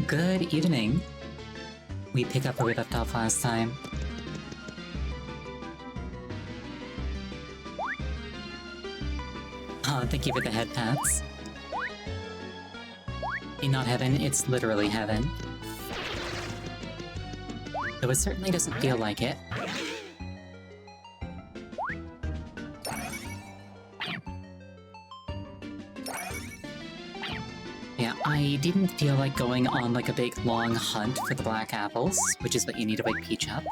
Good evening. We pick up where we left off last time. Oh, thank you for the head pats. In not heaven, it's literally heaven. Though it certainly doesn't feel like it. Yeah, I didn't feel like going on like a big long hunt for the black apples, which is what you need to wake Peach up.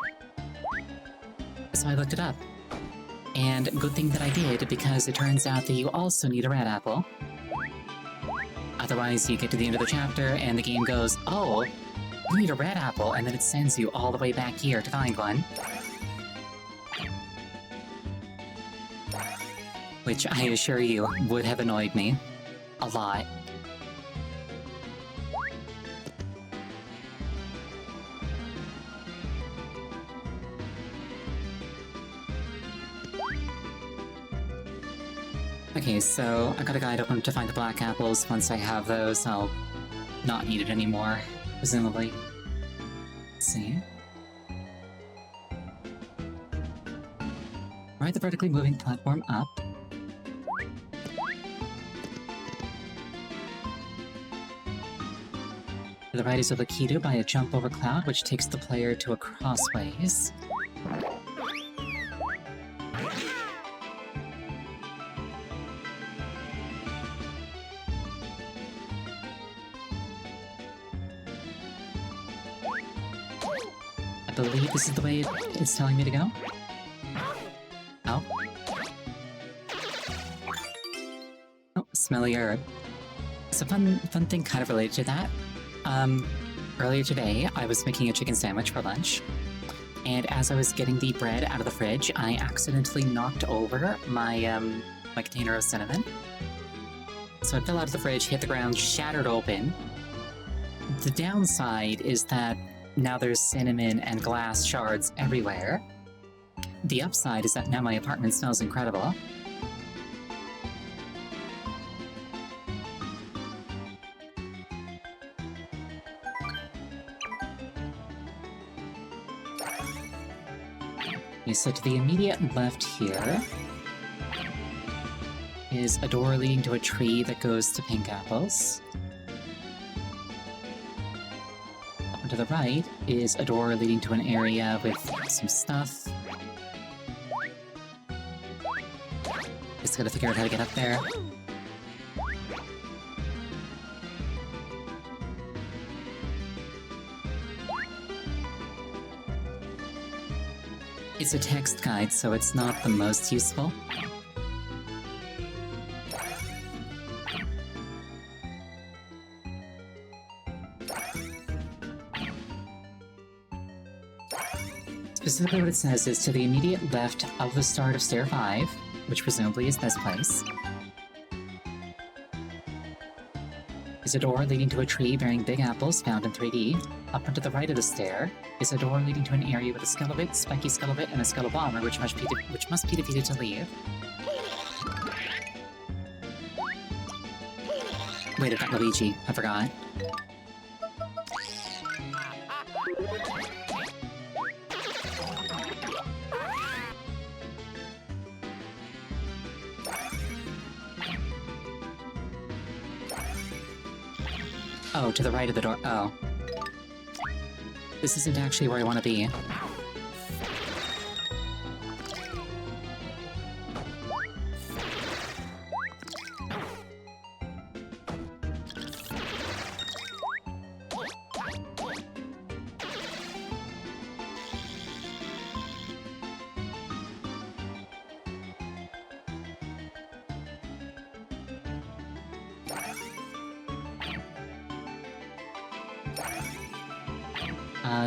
So I looked it up. And good thing that I did, because it turns out that you also need a red apple. Otherwise, you get to the end of the chapter and the game goes, oh, you need a red apple, and then it sends you all the way back here to find one. Which I assure you would have annoyed me. A lot. Okay, so I got a guide open to find the black apples. Once I have those, I'll not need it anymore, presumably. Let's see. Ride the vertically moving platform up. To the right is a Lakitu by a jump over cloud, which takes the player to a crossways. I believe this is the way it's telling me to go. Oh. Oh, smelly herb. So fun thing kind of related to that. Earlier today, I was making a chicken sandwich for lunch, and as I was getting the bread out of the fridge, I accidentally knocked over my, my container of cinnamon. So it fell out of the fridge, hit the ground, shattered open. The downside is that now there's cinnamon and glass shards everywhere. The upside is that now my apartment smells incredible. Okay, so to the immediate left here is a door leading to a tree that goes to pink apples. To the right is a door leading to an area with some stuff. Just gotta figure out how to get up there. It's a text guide, so it's not the most useful. Specifically what it says is to the immediate left of the start of Stair 5, which presumably is this place, is a door leading to a tree bearing big apples found in 3D. Up and to the right of the stair is a door leading to an area with a Skelebit, Spiky Skelebit, and a Skelebomber, which must be defeated to leave. Wait, I've got Luigi. I forgot. Oh, to the right of the door. Oh. This isn't actually where I want to be.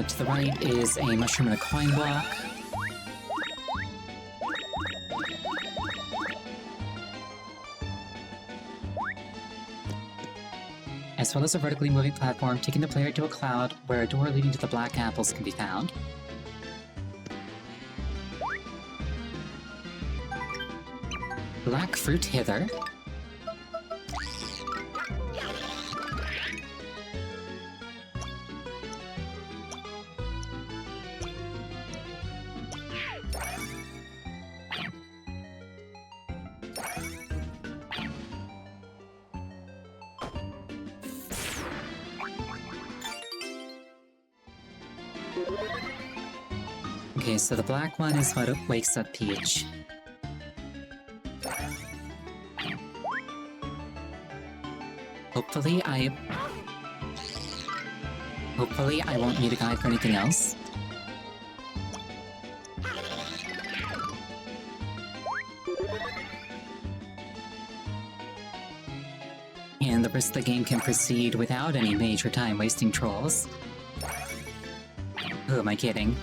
To the right is a mushroom and a coin block. As well as a vertically moving platform taking the player to a cloud where a door leading to the black apples can be found. Black fruit hither. Okay, so the black one is what wakes up Peach. Hopefully I won't need a guide for anything else. And the rest of the game can proceed without any major time-wasting trolls. Who am I kidding?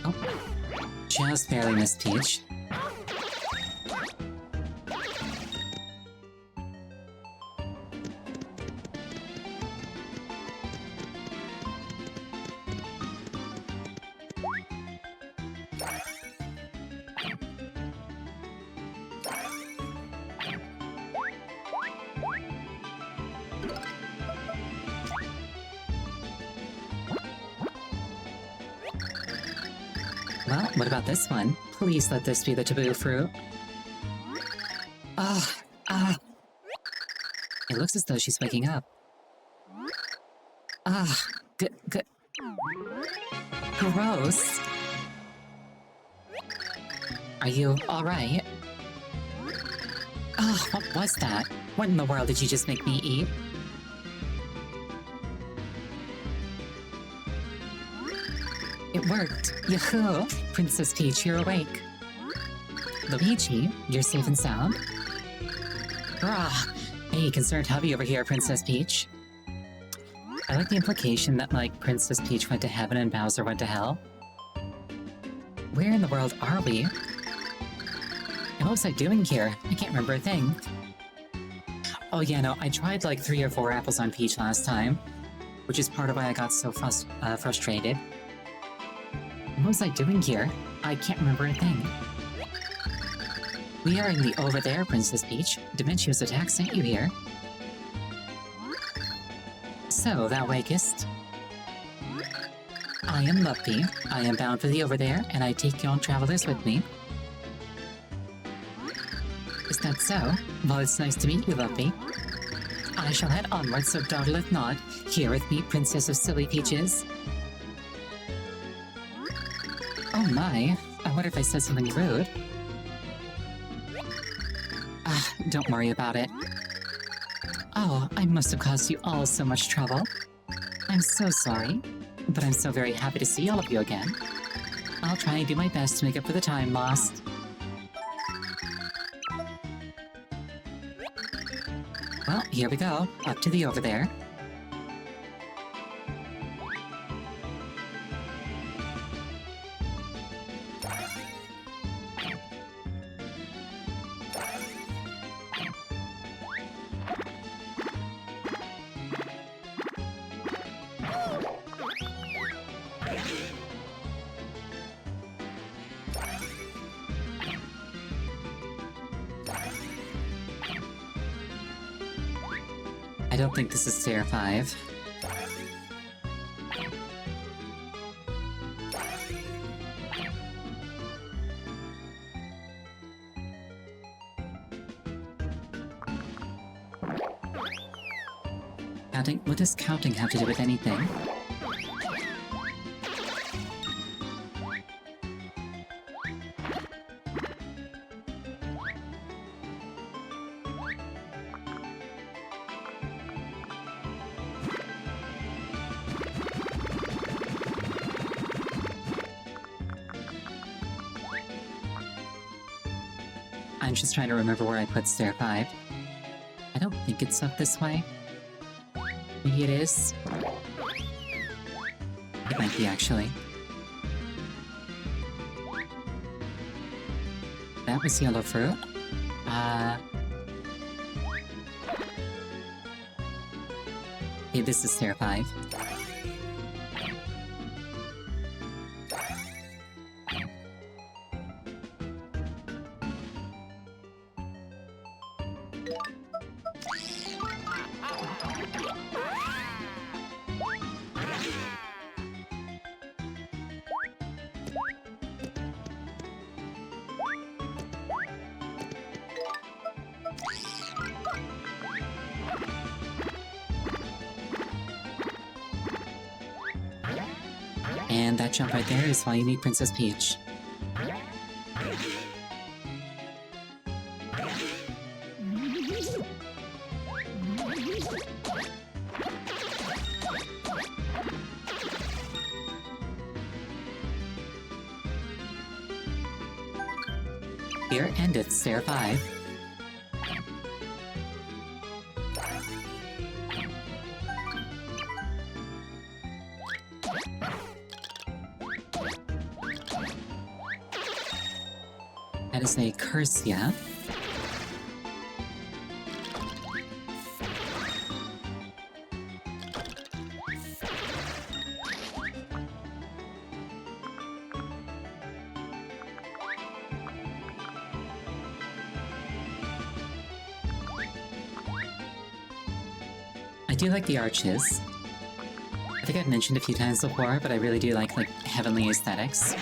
Oh, just barely missed Peach. Well, what about this one? Please let this be the taboo fruit. It looks as though she's waking up. Good. Gross. Are you alright? What was that? What in the world did you just make me eat? It worked! Yahoo! Princess Peach, you're awake. Luigi, you're safe and sound? Hey, concerned hubby over here, Princess Peach. I like the implication that, like, Princess Peach went to heaven and Bowser went to hell. Where in the world are we? And what was I doing here? I can't remember a thing. Oh yeah, no, I tried like 3 or 4 apples on Peach last time, which is part of why I got so frustrated. What was I doing here? I can't remember a thing. We are in the over there, Princess Peach. Dimensio's attack sent you here. So, thou wakest. I am Lumpy. I am bound for the over there, and I take yon travelers with me. Is that so? Well, it's nice to meet you, Lumpy. I shall head onward, so dawdleth not. Here with me, Princess of Silly Peaches. Oh my, I wonder if I said something rude. Don't worry about it. Oh, I must have caused you all so much trouble. I'm so sorry, but I'm so very happy to see all of you again. I'll try and do my best to make up for the time lost. Well, here we go, up to the over there. I don't think this is Stair 5. Counting? What does counting have to do with anything? I'm just trying to remember where I put Stair 5. I don't think it's up this way. Maybe it is. It might be, actually. That was yellow fruit. Hey, this is Stair 5. And that jump right there is why you need Princess Peach. Here endeth Stair 5. That is a Cursia. I do like the arches. I think I've mentioned a few times before, but I really do like heavenly aesthetics.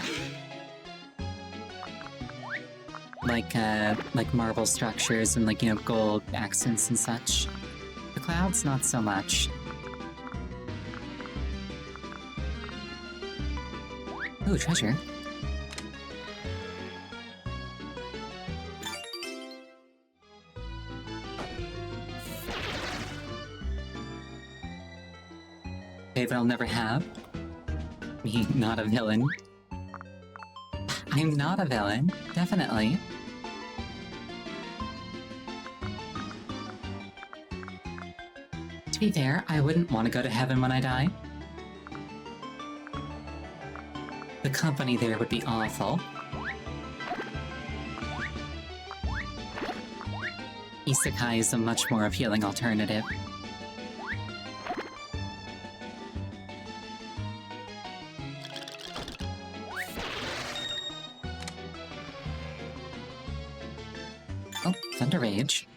Like marble structures and gold accents and such. The clouds, not so much. Ooh, treasure. Favorite I'll never have. Me, not a villain. I'm not a villain, definitely. To be fair, I wouldn't want to go to heaven when I die. The company there would be awful. Isekai is a much more appealing alternative. Oh, Thunder Rage.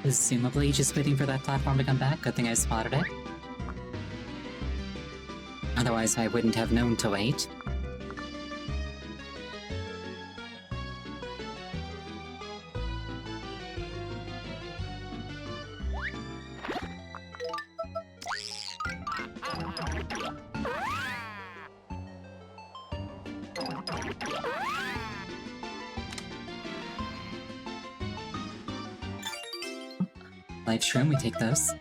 Presumably just waiting for that platform to come back. Good thing I spotted it. Otherwise, I wouldn't have known to wait. Light Shroom, we take those.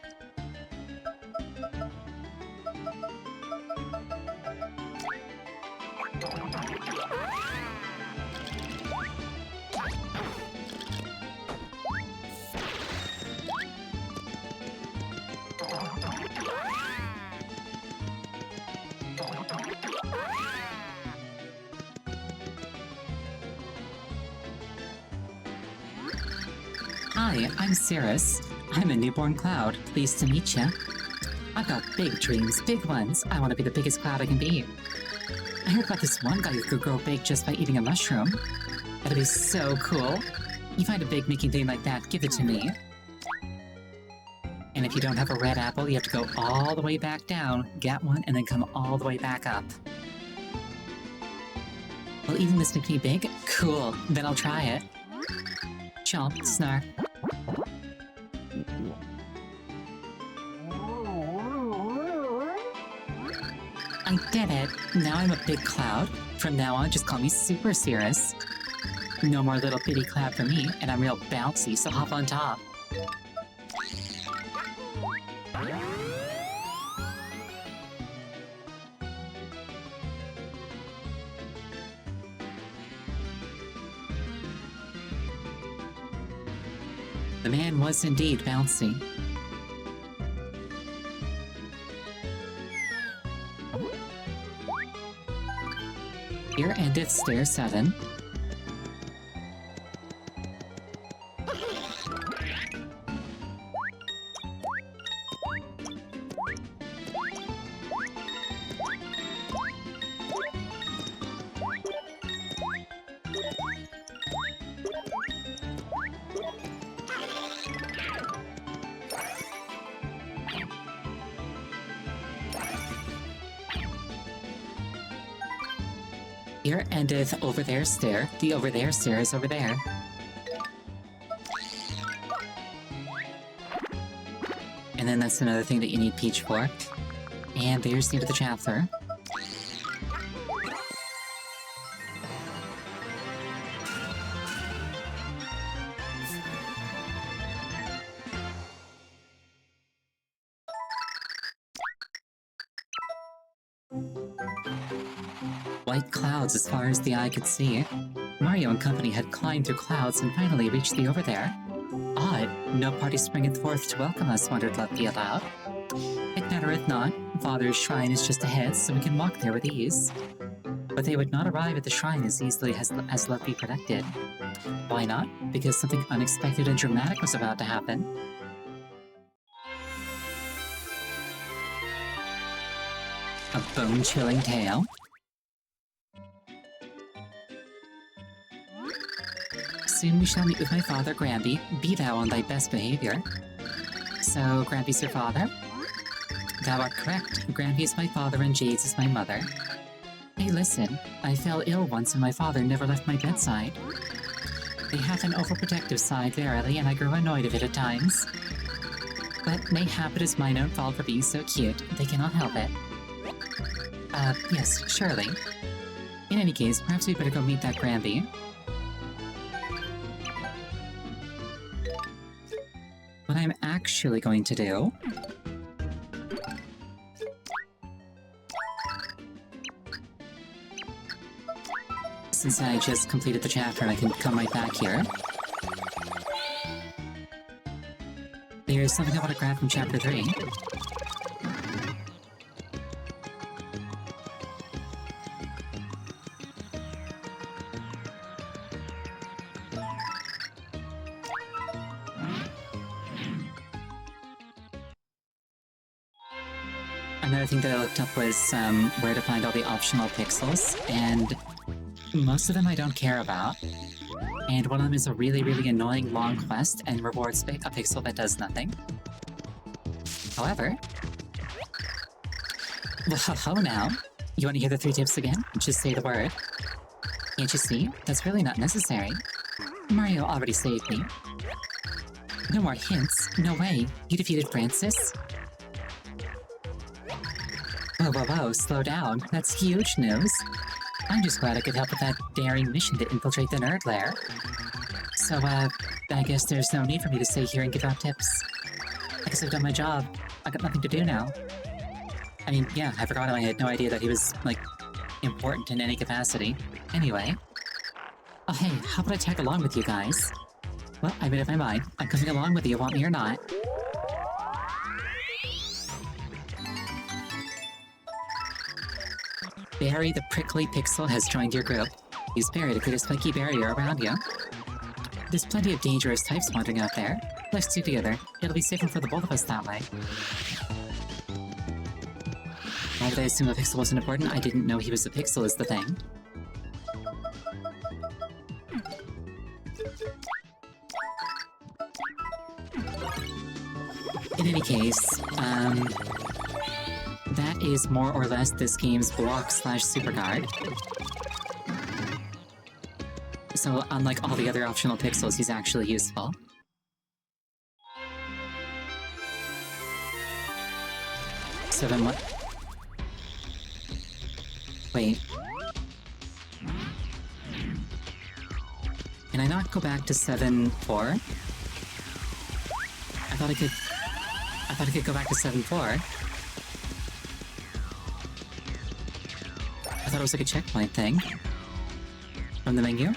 Hi, I'm Cirrus. I'm a newborn cloud. Pleased to meet ya. I've got big dreams, big ones. I want to be the biggest cloud I can be. I heard about this one guy who could grow big just by eating a mushroom. That'd be so cool. You find a big making thing like that, give it to me. And if you don't have a red apple, you have to go all the way back down, get one, and then come all the way back up. Will eating this make me big? Cool, then I'll try it. Chomp, snark. I did it! Now I'm a big cloud. From now on, just call me Super Cirrus. No more little bitty cloud for me, and I'm real bouncy, so hop on top. The man was indeed bouncy. Here endeth stair 7. Here endeth over there stair. The over there stair is over there. And then that's another thing that you need Peach for. And there's the end of the chapter. White clouds as far as the eye could see. Mario and company had climbed through clouds and finally reached the over there. Odd, no party springeth forth to welcome us, wondered Lefty aloud. It mattereth not, Father's shrine is just ahead, so we can walk there with ease. But they would not arrive at the shrine as easily as Lefty predicted. Why not? Because something unexpected and dramatic was about to happen. A bone-chilling tale? Soon we shall meet with my father, Granby. Be thou on thy best behavior. So, Granby's your father? Thou art correct. Granby is my father and Jades is my mother. Hey, listen. I fell ill once and my father never left my bedside. They have an overprotective side, verily, and I grow annoyed of it at times. But mayhap it is mine own fault for being so cute. They cannot help it. Yes, surely. In any case, perhaps we better go meet that Granby. What I'm actually going to do... Since I just completed the chapter, I can come right back here. There's something I want to grab from chapter 3. Another thing that I looked up was where to find all the optional pixels, and most of them I don't care about. And one of them is a really, really annoying long quest and rewards a pixel that does nothing. However... Well, now. You want to hear the 3 tips again? Just say the word. Can't you see? That's really not necessary. Mario already saved me. No more hints. No way. You defeated Francis? Whoa, slow down. That's huge news. I'm just glad I could help with that daring mission to infiltrate the nerd lair. So, I guess there's no need for me to stay here and give out tips. I guess I've done my job. I got nothing to do now. I mean, yeah, I forgot I had no idea that he was, like, important in any capacity. Anyway. Oh, hey, how about I tag along with you guys? Well, I made up my mind. I'm coming along with you, want me or not. Barry the Prickly Pixel has joined your group. Use Barry to create a spiky barrier around you. There's plenty of dangerous types wandering out there. Let's do together. It'll be safer for the both of us that way. Why did I assume the pixel wasn't important? I didn't know he was a pixel is the thing. In any case, that is more or less this game's block/super guard. So unlike all the other optional pixels, he's actually useful. So then what? Wait. Can I not go back to 7-4? I thought I could go back to 7-4. I thought it was like a checkpoint thing. From the menu.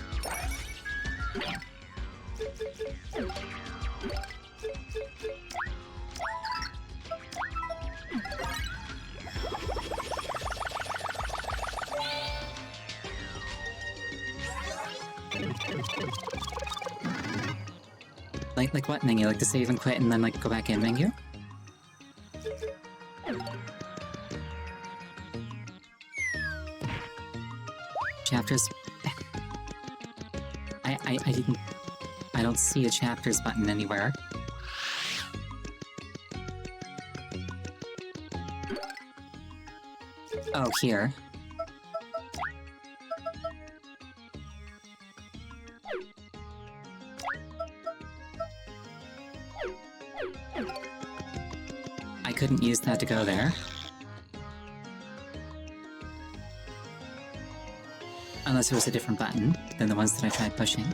Like what menu? Like the save and quit and then like go back in menu? Chapters. I don't see a chapters button anywhere. Oh, here. I couldn't use that to go there. Unless it was a different button than the ones that I tried pushing.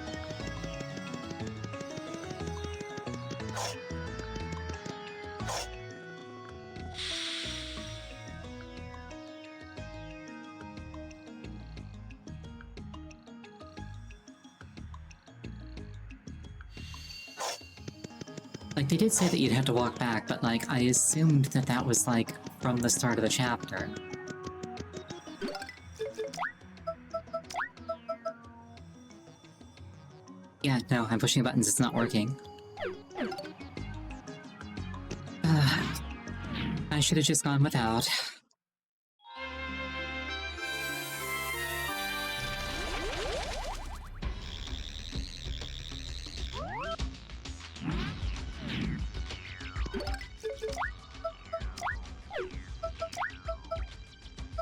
Like, they did say that you'd have to walk back, but like, I assumed that that was like from the start of the chapter. Yeah, no, I'm pushing buttons, it's not working. I should have just gone without.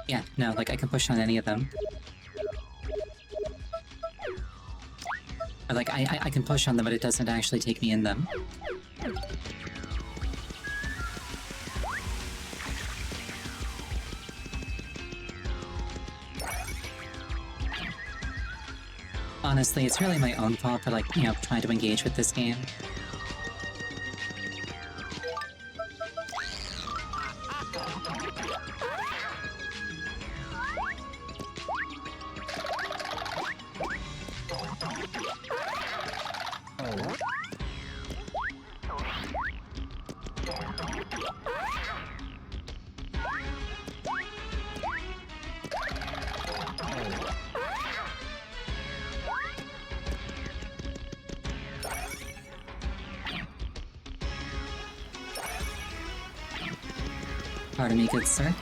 Yeah, no, like, I can push on any of them. Or, like, I can push on them, but it doesn't actually take me in them. Honestly, it's really my own fault for, like, you know, trying to engage with this game. Pardon me, good sir.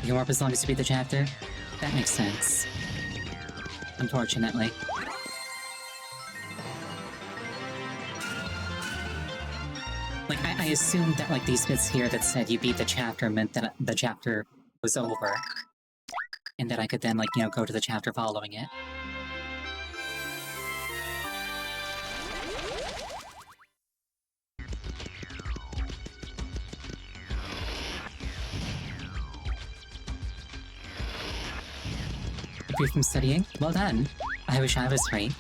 You can warp as long as you beat the chapter? That makes sense. Unfortunately. Like, I assumed that, like, these bits here that said you beat the chapter meant that the chapter was over. And that I could then, like, you know, go to the chapter following it. Free from studying? Well done. I wish I was free.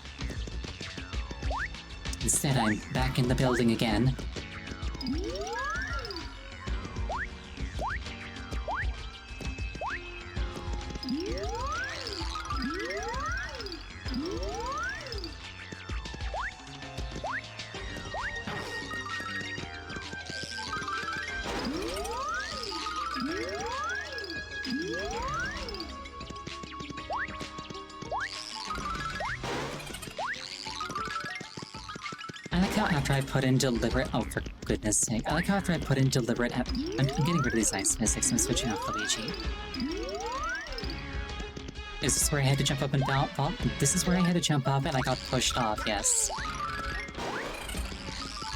Instead, I'm back in the building again. I like how after I put in deliberate— oh, for goodness sake. I like how after I put in deliberate— I'm getting rid of these ice physics, I'm switching off Luigi. Is this where I had to jump up and fall? This is where I had to jump up and I got pushed off, yes.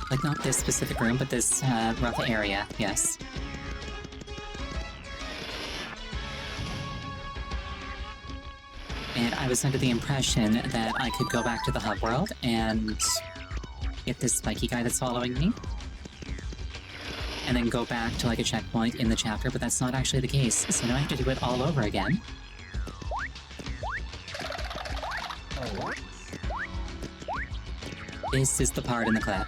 Like, not this specific room, but this, rough area, yes. And I was under the impression that I could go back to the hub world and get this spiky guy that's following me. And then go back to like a checkpoint in the chapter, but that's not actually the case. So now I have to do it all over again. This is the part in the clip.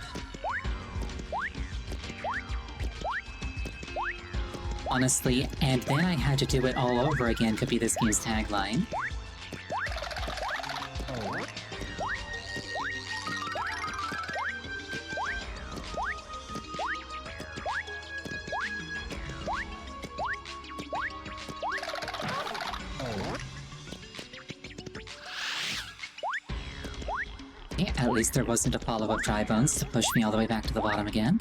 Honestly, and then I had to do it all over again could be this game's tagline. Okay, at least there wasn't a follow-up dry bones to push me all the way back to the bottom again.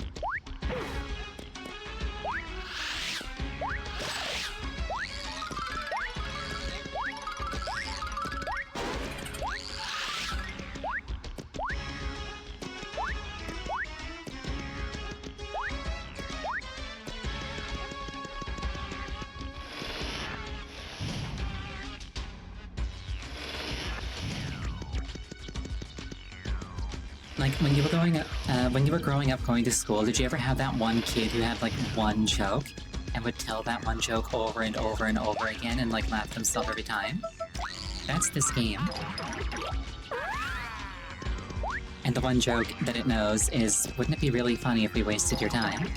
Like, when you were growing up going to school, did you ever have that one kid who had, like, one joke, and would tell that one joke over and over and over again and, like, laugh himself every time? That's this game. And the one joke that it knows is, wouldn't it be really funny if we wasted your time?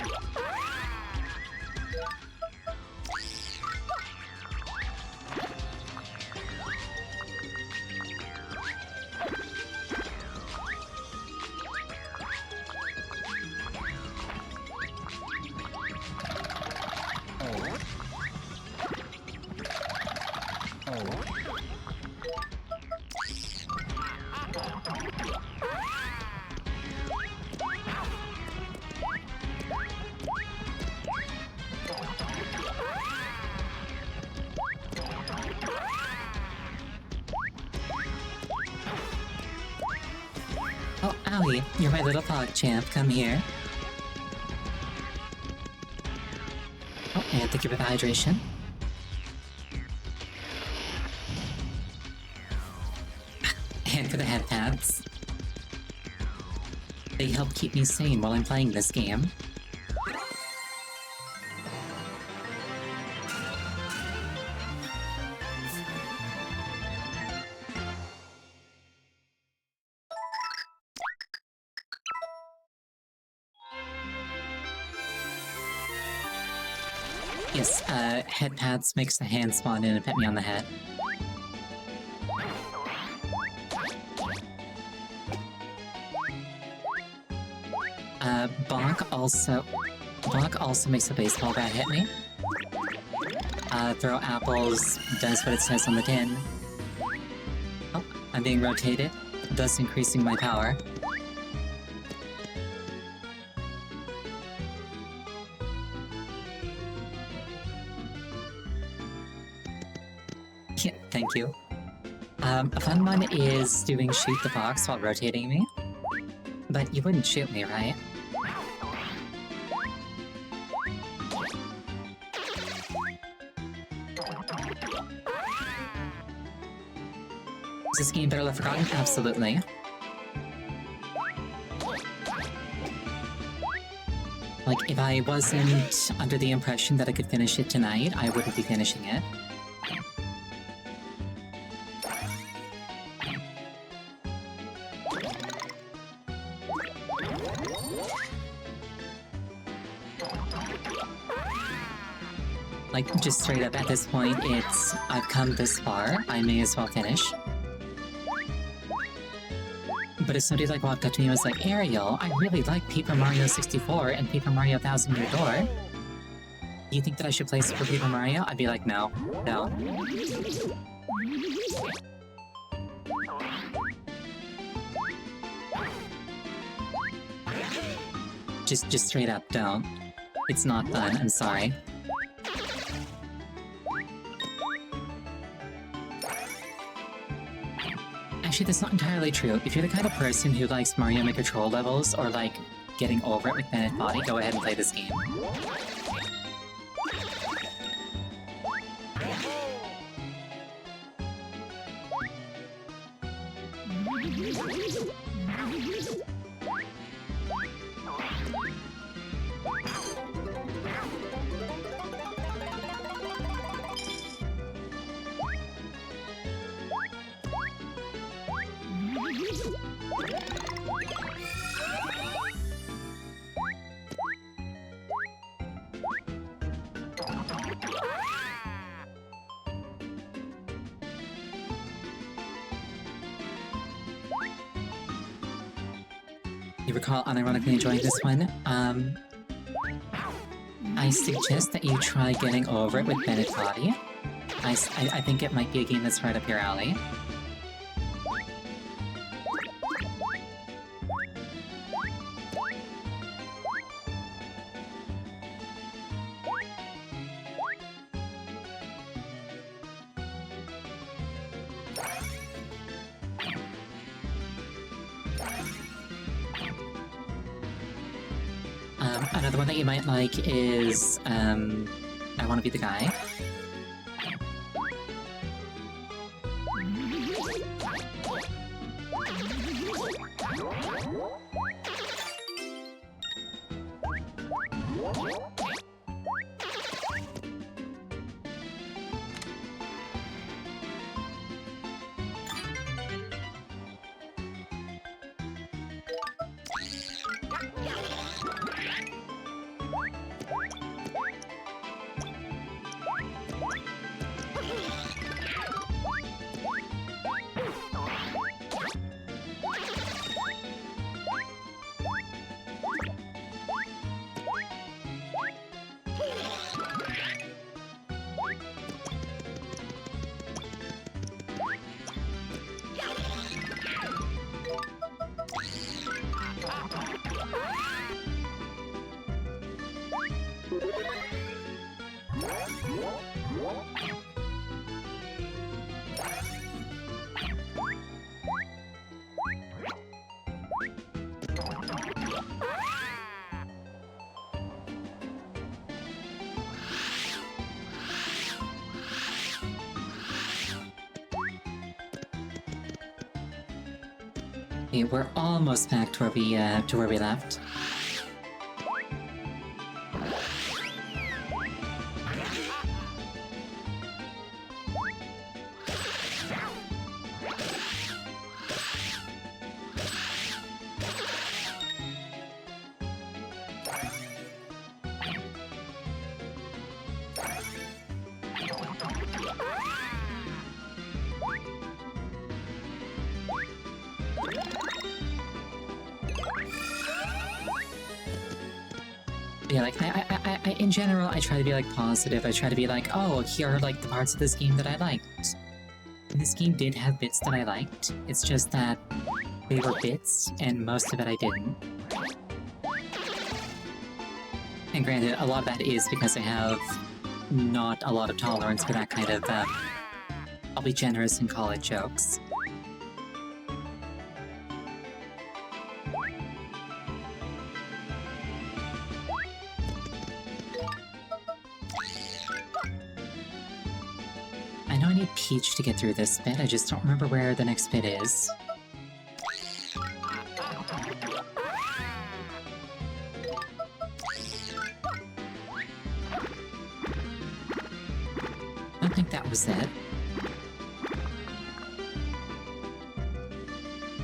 Oh, Owie, you're my little pog champ, come here. Oh, and thank you for the hydration. And for the head pads. They help keep me sane while I'm playing this game. Yes, head pats makes the hand spawn in and pet me on the head. Bonk also makes a baseball bat hit me. Throw apples does what it says on the tin. Oh, I'm being rotated, thus increasing my power. Yeah, thank you. A fun one is doing shoot the box while rotating me. But you wouldn't shoot me, right? Is this game better left forgotten? Absolutely. Like, if I wasn't under the impression that I could finish it tonight, I wouldn't be finishing it. Like, just straight up at this point, it's, I've come this far, I may as well finish. But if somebody like walked up to me and was like, Ariel, I really like Paper Mario 64 and Paper Mario Thousand Year Door. You think that I should play Super Paper Mario? I'd be like, no. No. Just straight up, don't. It's not fun, I'm sorry. Actually, that's not entirely true. If you're the kind of person who likes Mario Maker troll levels, or like getting over it with Bennett Body, go ahead and play this game. You recall unironically enjoying this one? I suggest that you try getting over it with Bennett Body. I think it might be a game that's right up your alley. Another one that you might like is, I Wanna Be the Guy. Okay, we're almost back to where we left. Yeah, like, I in general, I try to be, like, positive. I try to be like, oh, here are, like, the parts of this game that I liked. And this game did have bits that I liked. It's just that they were bits, and most of it I didn't. And granted, a lot of that is because I have not a lot of tolerance for that kind of, I'll be generous and call it jokes. I know I need Peach to get through this bit, I just don't remember where the next bit is. I don't think that was it.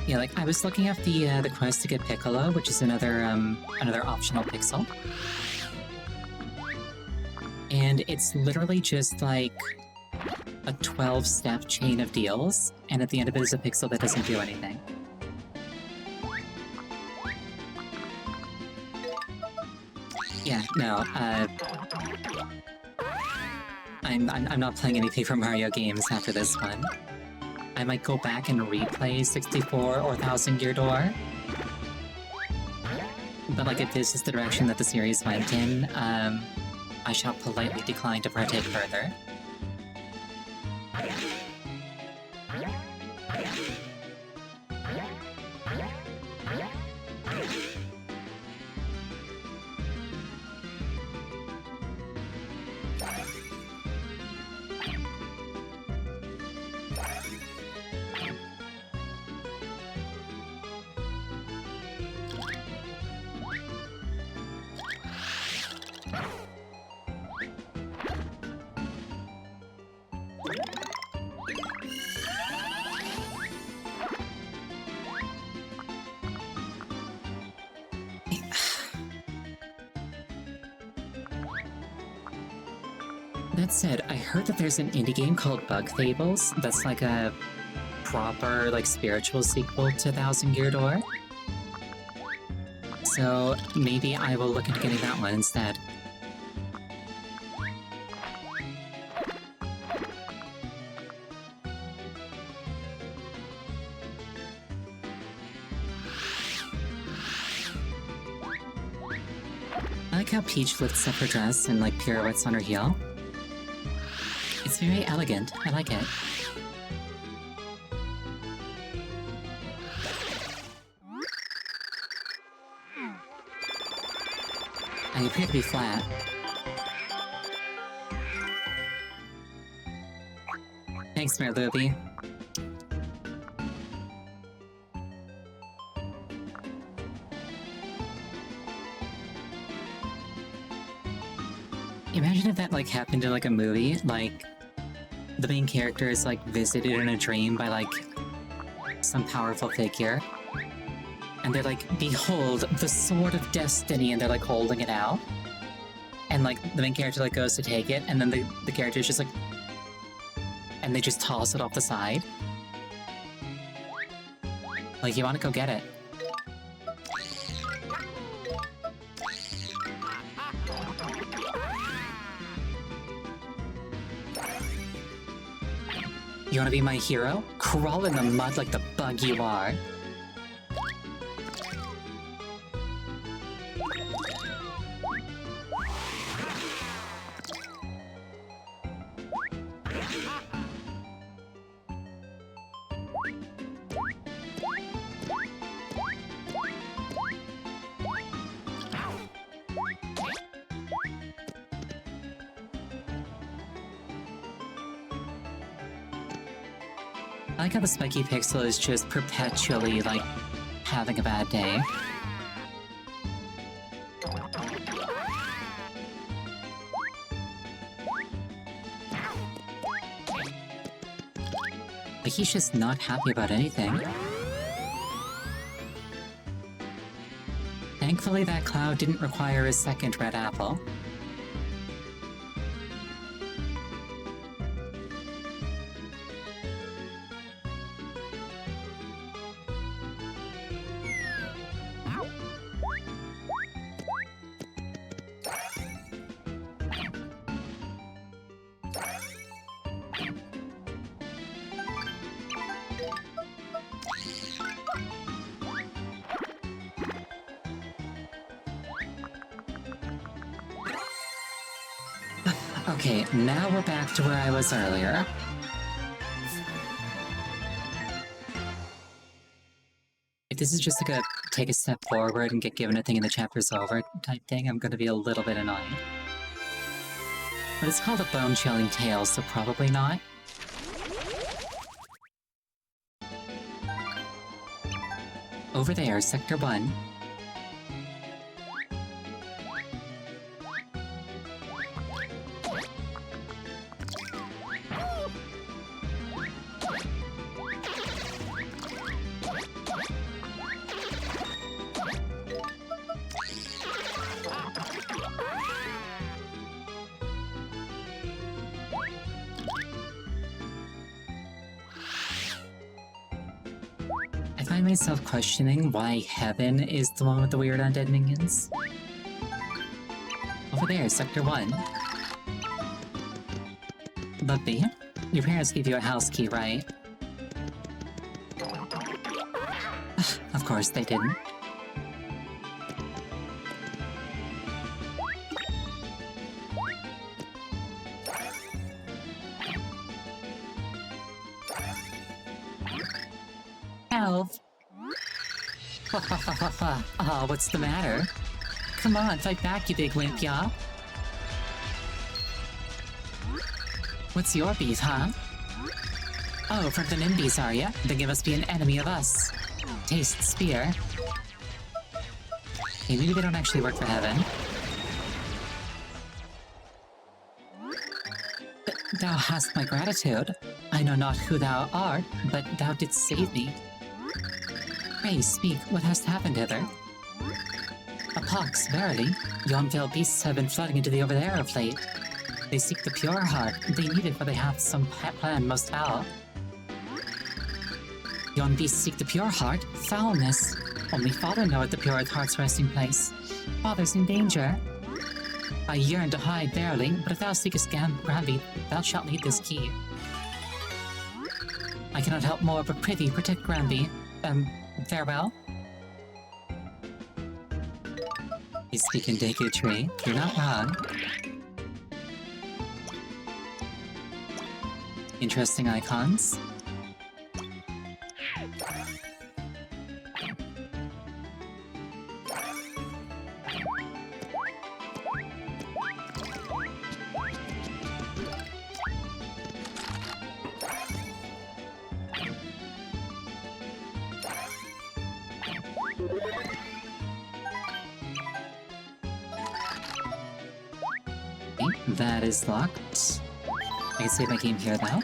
Yeah, like, I was looking at the quest to get Piccolo, which is another optional pixel. And it's literally just, like, a 12-step chain of deals, and at the end of it is a pixel that doesn't do anything. Yeah, no, I'm not playing any Paper Mario games after this one. I might go back and replay 64 or 1000 Year Door. But, like, if this is the direction that the series went in, I shall politely decline to partake further. That said, I heard that there's an indie game called Bug Fables that's like a proper, like, spiritual sequel to Thousand Gear Door. So maybe I will look into getting that one instead. I like how Peach lifts up her dress and like pirouettes on her heel. It's very elegant. I like it. I appear to be flat. Thanks, Merluby. Imagine if that, like, happened in, like, a movie, like, the main character is, like, visited in a dream by, like, some powerful figure. And they're like, behold, the Sword of Destiny, and they're, like, holding it out. And, like, the main character, like, goes to take it, and then the character's just, like... And they just toss it off the side. Like, you wanna go get it. You wanna be my hero? Crawl in the mud like the bug you are. I like how the Spiky Pixel is just perpetually, like, having a bad day. Like, he's just not happy about anything. Thankfully, that cloud didn't require a second red apple. Okay, now we're back to where I was earlier. If this is just like a take a step forward and get given a thing and the chapter's over type thing, I'm gonna be a little bit annoyed. But it's called a bone-chilling tale, so probably not. Over there, Sector 1. I find myself questioning why Heaven is the one with the weird undead minions. Over there, Sector 1. Lovely. Your parents gave you a house key, right? Of course they didn't. Help! Oh, what's the matter? Come on, fight back, you big wimp, ya! What's your beef, huh? Oh, from the NIMBYs, are ya? Then you must be an enemy of us. Taste spear. Hey, maybe they don't actually work for Heaven. Thou hast my gratitude. I know not who thou art, but thou didst save me. Pray, speak, what hast happened hither? A pox, verily. Yon fell beasts have been flooding into the over there of late. They seek the pure heart. They need it, for they have some plan most foul. Yon beasts seek the pure heart, foulness. Only Father knoweth the pure heart's resting place. Father's in danger. I yearn to hide verily, but if thou seekest Granby, thou shalt need this key. I cannot help more, but prithee, protect Granby. Farewell. You speak in Deku Tree. You're not wrong. Interesting icons. That is locked. I can save my game here though.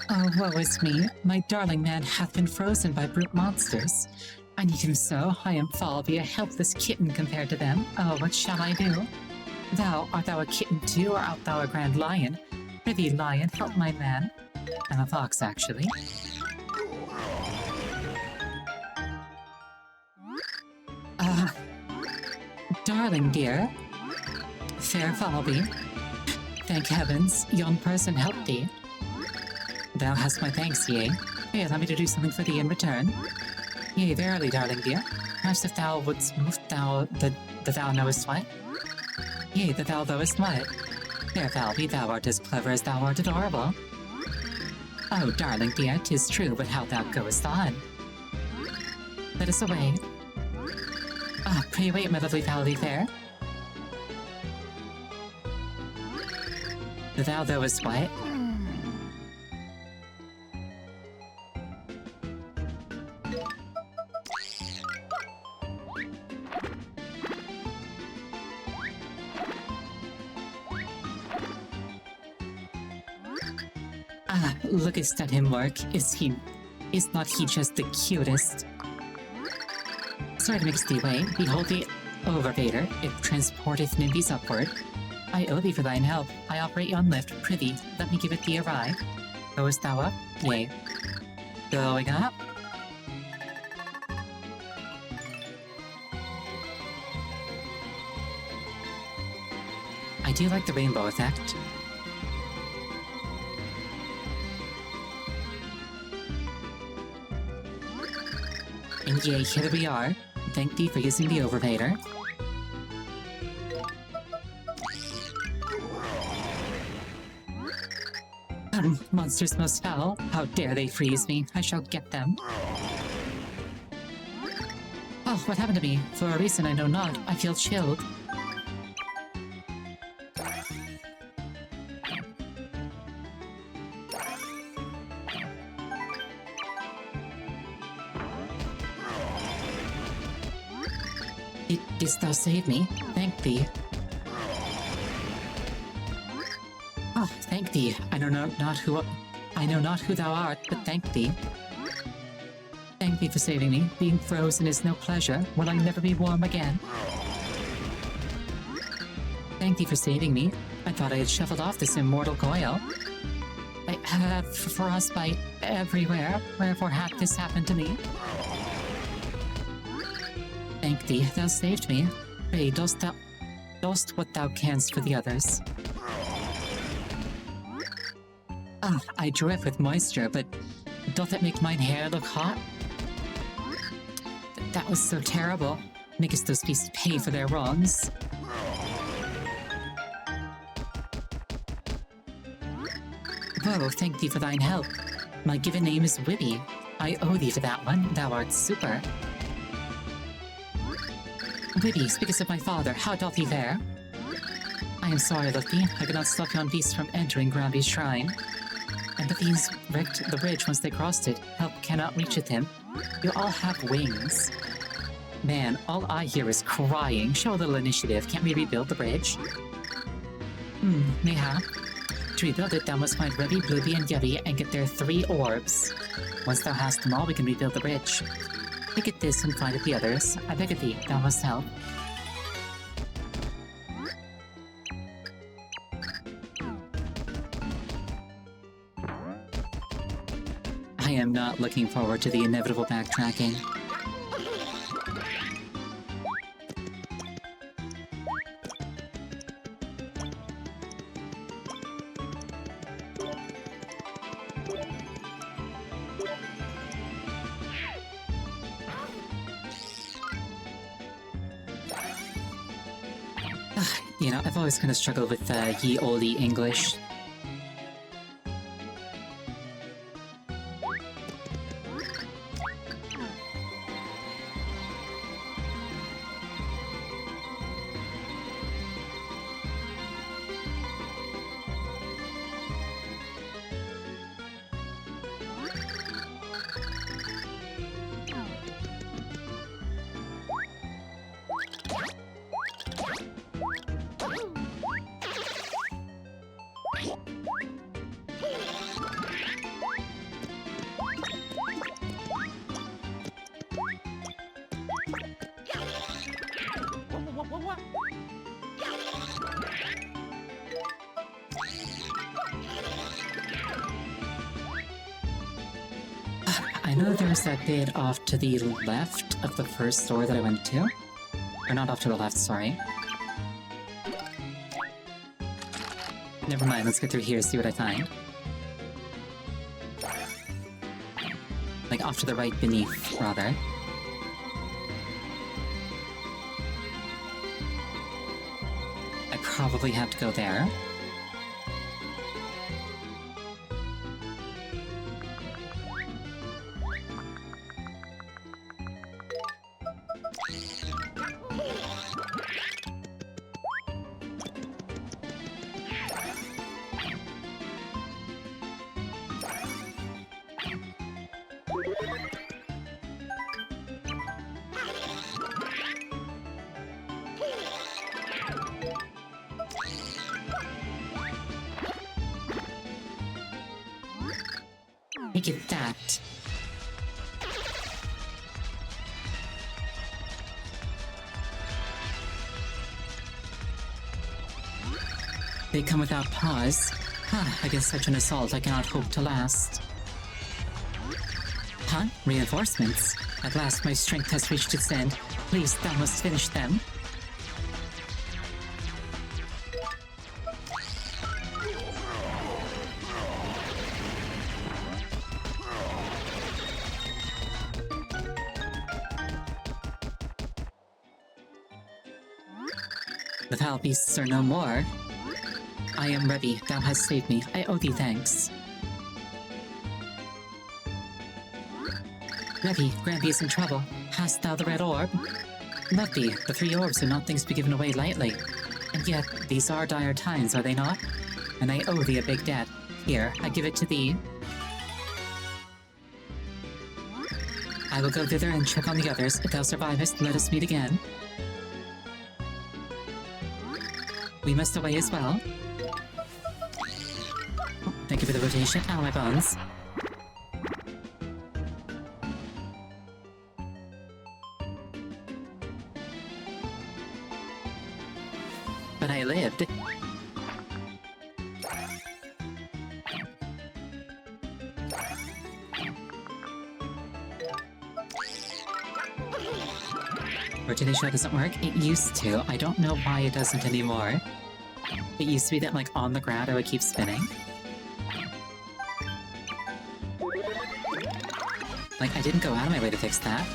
Oh, woe is me. My darling man hath been frozen by brute monsters. I need him so. I am Falby, a helpless kitten compared to them. Oh, what shall I do? Art thou a kitten too, or art thou a grand lion? Prithee, lion, help my man. I'm a fox, actually. Darling dear. Fair Falby. Thank heavens, yon person helped thee. Thou hast my thanks, yea. Hey, allow me to do something for thee in return. Yea, verily, darling dear. Perhaps if thou wouldst move the thou knowest what? Yea, the thou knowest what? Fair Falby, thou art as clever as thou art adorable. Oh, darling dear, 'tis true, but how thou goest on. Let us away. Pray wait, my lovely Falby fair. The thou knowest what? Lookest at him work. Is not he just the cutest? Sorry to mix thee way. Behold the Overvader. It transporteth nimbies upward. I owe thee for thine help. I operate yon lift. Prithee, let me give it thee a ride. Goest thou up? Yea. Going up? I do like the rainbow effect. And yea, here we are. Thank thee for using the Overvader. Monsters most foul. How dare they freeze me? I shall get them. Oh, what happened to me? For a reason I know not, I feel chilled. Didst thou save me? Thank thee. Oh, thank thee. I know not who thou art, but thank thee. Thank thee for saving me. Being frozen is no pleasure. Will I never be warm again? Thank thee for saving me. I thought I had shuffled off this immortal coil. I have frostbite everywhere. Wherefore hath this happened to me? Thank thee, thou saved me. Pray, dost what thou canst for the others. I drip with moisture, but doth it make mine hair look hot? That was so terrible. Makest those beasts pay for their wrongs. Whoa, thank thee for thine help. My given name is Wibby. I owe thee for that one. Thou art super. Wibby, speakest of my father, how doth he fare? I am sorry, Lucky. I could not stop yon beasts from entering Granby's shrine. And the fiends wrecked the bridge once they crossed it. Help cannot reacheth him. You all have wings. Man, all I hear is crying. Show a little initiative. Can't we rebuild the bridge? Neha. To rebuild it, thou must find Rubby, Blooby, and Yubby and get their 3 orbs. Once thou hast them all, we can rebuild the bridge. Pick at this and find at the others. I beg of thee, thou must help. I am not looking forward to the inevitable backtracking. You know, I've always kind of struggled with ye olde English. I know there's that bit off to the left of the first store that I went to. Or not off to the left, sorry. Never mind, let's get through here, see what I find. Like off to the right beneath, rather. I probably have to go there. Look at that. They come without pause. Against such an assault, I cannot hope to last. Huh? Reinforcements? At last my strength has reached its end. Please, thou must finish them. The foul beasts are no more. I am Rubby, thou hast saved me. I owe thee thanks. Rubby, Granby is in trouble. Hast thou the red orb? Rubby, the 3 orbs are not things to be given away lightly. And yet, these are dire times, are they not? And I owe thee a big debt. Here, I give it to thee. I will go thither and check on the others. If thou survivest, let us meet again. We must away as well. Oh, thank you for the rotation. Ow, my bones. But I lived. Rotation doesn't work? It used to. I don't know why it doesn't anymore. It used to be that, like, on the ground I would keep spinning. Like, I didn't go out of my way to fix that.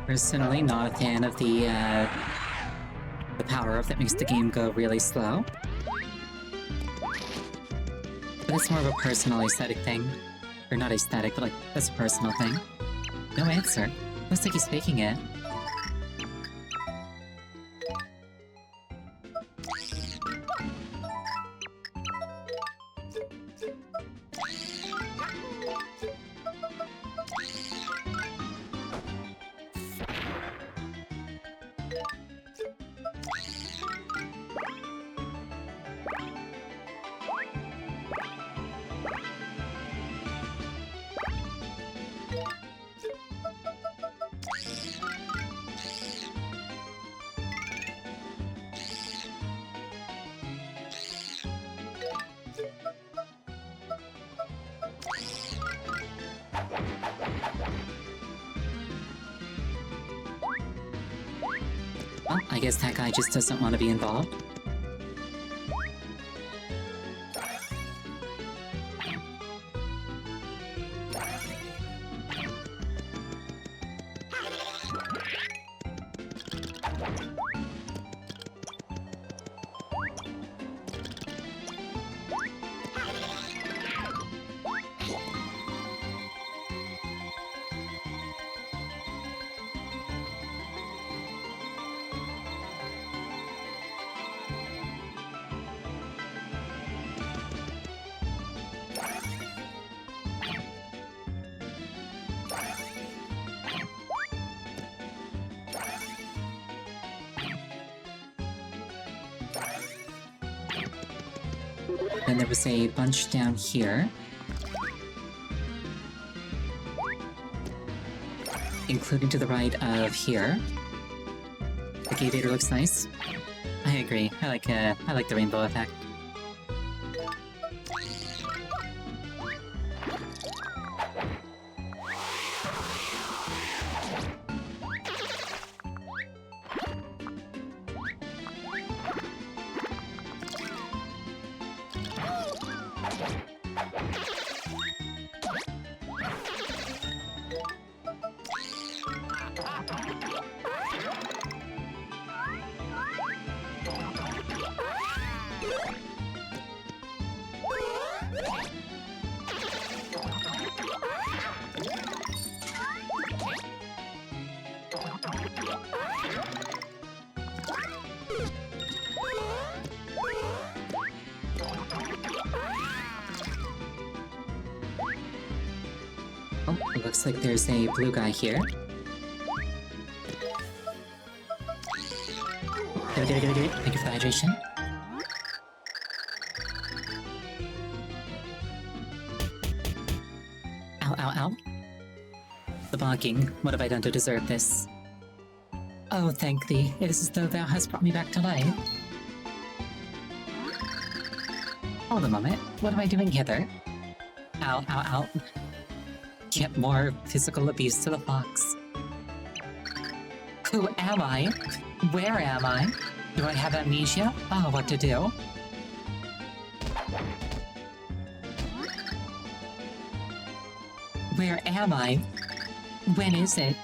Personally, not a fan of the power-up that makes the game go really slow. But it's more of a personal aesthetic thing. Or not aesthetic, but like, that's a personal thing. No answer. Looks like he's faking it. Well, I guess that guy just doesn't want to be involved. Then there was a bunch down here. Including to the right of here. The Gator looks nice. I agree. I like the rainbow effect. Oh, it looks like there's a blue guy here. Give it. Thank you for the hydration. Ow. The barking. What have I done to deserve this? Oh, thank thee. It is as though thou hast brought me back to life. Hold a moment. What am I doing hither? Ow. Yet more physical abuse to the fox. Who am I? Where am I? Do I have amnesia? Oh, what to do? Where am I? When is it?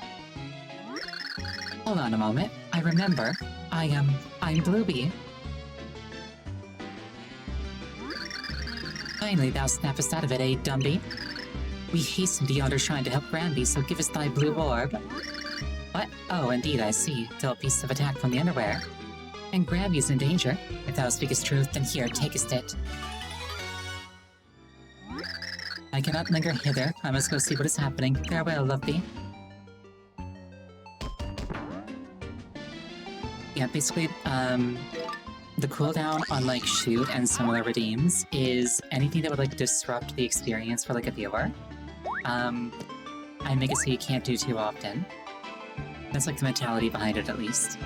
Hold on a moment. I remember. I'm Blueby. Finally, thou snappest out of it, eh, Dumby? We hasten to yonder shrine to help Granby, so give us thy blue orb. What? Oh, indeed, I see. Still beasts of attack from the underwear. And Granby is in danger. If thou speakest truth, then here, takest it. I cannot linger hither. I must go see what is happening. Farewell, lovely. Yeah, basically, the cooldown on, like, shoot and similar redeems is anything that would, like, disrupt the experience for, like, a viewer. I make it so you can't do too often. That's, like, the mentality behind it, at least.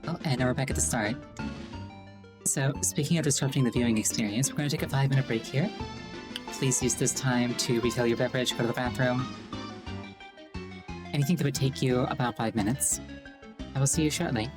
Oh, and now we're back at the start. So, speaking of disrupting the viewing experience, we're going to take a 5-minute break here. Please use this time to refill your beverage, go to the bathroom. Anything that would take you about 5 minutes. I will see you shortly.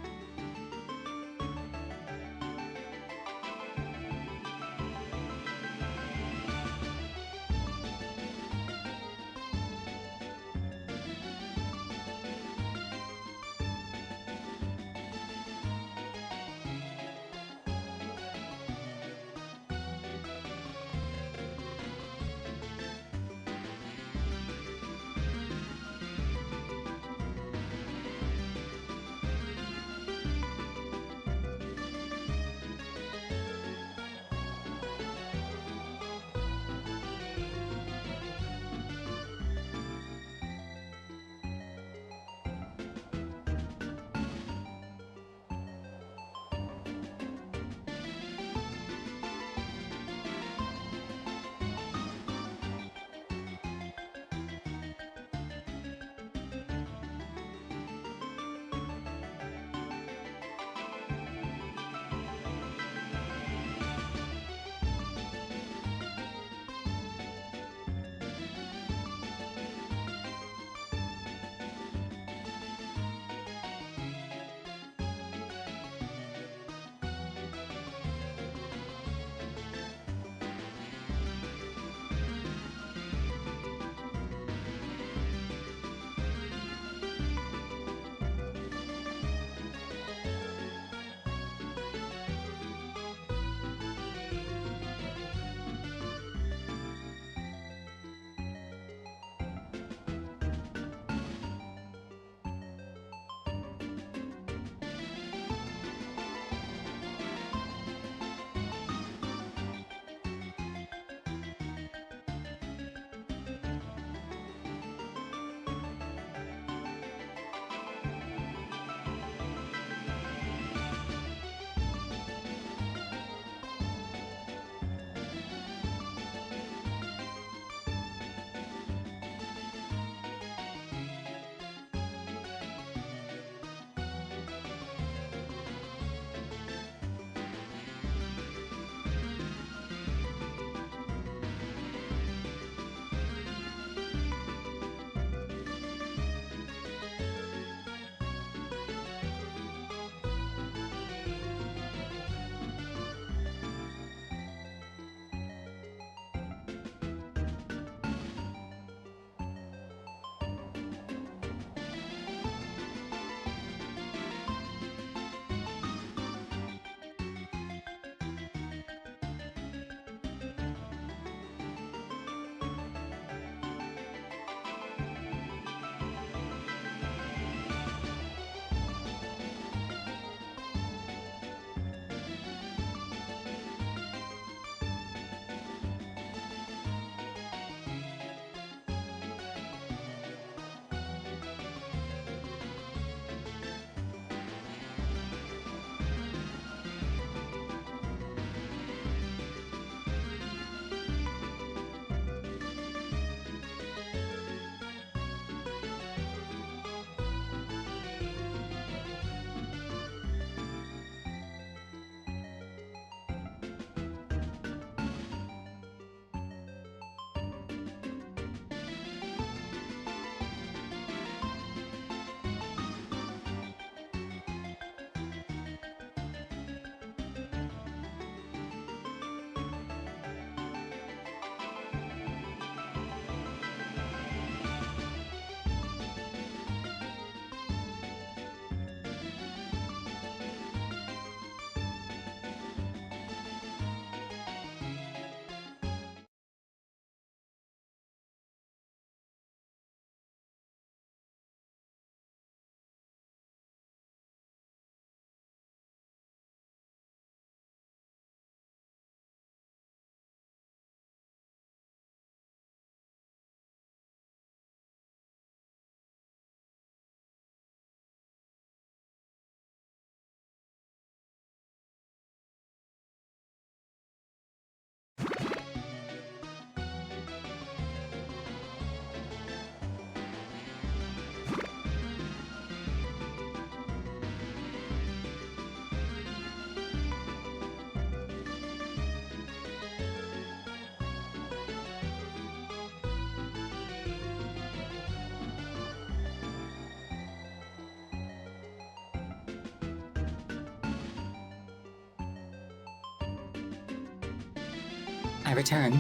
I return.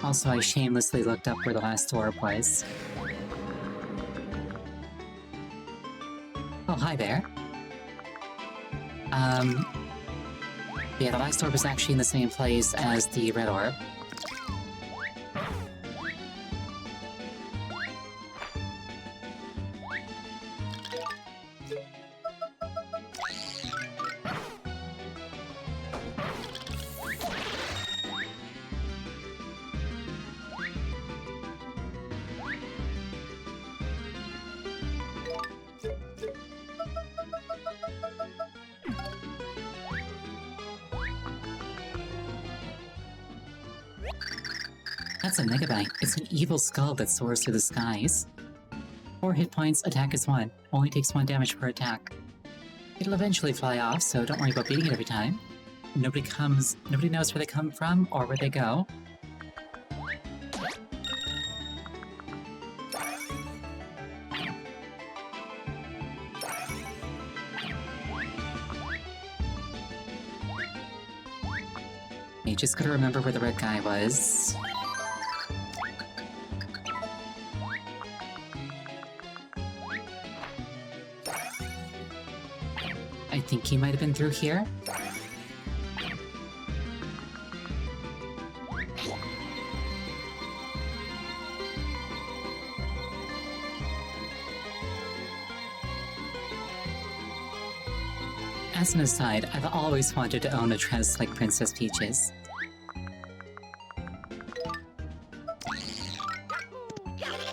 Also, I shamelessly looked up where the last orb was. Oh, hi there. Yeah, the last orb is actually in the same place as the red orb. That's a Megabyte. It's an evil skull that soars through the skies. 4 hit points, attack is 1. Only takes 1 damage per attack. It'll eventually fly off, so don't worry about beating it every time. Nobody knows where they come from or where they go. You just gotta remember where the red guy was. I think he might have been through here. As an aside, I've always wanted to own a dress like Princess Peach's.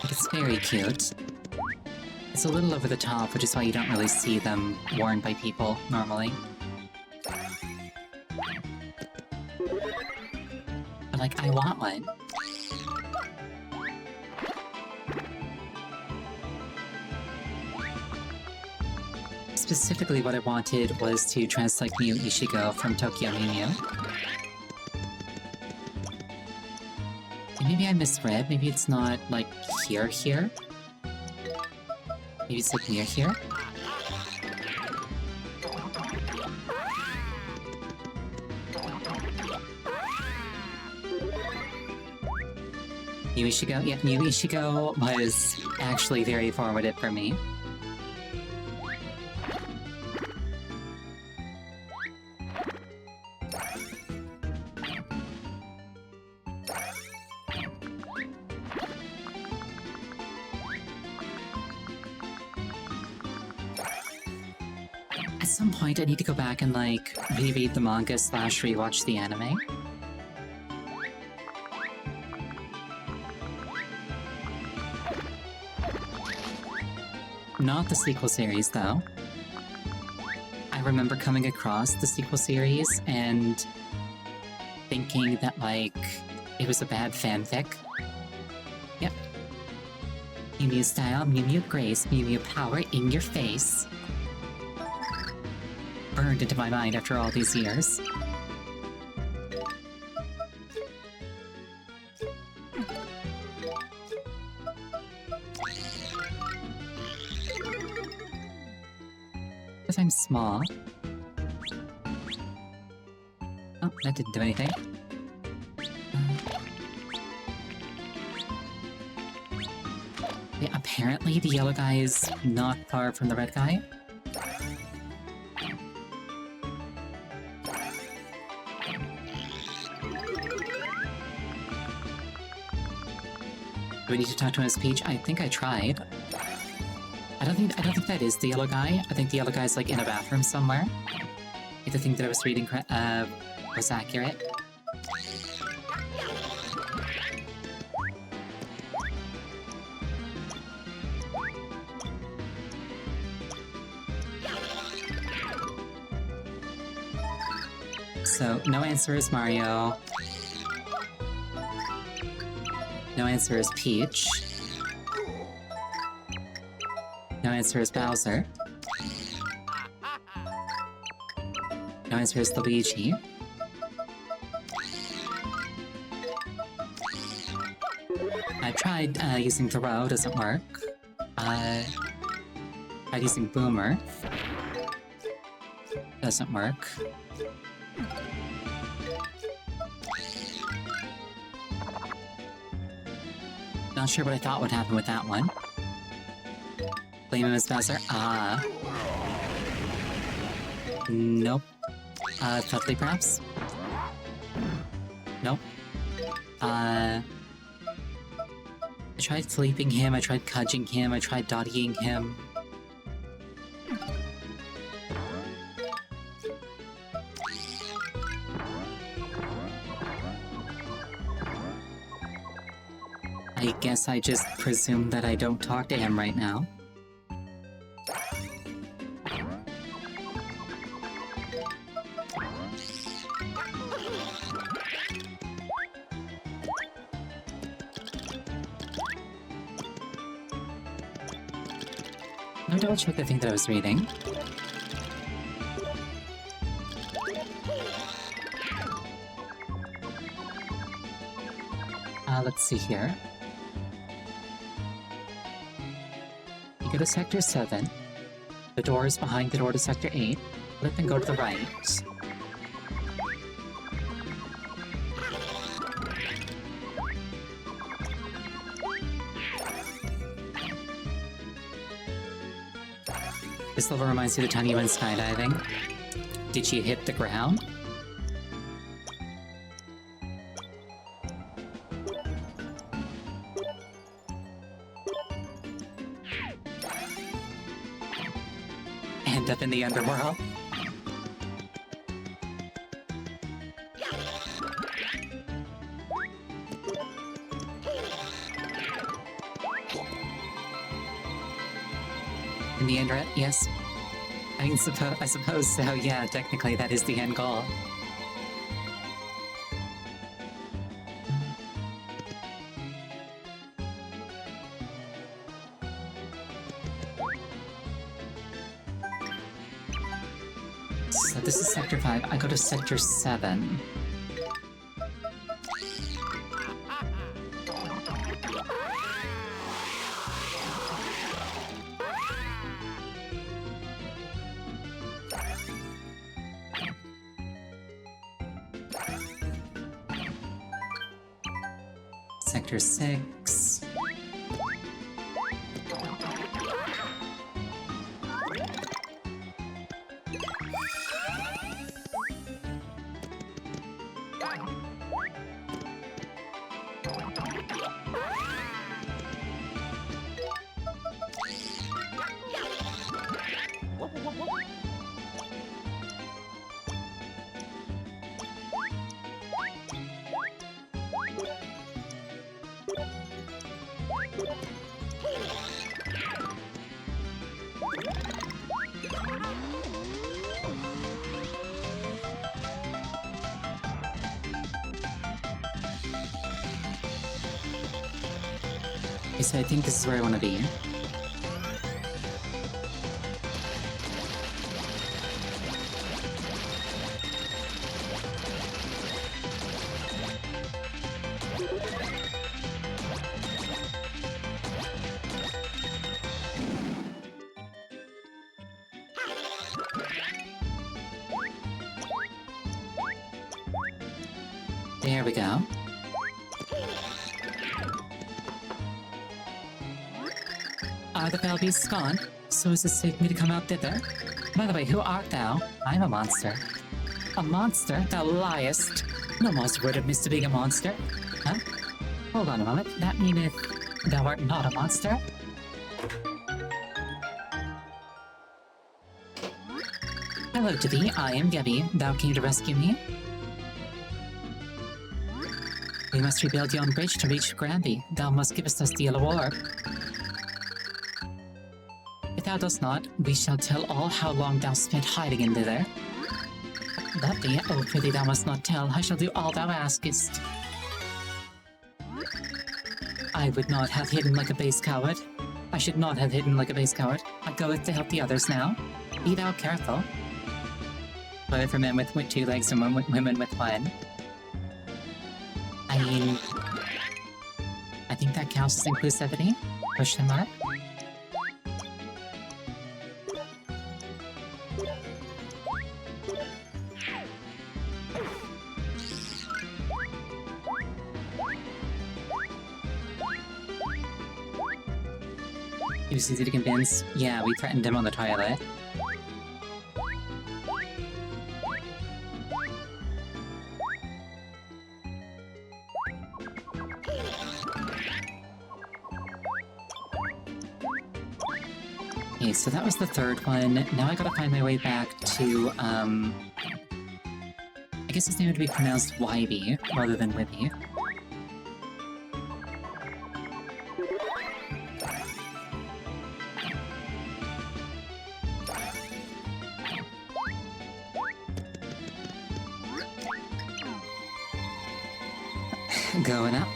It's very cute. It's a little over the top, which is why you don't really see them worn by people normally. But like, I want one. Specifically what I wanted was to dress like Miu Ishigo from Tokyo Mew Mew. Maybe I misread, maybe it's not like here? Maybe it's like near here? Miu Ishigo? Yeah, Miu Ishigo was actually very formative for me. At some point, I need to go back and, like, reread the manga / rewatch the anime. Not the sequel series, though. I remember coming across the sequel series and thinking that, like, it was a bad fanfic. Yep. Mew Mew style, Mew Mew grace, Mew Mew power in your face. Burned into my mind after all these years. If I'm small... Oh, that didn't do anything. Yeah, apparently the yellow guy is not far from the red guy. Do we need to talk to him as Peach? I think I tried. I don't think that is the yellow guy. I think the yellow guy's like in a bathroom somewhere. If the thing that I was reading was accurate. So, no answer is Mario. No answer is Peach. No answer is Bowser. No answer is Luigi. I tried using Throw, doesn't work. Tried using Boomer. Doesn't work. Not sure what I thought would happen with that one. Blame him as Bowser. Ah. Nope. Thuddly perhaps? Nope. I tried sleeping him, I tried cudging him, I tried doddying him. I guess I just presume that I don't talk to him right now. Let me double check the thing that I was reading. Let's see here. You go to Sector 7. The door is behind the door to Sector 8. Flip and go to the right. This level reminds me of the time you went skydiving. Did you hit the ground? End up in the underworld? In the end, yes. I suppose so, yeah, technically that is the end goal. So this is Sector 5, I go to Sector 7. Sector 6. Okay, so I think this is where I want to be. There we go. The bell beast's gone, so is it safe for me to come out thither? By the way, who art thou? I'm a monster. A monster? Thou liest. No monster would admit to being a monster. Huh? Hold on a moment, that meaneth thou art not a monster? Hello to thee, I am Gebby. Thou came to rescue me? We must rebuild yon bridge to reach Granby. Thou must give us the yellow orb. If thou dost not, we shall tell all how long thou spent hiding in thither. That be, oh prithee thou must not tell, I shall do all thou askest. I would not have hidden like a base coward. I should not have hidden like a base coward. I goeth to help the others now. Be thou careful. But for men with 2 legs and women with 1. I mean, I think that counts as inclusivity? Question mark? He was easy to convince. Yeah, we threatened him on the toilet. Okay, so that was the third one. Now I gotta find my way back to, I guess his name would be pronounced Wybie rather than Whippy. Going up.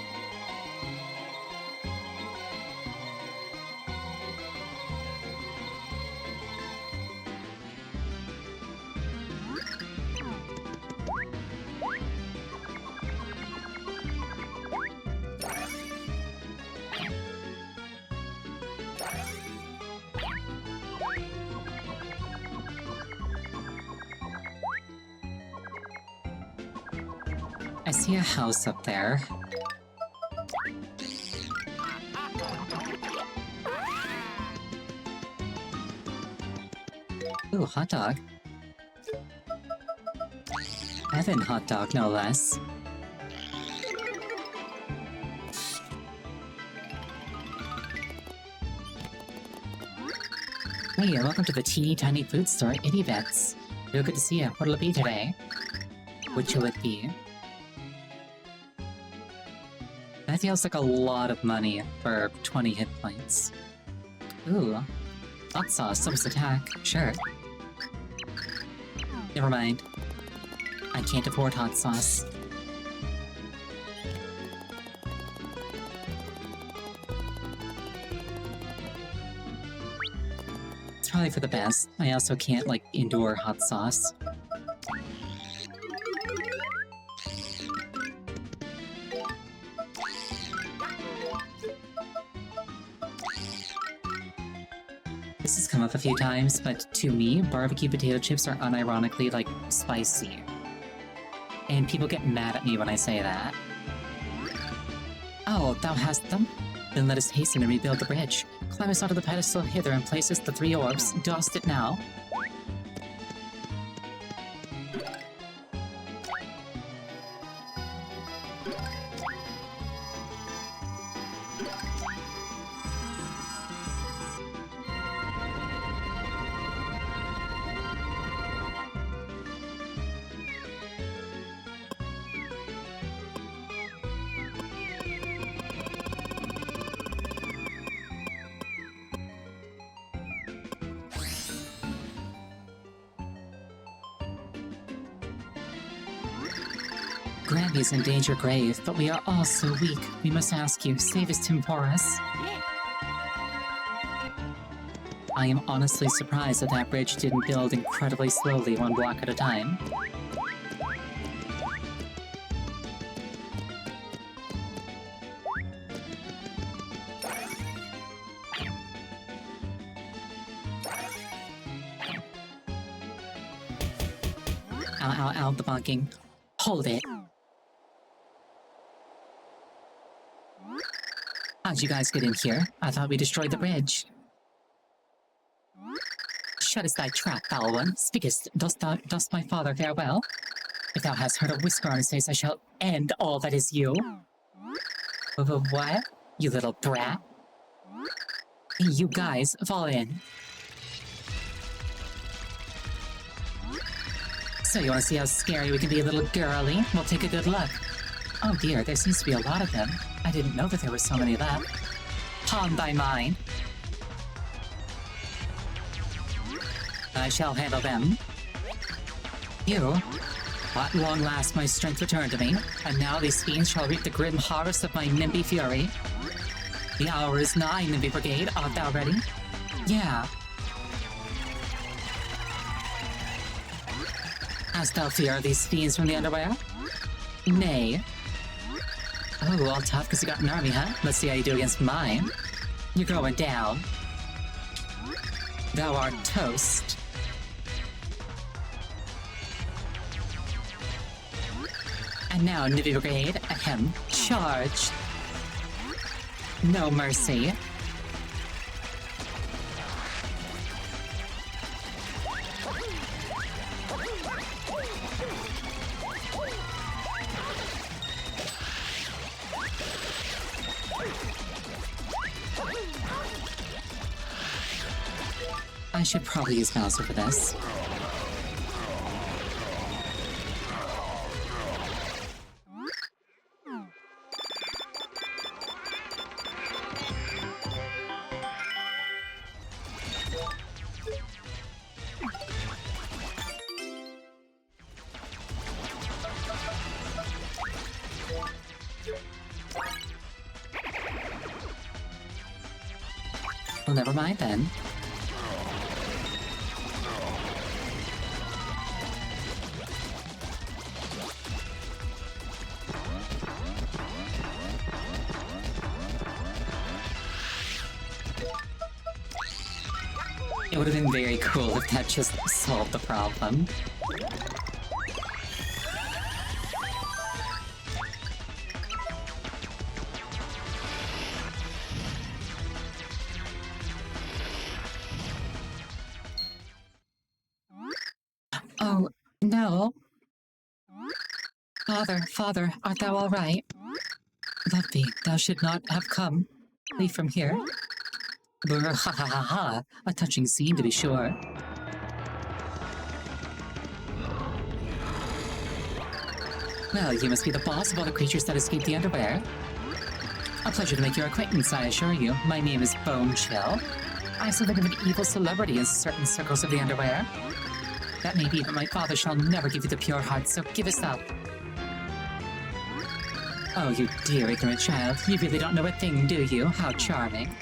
I see a house up there. Ooh, hot dog. Evan hot dog, no less. Hey, welcome to the teeny tiny food store, Itty Bits. Real good to see you. What'll it be today? Which will it be? That feels like a lot of money for 20 hit points. Ooh. Hot sauce, service attack, sure. Never mind. I can't afford hot sauce. It's probably for the best. I also can't, like, endure hot sauce. This has come up a few times, but to me, barbecue potato chips are unironically, like, spicy. And people get mad at me when I say that. Oh, thou hast them? Then let us hasten to rebuild the bridge. Climb us onto the pedestal hither and place us the 3 orbs. Dost it now. Grampy's in danger grave, but we are all so weak. We must ask you, save his temporis. I am honestly surprised that that bridge didn't build incredibly slowly 1 block at a time. Ow, the bonking. Hold it. How'd you guys get in here? I thought we destroyed the bridge. Shuttest thy trap, foul one. Speakest, dost my father farewell? If thou hast heard a whisper on his face, I shall end all that is you. What? You little brat? Hey, you guys, fall in. So you want to see how scary we can be a little girly? We'll take a good look. Oh dear, there seems to be a lot of them. I didn't know that there were so many left. Pawn thy mind. I shall handle them. You? At long last my strength returned to me, and now these fiends shall reap the grim harvest of my NIMBY fury. The hour is nigh, NIMBY Brigade. Art thou ready? Yeah. Hast thou fear of these fiends from the underwear? Nay. Oh, all tough because you got an army, huh? Let's see how you do against mine. You're going down. Thou art toast. And now, NIMBY Brigade, ahem, charge. No mercy. I should probably use Bowser for this. Well, never mind then. It would have been very cool if that just solved the problem. Oh, no. Father, art thou all right? Lovey, thou should not have come. Leave from here. Brr, ha ha ha ha. A touching scene, to be sure. Well, you must be the boss of all the creatures that escaped the underwear. A pleasure to make your acquaintance, I assure you. My name is Bone Chill. I'm something of an evil celebrity in certain circles of the underwear. That may be, but my father shall never give you the pure heart, so give us up. Oh, you dear ignorant child, you really don't know a thing, do you? How charming.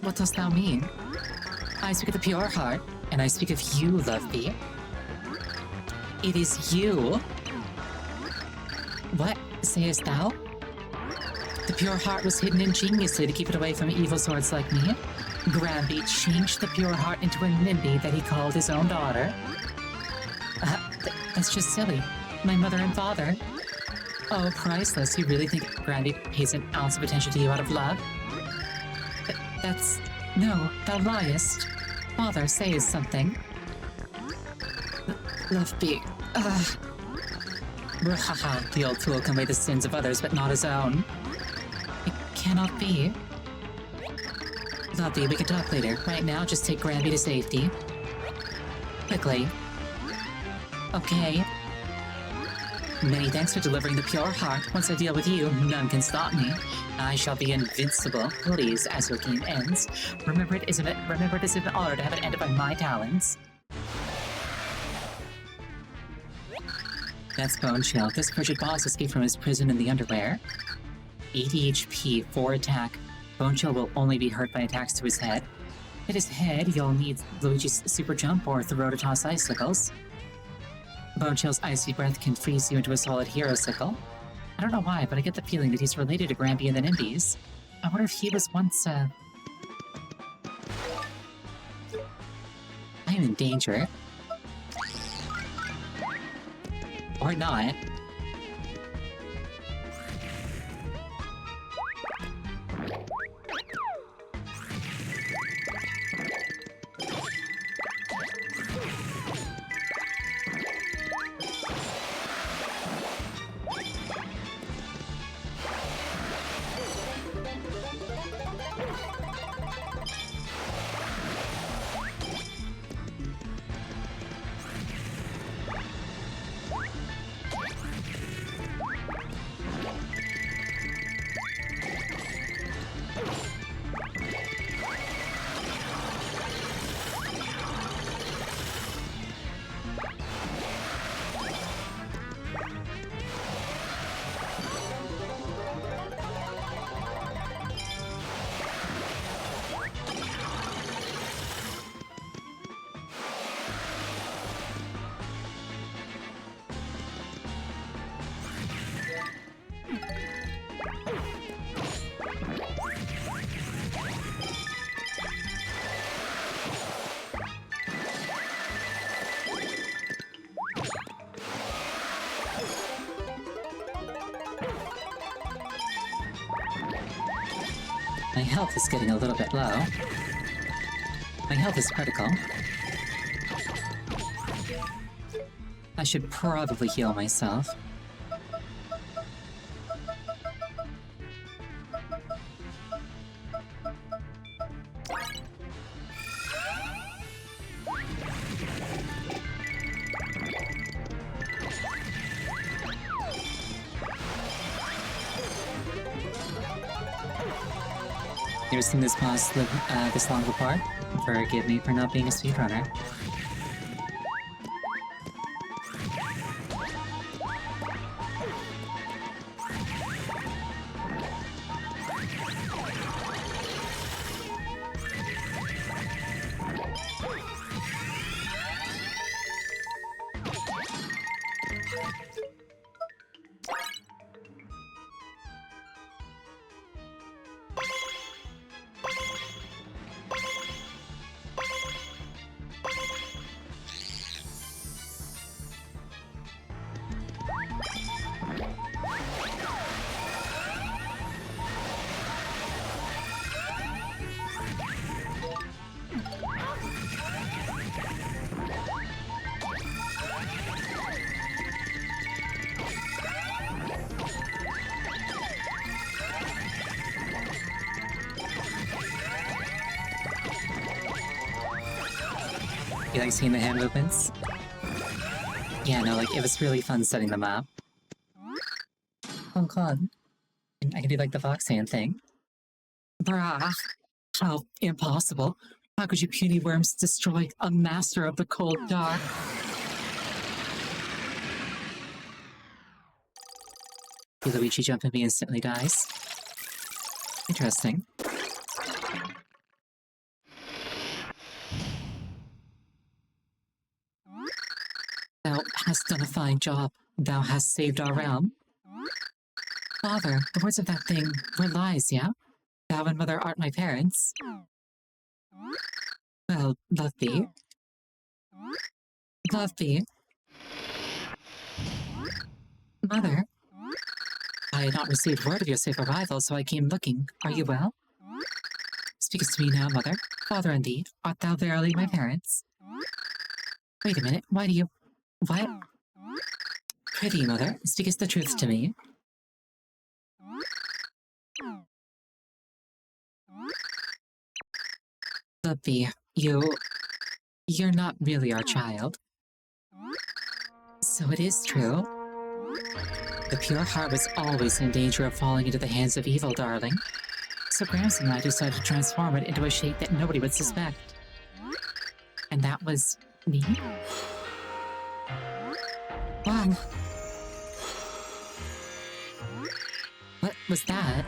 What dost thou mean? I speak of the pure heart, and I speak of you, Lovey. It is you. What sayest thou? The pure heart was hidden ingeniously to keep it away from evil swords like me. Granby changed the pure heart into a NIMBY that he called his own daughter. That's just silly. My mother and father. Oh, priceless. You really think Granby pays an ounce of attention to you out of love? That's... No, thou liest. Father, say something. Loveby. Brahaha, the old fool can weigh the sins of others but not his own. It cannot be. Lovely, we can talk later. Right now, just take Granby to safety. Quickly. Okay. Many thanks for delivering the pure heart. Once I deal with you, none can stop me. I shall be invincible. Please, as your game ends, remember it is an honor to have it ended by my talons. That's Bone Chill. This frigid boss escaped from his prison in the underwear. 80 HP, 4 attack. Bone Chill will only be hurt by attacks to his head. At his head, you'll need Luigi's super jump or throw to toss icicles. Bone Chill's icy breath can freeze you into a solid hero sickle. I don't know why, but I get the feeling that he's related to Granby and the NIMBYs. I wonder if he was once, I am in danger. Or not. My health is getting a little bit low. My health is critical. I should probably heal myself. Never seen this boss live this long before. Forgive me for not being a speedrunner. You like seeing the hand movements? Yeah, no, like, it was really fun setting them up. Oh god. I can do, like, the fox hand thing. Brah! How impossible. How could you puny worms destroy a master of the cold dark? Luigi jump at me instantly dies. Interesting. Thou hast done a fine job. Thou hast saved our realm. Father, the words of that thing were lies, yeah? Thou and mother aren't my parents. Well, love thee. Love thee. Mother? I had not received word of your safe arrival, so I came looking. Are you well? Speakest to me now, mother. Father and thee, art thou verily my parents? Wait a minute, why do you... What? Prithee, mother, speakest the truth to me. Love thee, you're not really our child. So it is true. The pure heart was always in danger of falling into the hands of evil, darling. So Gramps and I decided to transform it into a shape that nobody would suspect. And that was me? Wow. What was that?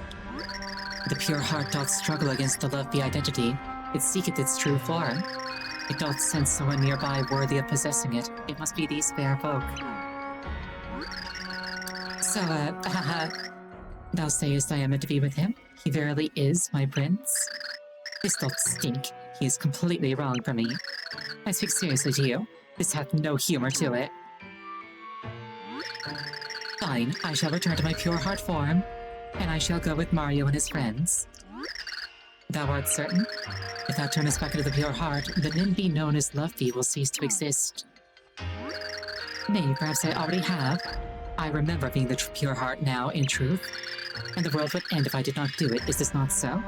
The pure heart doth struggle against the lovely identity. It seeketh its true form. It doth sense someone nearby worthy of possessing it. It must be these fair folk. So, thou sayest I am meant to be with him? He verily is my prince? This doth stink. He is completely wrong for me. I speak seriously to you. This hath no humor to it. Fine, I shall return to my pure heart form, and I shall go with Mario and his friends. Thou art certain? If thou turnest back into the pure heart, the Nimby known as Loveby will cease to exist. Nay, perhaps I already have. I remember being the pure heart now, in truth. And the world would end if I did not do it, is this not so?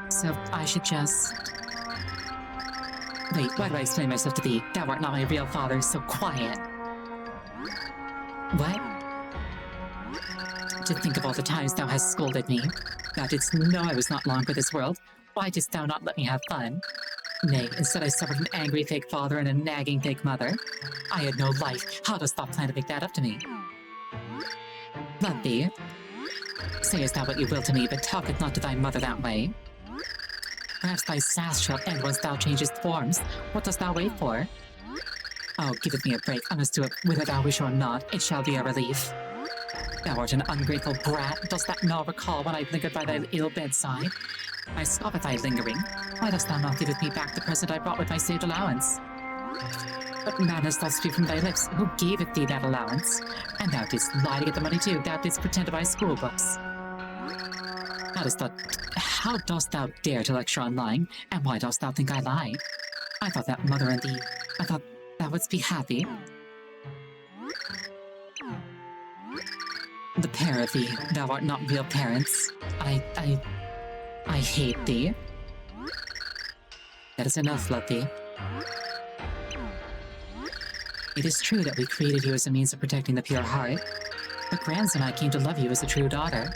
So, I should just... Wait, why do I explain myself to thee? Thou art not my real father, so quiet. What? To think of all the times thou hast scolded me. Thou didst know I was not long for this world. Why didst thou not let me have fun? Nay, instead I suffered an angry fake father and a nagging fake mother. I had no life. How dost thou plan to make that up to me? Love thee. Sayest thou what you will to me, but talk it not to thy mother that way. Perhaps thy sass shall end once thou changest forms. What dost thou wait for? Oh, giveth me a break. I must do it whether thou wish or not. It shall be a relief. Thou art an ungrateful brat. Dost thou not recall when I lingered by thy ill bedside? I scoff at thy lingering. Why dost thou not giveth me back the present I brought with my saved allowance? What madness doth speak from thy lips? Who gaveth thee that allowance? And thou didst lie to get the money too. Thou didst pretend to buy school books. How dost thou dare to lecture on lying? And why dost thou think I lie? I thought that mother and thee... I thought thou wouldst be happy. The pair of thee, thou art not real parents. I hate thee. That is enough, Loveby. It is true that we created you as a means of protecting the pure heart, but Gramps and I came to love you as a true daughter.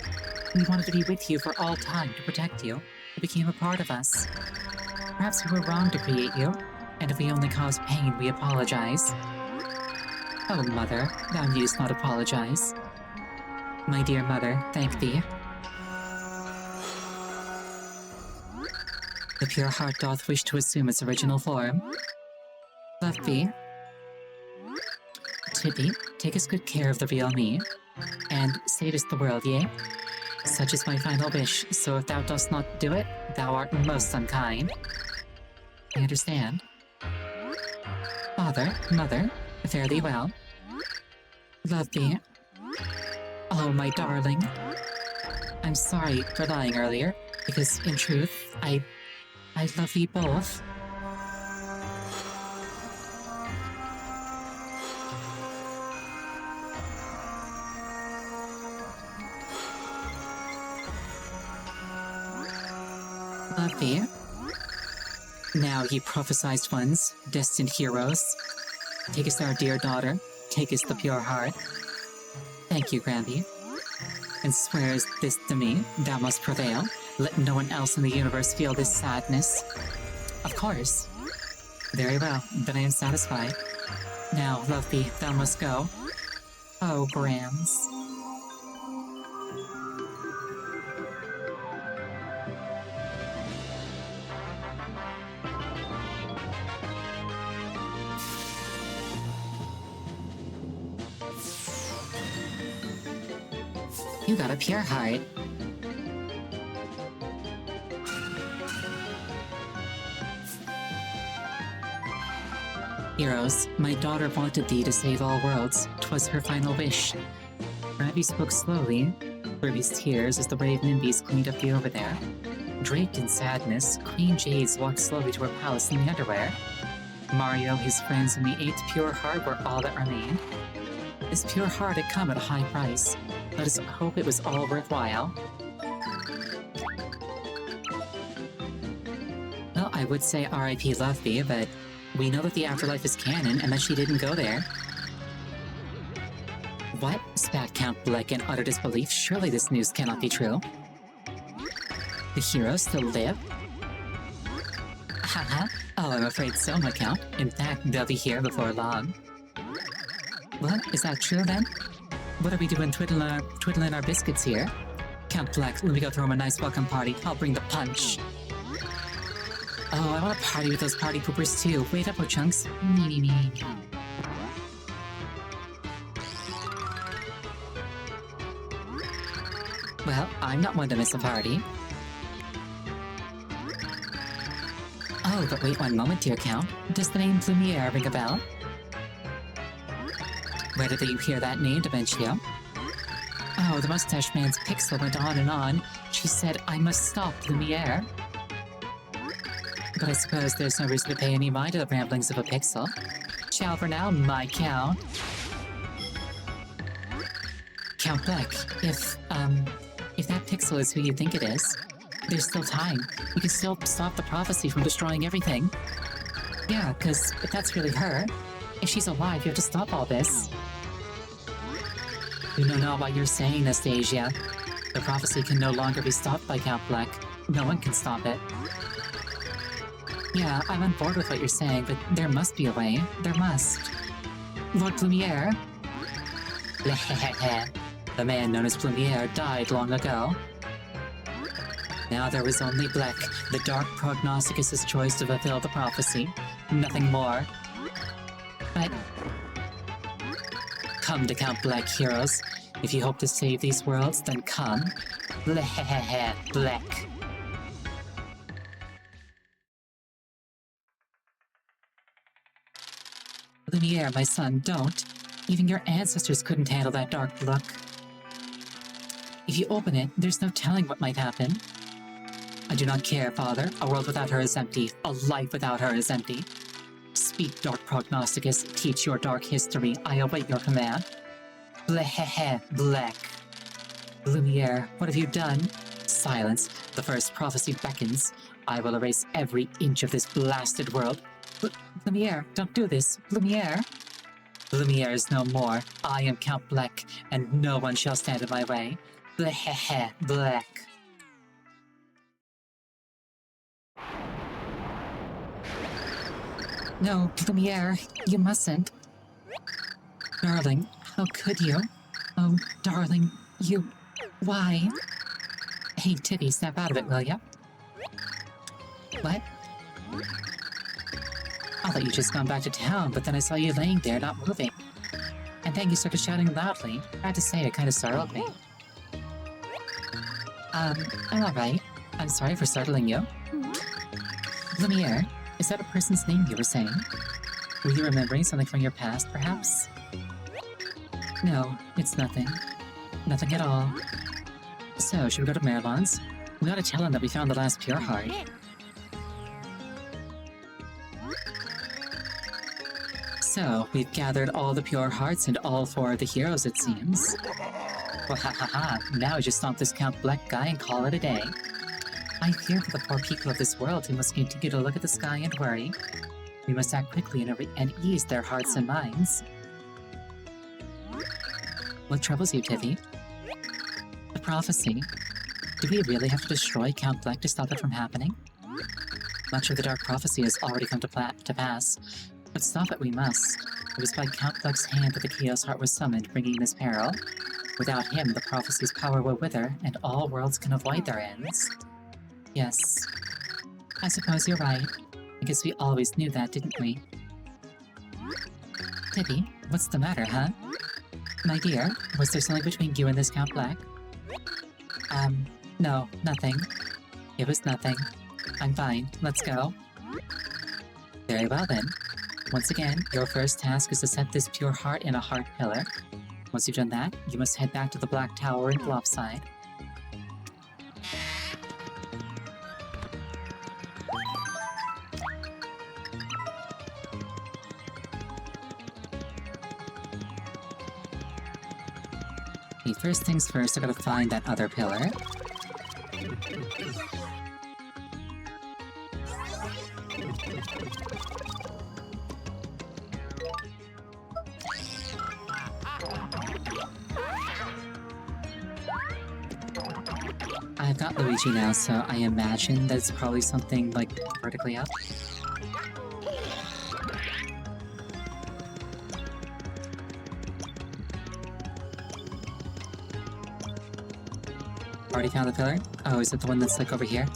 We wanted to be with you for all time to protect you. You became a part of us. Perhaps we were wrong to create you, and if we only caused pain, we apologize. Oh, Mother, thou needst not apologize. My dear Mother, thank thee. The pure heart doth wish to assume its original form. Love thee. Tippy, take as good care of the real me, and savest the world, yea? Such is my final wish, so if thou dost not do it, thou art most unkind. I understand. Father, Mother, fare thee well. Love thee. Oh, my darling. I'm sorry for lying earlier, because in truth, I love thee both. Love thee. Now, ye prophesized ones, destined heroes, take us our dear daughter, take us the pure heart. Thank you, Granby. And swears this to me, thou must prevail. Let no one else in the universe feel this sadness. Of course. Very well, then I am satisfied. Now, love thee, thou must go. Oh, Grams. You got a pure heart. Heroes, my daughter wanted thee to save all worlds. 'Twas her final wish. Ravi spoke slowly, through his tears as the brave Nimbies cleaned up the over there. Draped in sadness, Queen Jades walked slowly to her palace in the underwear. Mario, his friends, and the eighth pure heart were all that remained. This pure heart had come at a high price. Let us hope it was all worthwhile. Well, I would say R.I.P. Love thee, but we know that the afterlife is canon and that she didn't go there. What? Spat Count Bleck in utter disbelief. Surely this news cannot be true. The heroes still live? Haha. Oh, I'm afraid so, my Count. In fact, they'll be here before long. What? Is that true then? What are we doing twiddling our biscuits here? Count Bleck, let me go throw him a nice welcome party. I'll bring the punch. Oh, I want to party with those party poopers too. Wait up, chunks. Me. Well, I'm not one to miss a party. Oh, but wait one moment, dear Count. Does the name Plumiere ring a bell? Where did you hear that name, Dementio? Oh, the mustache man's pixel went on and on. She said, I must stop Lumiere. But I suppose there's no reason to pay any mind to the ramblings of a pixel. Ciao for now, my Count. Count Bleck, if that pixel is who you think it is, there's still time. We can still stop the prophecy from destroying everything. Yeah, because if that's really her, if she's alive, you have to stop all this. You don't know what you're saying, Nastasia. The prophecy can no longer be stopped by Count Bleck. No one can stop it. Yeah, I'm on board with what you're saying, but there must be a way. There must. Lord Plumiere? The man known as Plumiere died long ago. Now there was only Bleck, the dark prognosticus's choice to fulfill the prophecy. Nothing more. But come to Count Bleck, heroes. If you hope to save these worlds, then come. Bleck. Lumiere, my son, don't. Even your ancestors couldn't handle that dark look. If you open it, there's no telling what might happen. I do not care, Father. A world without her is empty. A life without her is empty. Speak, dark prognosticus. Teach your dark history. I await your command. Bleck. Lumiere, what have you done? Silence. The first prophecy beckons. I will erase every inch of this blasted world. Lumiere, don't do this. Lumiere. Lumiere is no more. I am Count Bleck, and no one shall stand in my way. Bleck. No, Lumiere, you mustn't. Darling, how could you? Oh, darling, you... Why? Hey, Tibby, snap out of it, will ya? What? I thought you just gone back to town, but then I saw you laying there, not moving. And then you started shouting loudly. I have to say, it kind of startled me. I'm alright. I'm sorry for startling you. Lumiere, is that a person's name you were saying? Were you remembering something from your past, perhaps? No, it's nothing. Nothing at all. So, should we go to Merlon's? We gotta tell him that we found the last pure heart. So, we've gathered all the pure hearts and all 4 of the heroes, it seems. Well, ha ha ha, now we just stomp this Count Black guy and call it a day. I fear for the poor people of this world who must continue to look at the sky and worry. We must act quickly and ease their hearts and minds. What troubles you, Tiffy? The prophecy. Do we really have to destroy Count Black to stop it from happening? Much of the dark prophecy has already come to pass, but stop it we must. It was by Count Black's hand that the Chaos Heart was summoned, bringing this peril. Without him, the prophecy's power will wither, and all worlds can avoid their ends. Yes. I suppose you're right. I guess we always knew that, didn't we? Tippy, what's the matter, huh? My dear, was there something between you and this Count Black? No, nothing. It was nothing. I'm fine. Let's go. Very well then. Once again, your first task is to set this pure heart in a heart pillar. Once you've done that, you must head back to the Black Tower in Flopside. Okay, first things first, I gotta find that other pillar. I've got Luigi now, so I imagine that it's probably something, like, vertically up. Already found the pillar? Oh, is it the one that's, like, over here?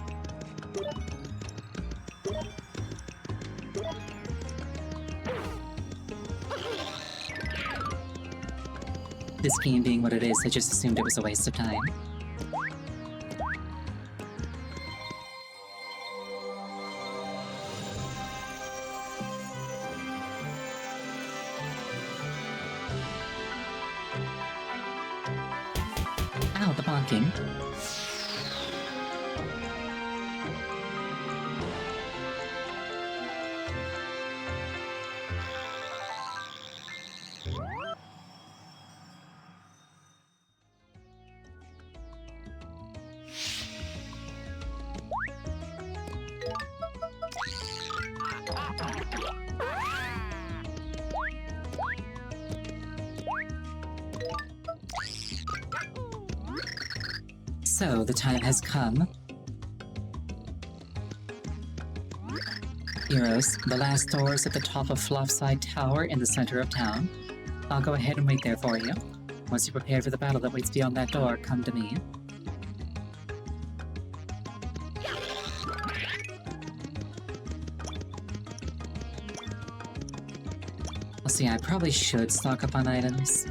This game being what it is, I just assumed it was a waste of time. Ow, the bonking. So, the time has come. Heroes, the last door is at the top of Flopside Tower in the center of town. I'll go ahead and wait there for you. Once you're prepared for the battle that waits beyond that door, come to me. Well, see, I probably should stock up on items.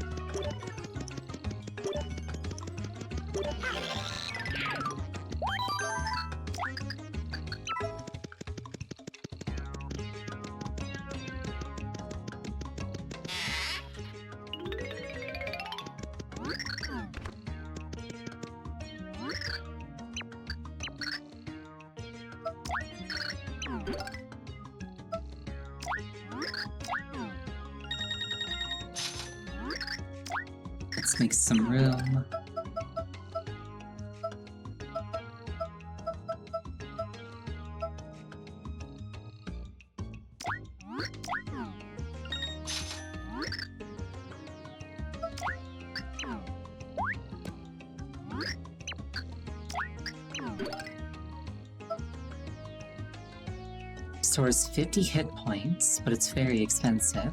Let's make some room. restores 50 hit points, but it's very expensive.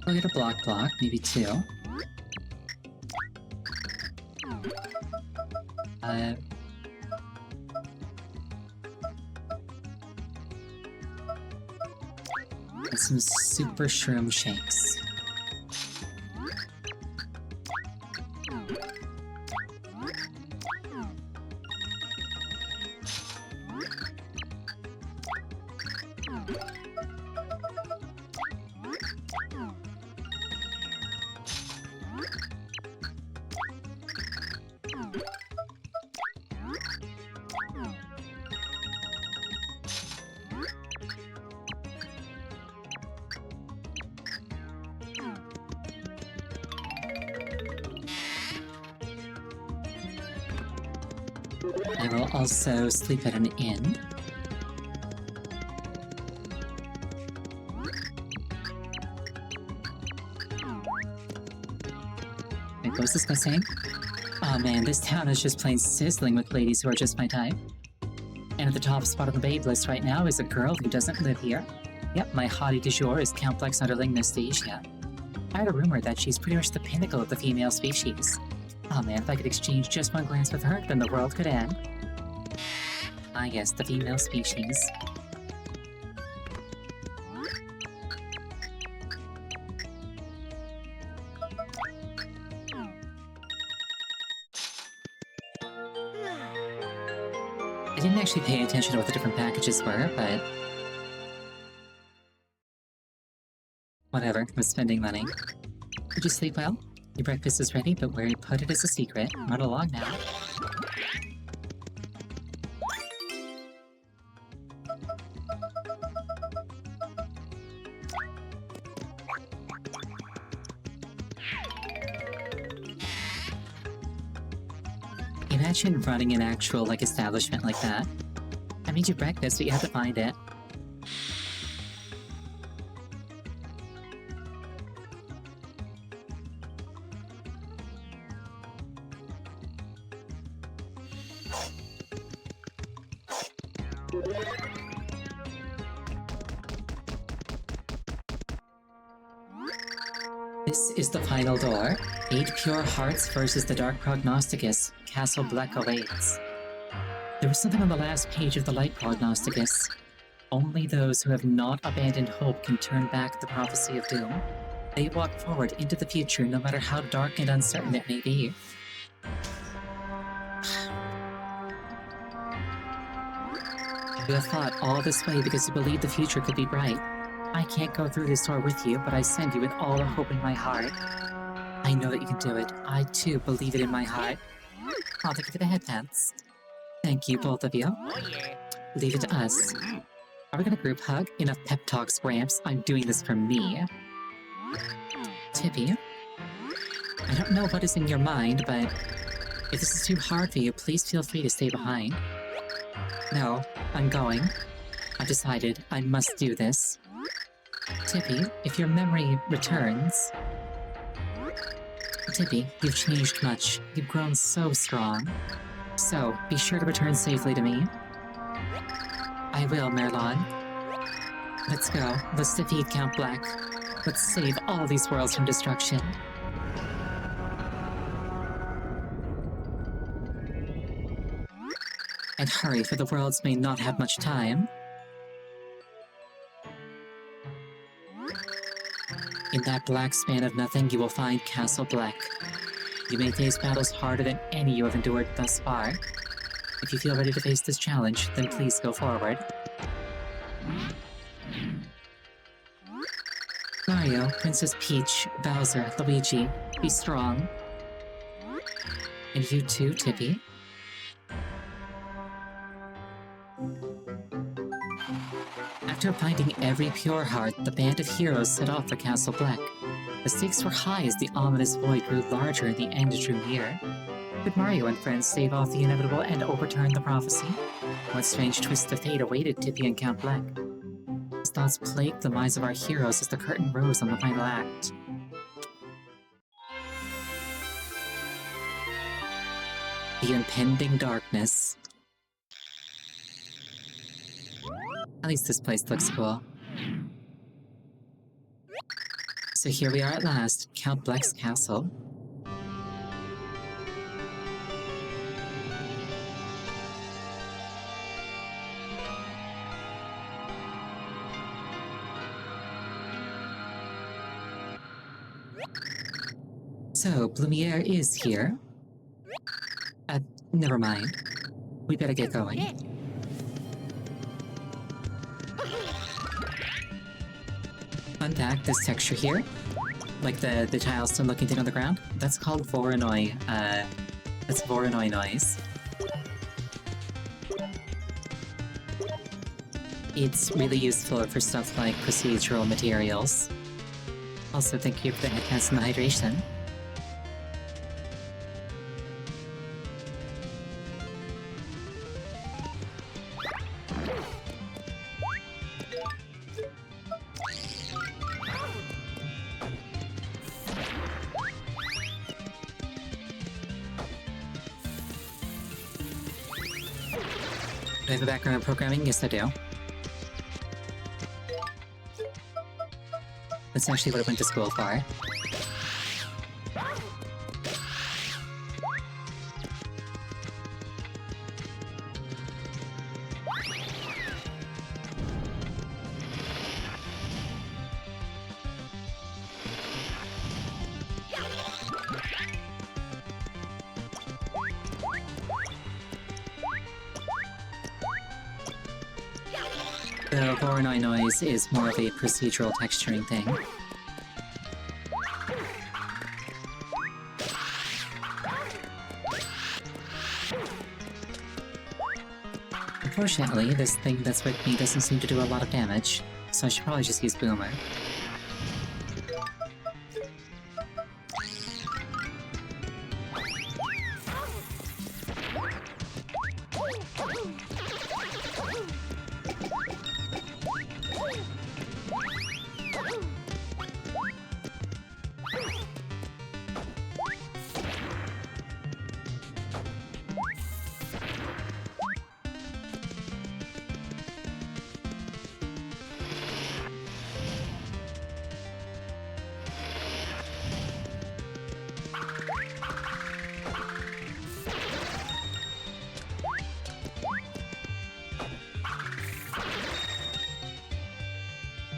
I'll get a block, maybe 2. And some super shroom shakes. I will also sleep at an inn. Wait, what was this guy saying? Oh man, this town is just plain sizzling with ladies who are just my type. And at the top spot on the babe list right now is a girl who doesn't live here. Yep, my hottie du jour is Count Bleck's underling Nastasia. I heard a rumor that she's pretty much the pinnacle of the female species. Oh man, if I could exchange just one glance with her, then the world could end. Ah yes, the female species. I didn't actually pay attention to what the different packages were, but... whatever, I'm spending money. Did you sleep well? Your breakfast is ready, but where you put it is a secret. Run along now. Imagine running an actual, establishment like that. I made you breakfast, but you have to find it. This is the final door. 8 pure hearts versus the Dark Prognosticus. Castle Bleck awaits. There was something on the last page of the Light Prognosticus. Only those who have not abandoned hope can turn back the prophecy of doom. They walk forward into the future no matter how dark and uncertain it may be. You have fought all this way because you believe the future could be bright. I can't go through this door with you, but I send you with all the hope in my heart. I know that you can do it. I too believe it in my heart. I'll take you for the headpants. Thank you, both of you. Leave it to us. Are we gonna group hug? Enough pep talks, Gramps. I'm doing this for me. Tippy? I don't know what is in your mind, but if this is too hard for you, please feel free to stay behind. No, I'm going. I've decided I must do this. Tippy, if your memory returns... Tippy, you've changed much. You've grown so strong. So, be sure to return safely to me. I will, Merlon. Let's go. Let's defeat Count Bleck. Let's save all these worlds from destruction. And hurry, for the worlds may not have much time. In that black span of nothing, you will find Castle Bleck. You may face battles harder than any you have endured thus far. If you feel ready to face this challenge, then please go forward. Mario, Princess Peach, Bowser, Luigi, be strong. And you too, Tippy. After finding every pure heart, the band of heroes set off for Castle Bleck. The stakes were high as the ominous void grew larger and the end drew near. Could Mario and friends stave off the inevitable and overturn the prophecy? What strange twist of fate awaited Tippy and Count Bleck? His thoughts plagued the minds of our heroes as the curtain rose on the final act. The impending darkness. At least this place looks cool. So here we are at last, Count Bleck's castle. So, Blumiere is here. Never mind. We better get going. Fun fact, this texture here, like the tile stone looking thing on the ground, that's called Voronoi. That's Voronoi noise. It's really useful for stuff like procedural materials. Also, thank you for the headpants and the hydration. Do I have a background in programming? Yes, I do. That's actually what I went to school for. The Voronoi noise is more of a procedural texturing thing. Unfortunately, this thing that's with me doesn't seem to do a lot of damage, so I should probably just use Boomer.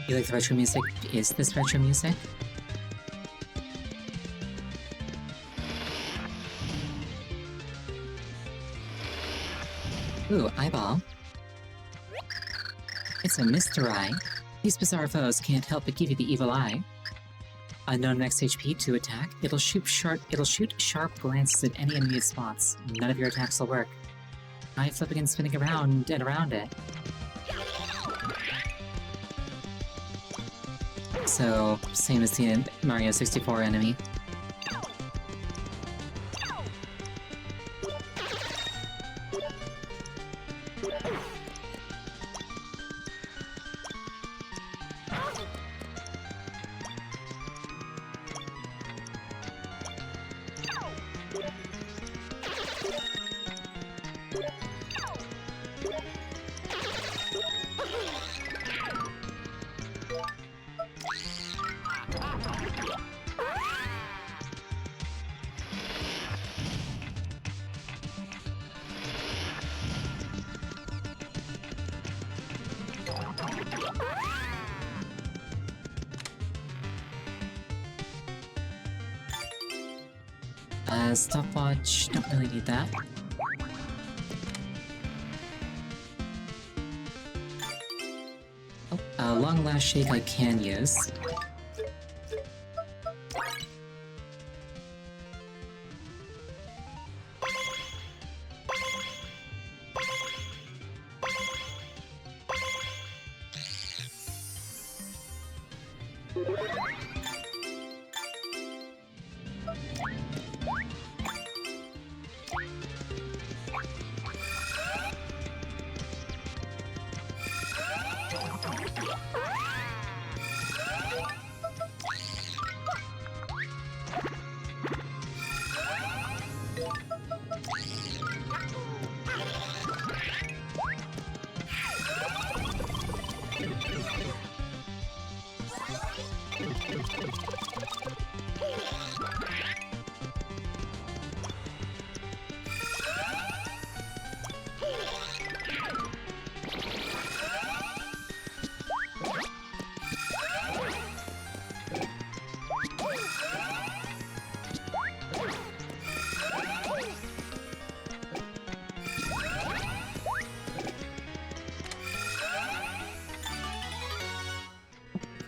You like the retro music? Is this retro music? Ooh, eyeball. It's a Mr. Eye. These bizarre foes can't help but give you the evil eye. Unknown max HP to attack, it'll shoot sharp glances at any enemy it spots. None of your attacks will work. Eye flipping and spinning around and around it. So, same as the Mario 64 enemy. Stopwatch, don't really need that. Oh, long last shake I can use.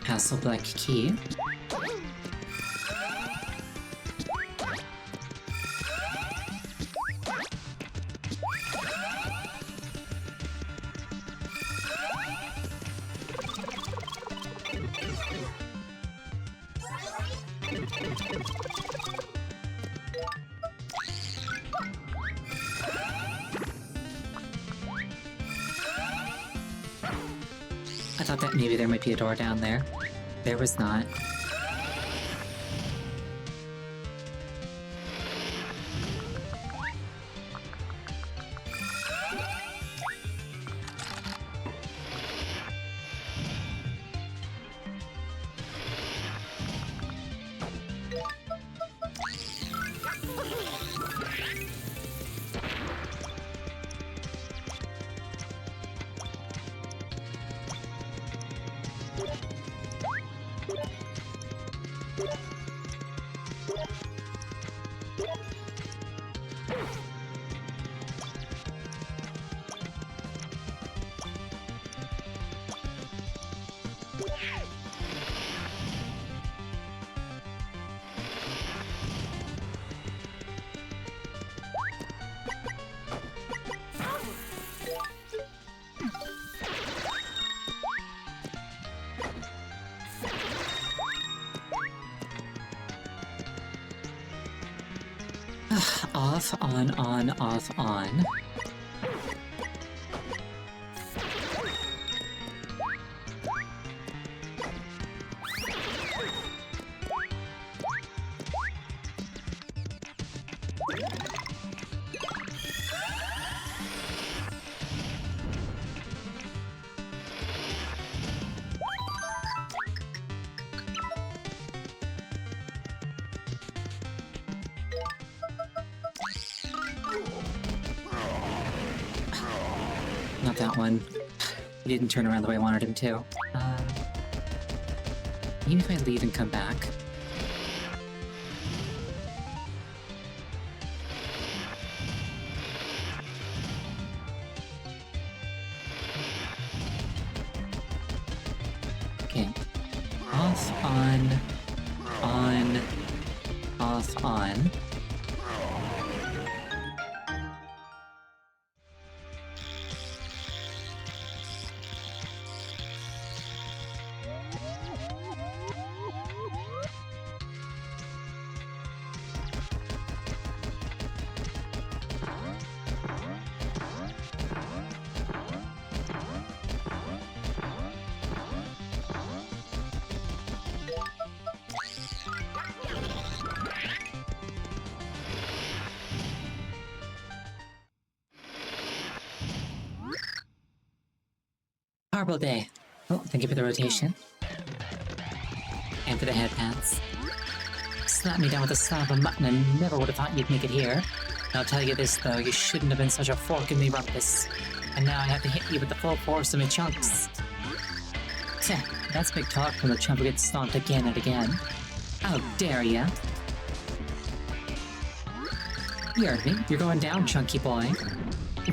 Castle Black Key. I thought that maybe there might be a door down there. There was not. Off, on, off, on. Not that one. He didn't turn around the way I wanted him to. Even if I leave and come back. Okay. Off, on, off, on. Horrible day. Oh, thank you for the rotation. And for the headbands. Slap me down with a slab of mutton and never would have thought you'd make it here. I'll tell you this though, you shouldn't have been such a fork in me rumpus. And now I have to hit you with the full force of my chunks. That's big talk from the chump who gets stomped again and again. How dare ya? You heard me. You're going down, chunky boy.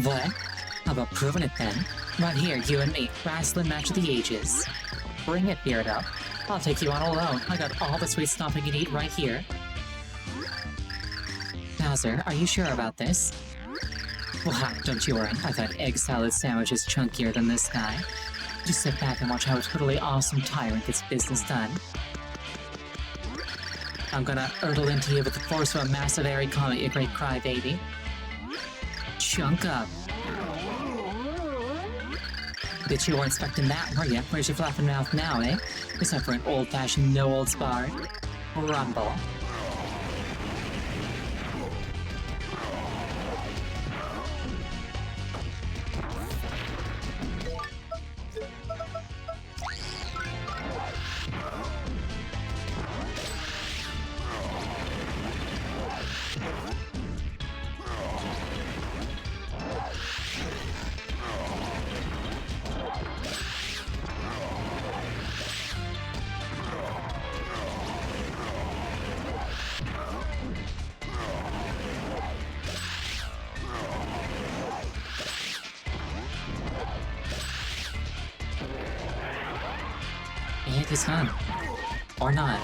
What? How about proving it then? Right here, you and me, wrestling match of the ages. Bring it, Beard Up. I'll take you on alone. I got all the sweet stomping you need right here. Bowser, are you sure about this? Well, don't you worry. I've had egg salad sandwiches chunkier than this guy. Just sit back and watch how a totally awesome tyrant gets business done. I'm gonna hurtle into you with the force of a massive airy comet, you great crybaby. Chunk up. Bet you weren't expecting that, were ya? Where's your flapping mouth now, eh? It's time for an old-fashioned no-holds-barred rumble. He's gone. Or not.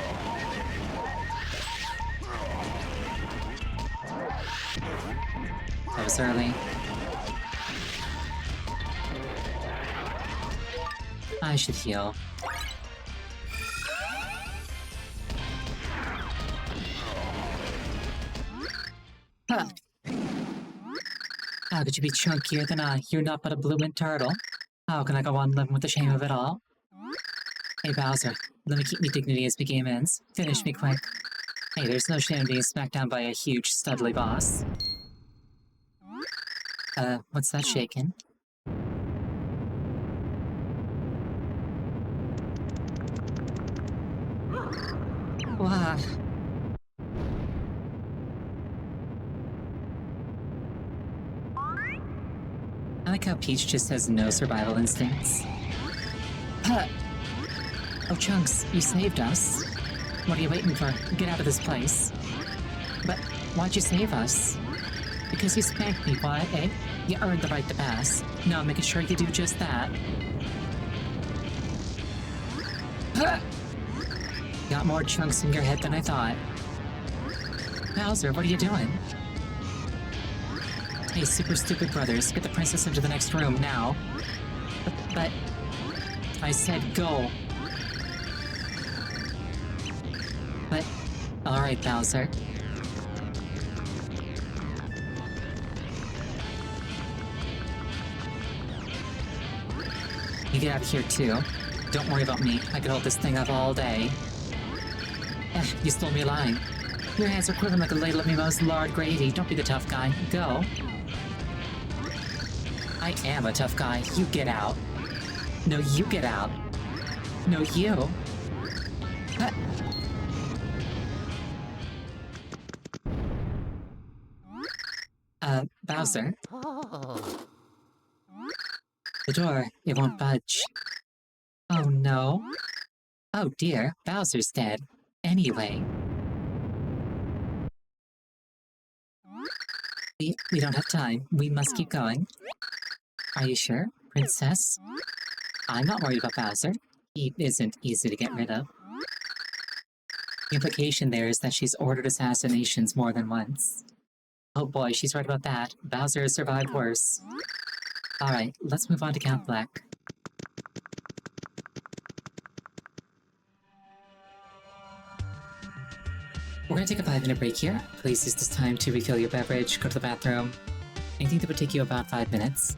That was early. I should heal. Huh. How could you be chunkier than I? You're not but a bloomin' turtle. How can I go on living with the shame of it all? Hey Bowser, let me keep me dignity as the game ends. Finish me quick. Hey, there's no shame in being smacked down by a huge, studly boss. What's that shaking? Wow. I like how Peach just has no survival instincts. Huh. Oh, Chunks, you saved us. What are you waiting for? Get out of this place. But why'd you save us? Because you spanked me, why, eh? You earned the right to pass. Now I'm making sure you do just that. Huh. Got more chunks in your head than I thought. Bowser, what are you doing? Hey, super stupid brothers, get the princess into the next room now. But I said go. But, alright, Bowser. You get out of here too. Don't worry about me, I can hold this thing up all day. You stole me a line. Your hands are quivering like a ladle of Mimo's lard gravy. Don't be the tough guy. Go. I am a tough guy. You get out. No, you get out. No, you. Bowser. The door, it won't budge. Oh no. Oh dear, Bowser's dead. Anyway. We don't have time. We must keep going. Are you sure, Princess? I'm not worried about Bowser. He isn't easy to get rid of. The implication there is that she's ordered assassinations more than once. Oh boy, she's right about that. Bowser has survived worse. Alright, let's move on to Count Black. We're gonna take a 5-minute break here. Please use this time to refill your beverage, go to the bathroom. Anything that would take you about 5 minutes.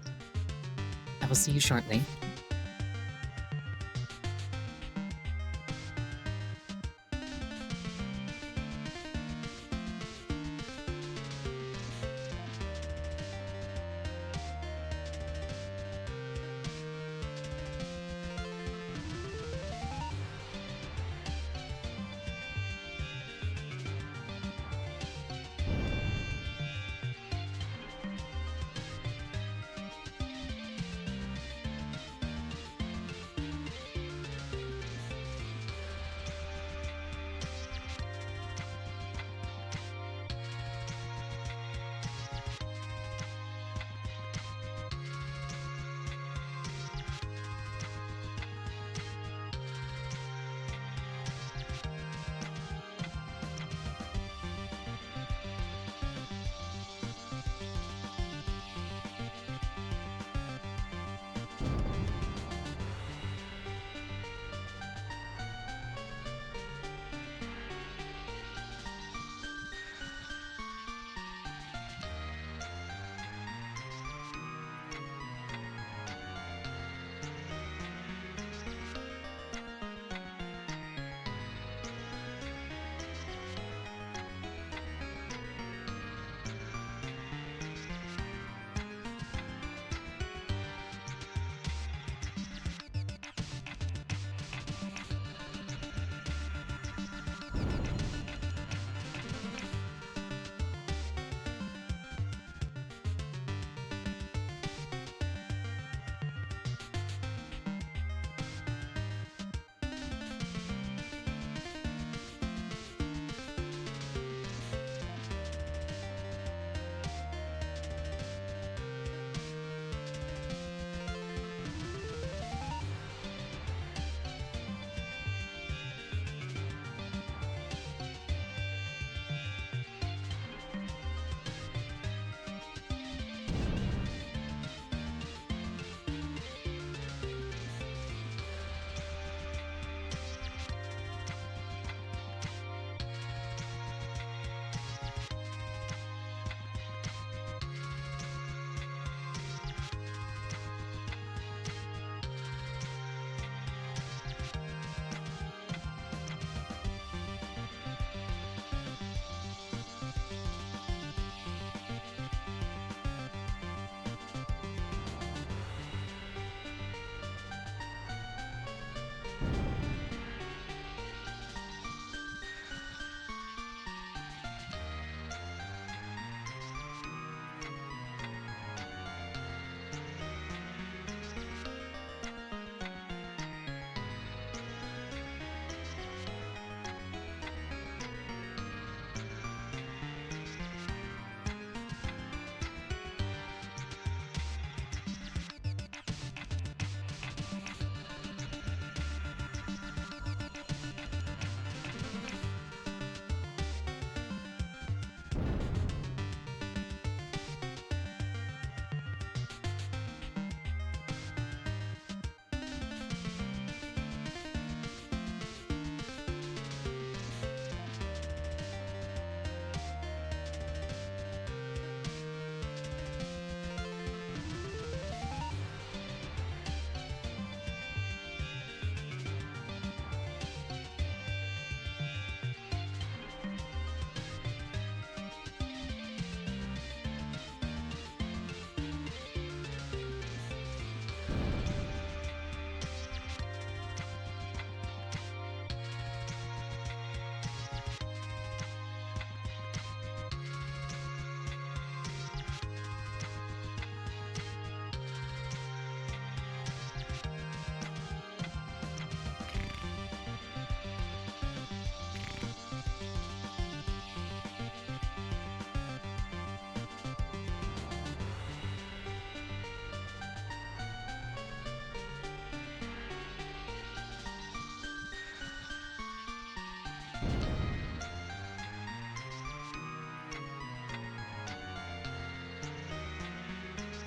I will see you shortly.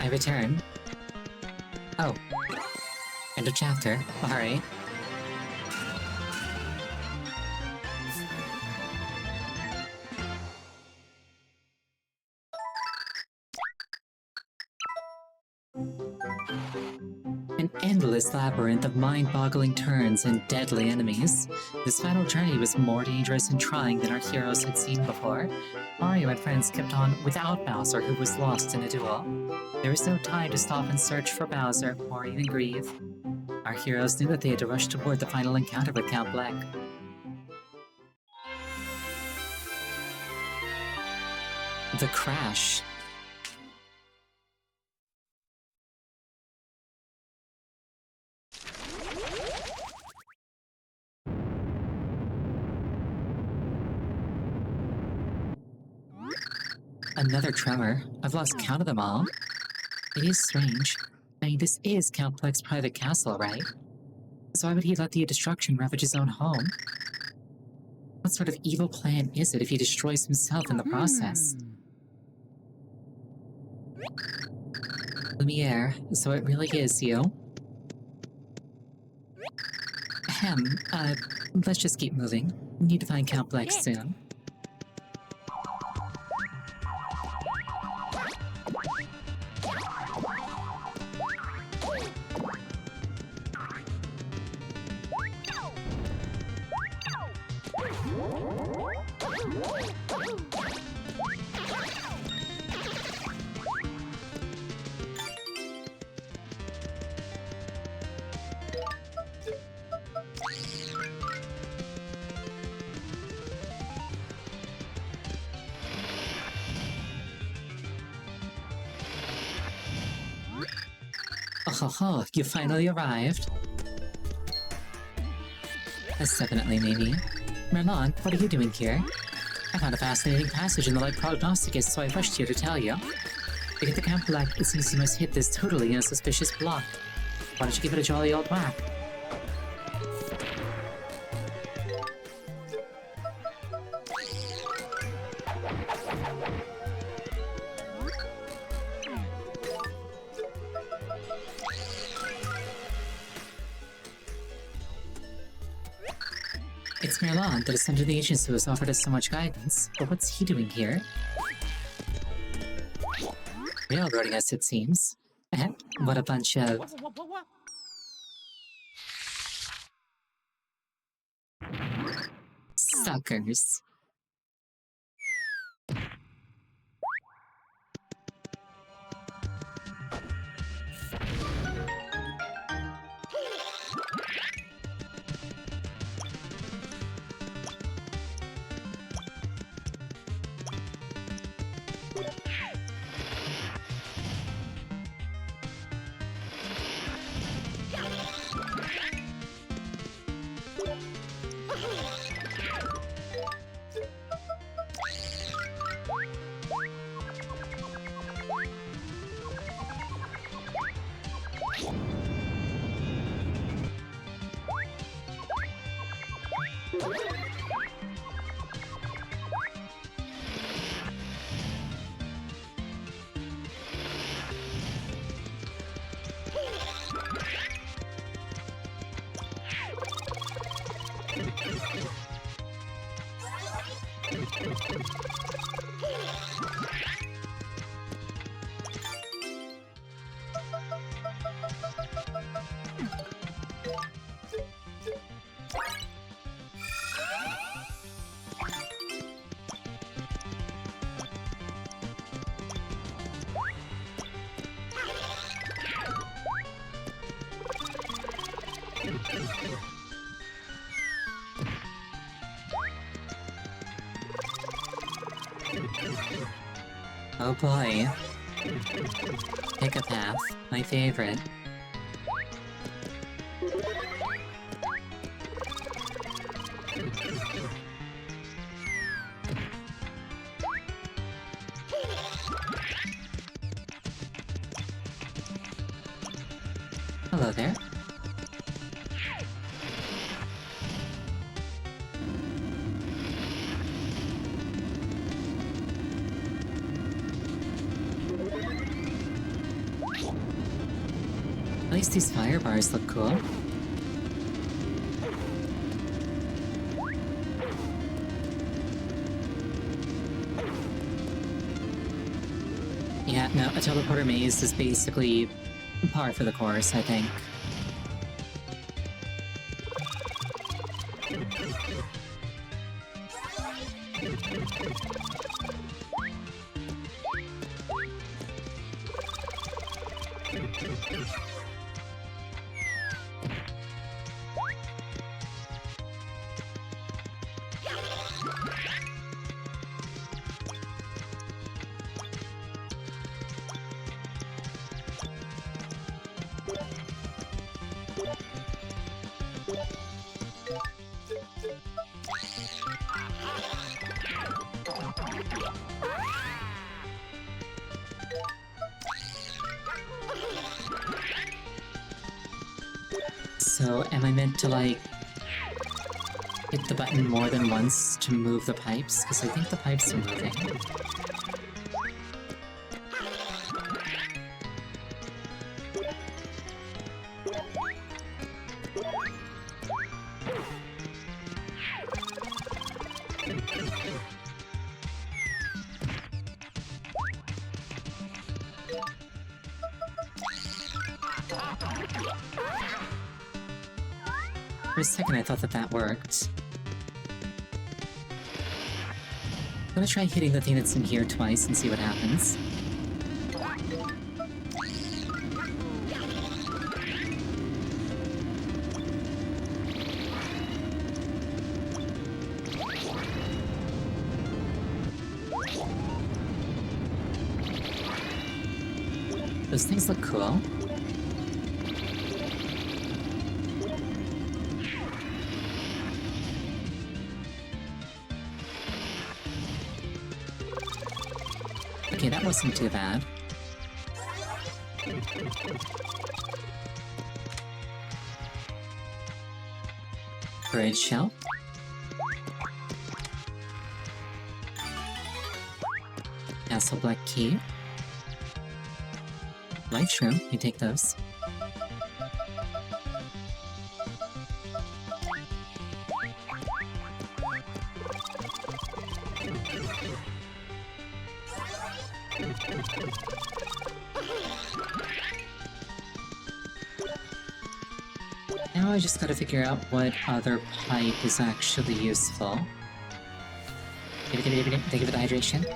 I return. Oh. End of chapter. Alright. An endless labyrinth of mind-boggling turns and deadly enemies. This final journey was more dangerous and trying than our heroes had seen before. Mario and friends kept on without Bowser, who was lost in a duel. There was no time to stop and search for Bowser, or even grieve. Our heroes knew that they had to rush toward the final encounter with Count Bleck. The crash. Another tremor. I've lost count of them all. It is strange. I mean, this is Count Bleck's private castle, right? So why would he let the destruction ravage his own home? What sort of evil plan is it if he destroys himself in the process? Lumiere, so it really is you? Ahem, let's just keep moving. We need to find Count Bleck soon. Oh, you finally arrived. That's definitely me. Merlon, what are you doing here? I found a fascinating passage in the Light Prognosticus, so I rushed here to tell you. To get the Count Bleck, it seems you must hit this totally unsuspicious block. Why don't you give it a jolly old whack? It's Merlon, the descendant of the ancients who has offered us so much guidance, but what's he doing here? Railroading us, it seems. What a bunch of... suckers. Oh boy. Pick a path, my favorite. Hello there. least these fire bars look cool. Yeah, no, a teleporter maze is basically par for the course, I think. So, am I meant to, like, hit the button more than once to move the pipes? Because I think the pipes are moving. For a second I thought that worked. I'm gonna try hitting the thing that's in here twice and see what happens. Those things look cool. Okay, that wasn't too bad. Bridge shell. Castle Black Key. Light Shroom, you take those. Now I just gotta figure out what other pipe is actually useful. Thank you for the hydration.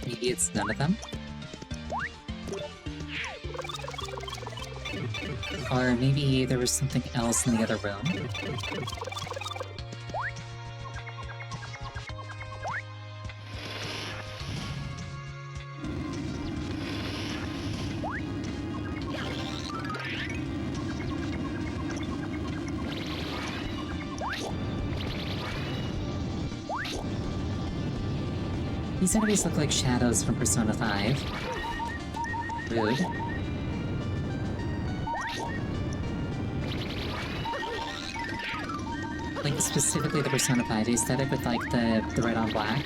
Maybe it's none of them? Or maybe there was something else in the other room? These enemies look like shadows from Persona 5. Rude. Like, specifically the Persona 5 aesthetic with, like, the red on black.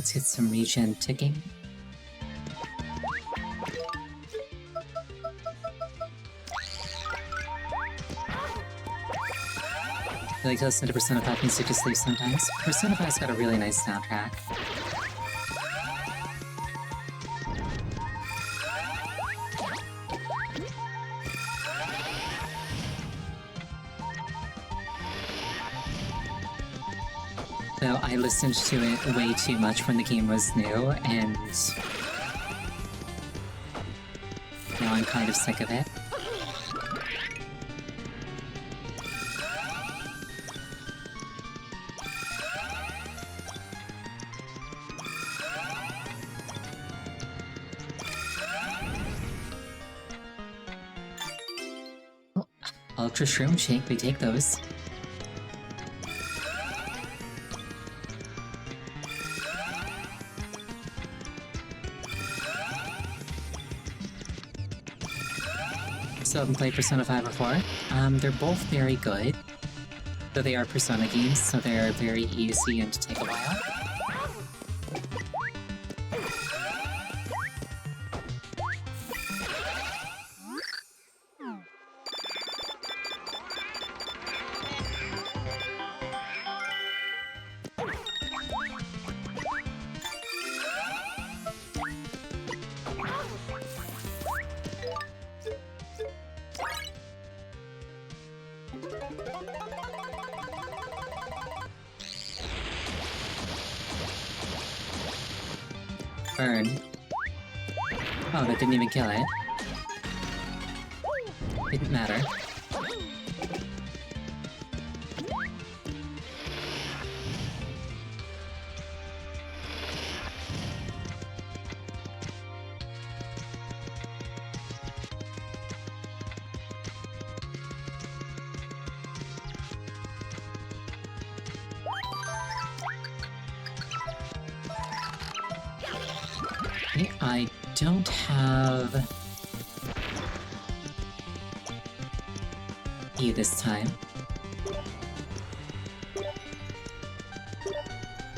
Let's get some regen ticking. I like to listen to Persona 5 music to sleep sometimes. Persona 5's got a really nice soundtrack. Though I listened to it way too much when the game was new, and now I'm kind of sick of it. Oh, Ultra Shroom Shake, we take those. Still haven't played Persona 5 before. They're both very good, though they are Persona games, so they're very easy and take a while. Burn. Oh, that didn't even kill it. Didn't matter. Okay, I don't have E this time.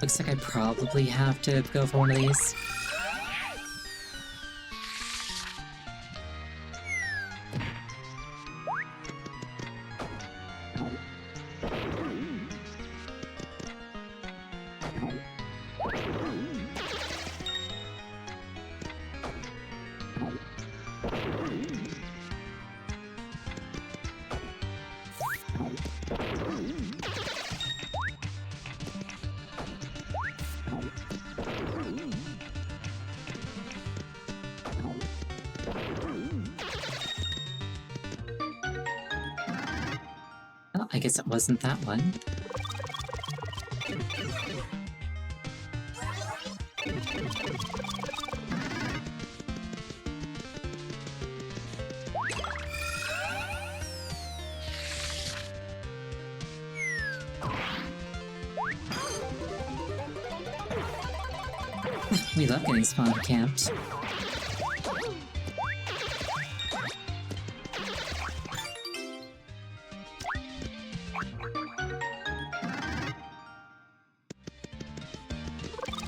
Looks like I probably have to go for one of these. Well, I guess it wasn't that one. We love getting spawn camped.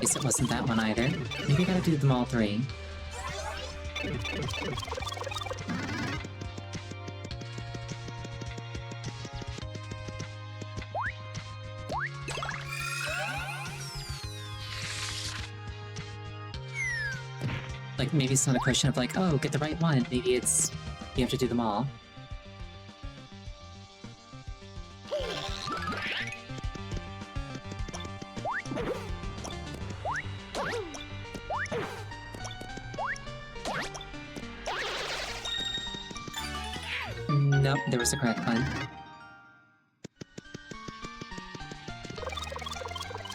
Guess it wasn't that one either. Maybe I gotta do them all three. Like, maybe it's not a question of like, oh, get the right one. Maybe it's, you have to do them all. Nope, there was a correct one.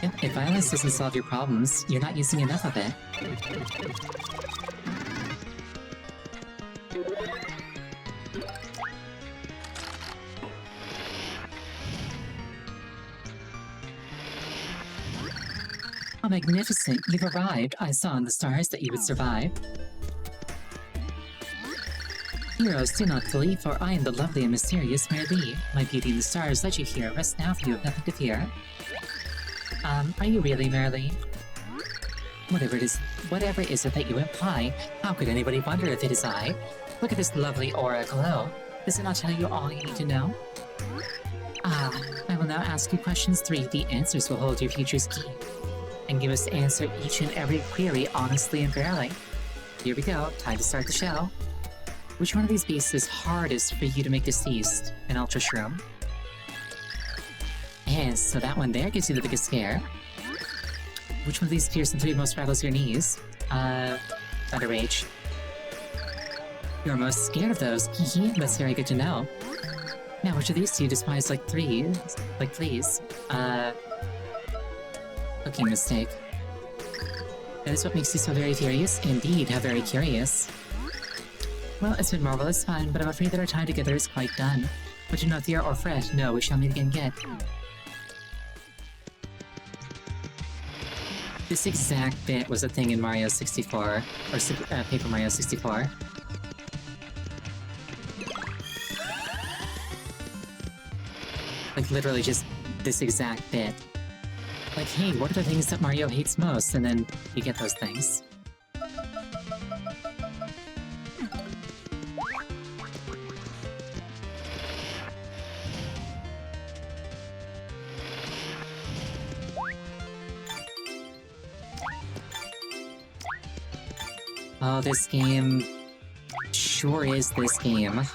Yeah, if violence doesn't solve your problems, you're not using enough of it. Oh, magnificent! You've arrived! I saw in the stars that you would survive. Heroes, do not flee, for I am the lovely and mysterious Merlee. My beauty in the stars led you here. Rest now, for you have nothing to fear. Are you really Merlee? Whatever is it that you imply? How could anybody wonder if it is I? Look at this lovely aura glow. Does it not tell you all you need to know? Ah, I will now ask you questions 3. The answers will hold your future's key, and you must answer each and every query honestly and fairly. Here we go, time to start the show. Which one of these beasts is hardest for you to make deceased? An Ultra Shroom? And so that one there gives you the biggest scare. Which one of these appears in 3 most rattles your knees? Thunder Rage. You're most scared of those. Hehe, that's very good to know. Now, which of these do you despise like please? Cooking mistake. That is what makes you so very furious? Indeed, how very curious. Well, it's been marvelous fun, but I'm afraid that our time together is quite done. But do not fear or fret. No, we shall meet again yet. This exact bit was a thing in Mario 64, or Paper Mario 64. Like, literally just this exact bit. Like, hey, what are the things that Mario hates most? And then you get those things. Oh, this game sure is this game.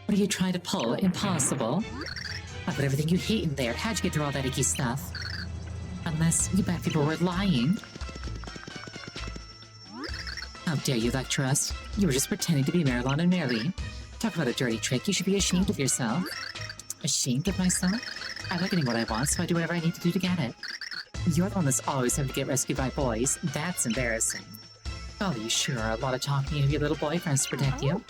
What are you trying to pull? Impossible. I put everything you hate in there. How'd you get through all that icky stuff? Unless you bad people were lying. How dare you lecture us? You were just pretending to be Marilyn and Mary. Talk about a dirty trick. You should be ashamed of yourself. Ashamed of myself? I like getting what I want, so I do whatever I need to do to get it. You're the one that's always having to get rescued by boys. That's embarrassing. Oh, you sure are a lot of talking of your little boyfriends to protect you.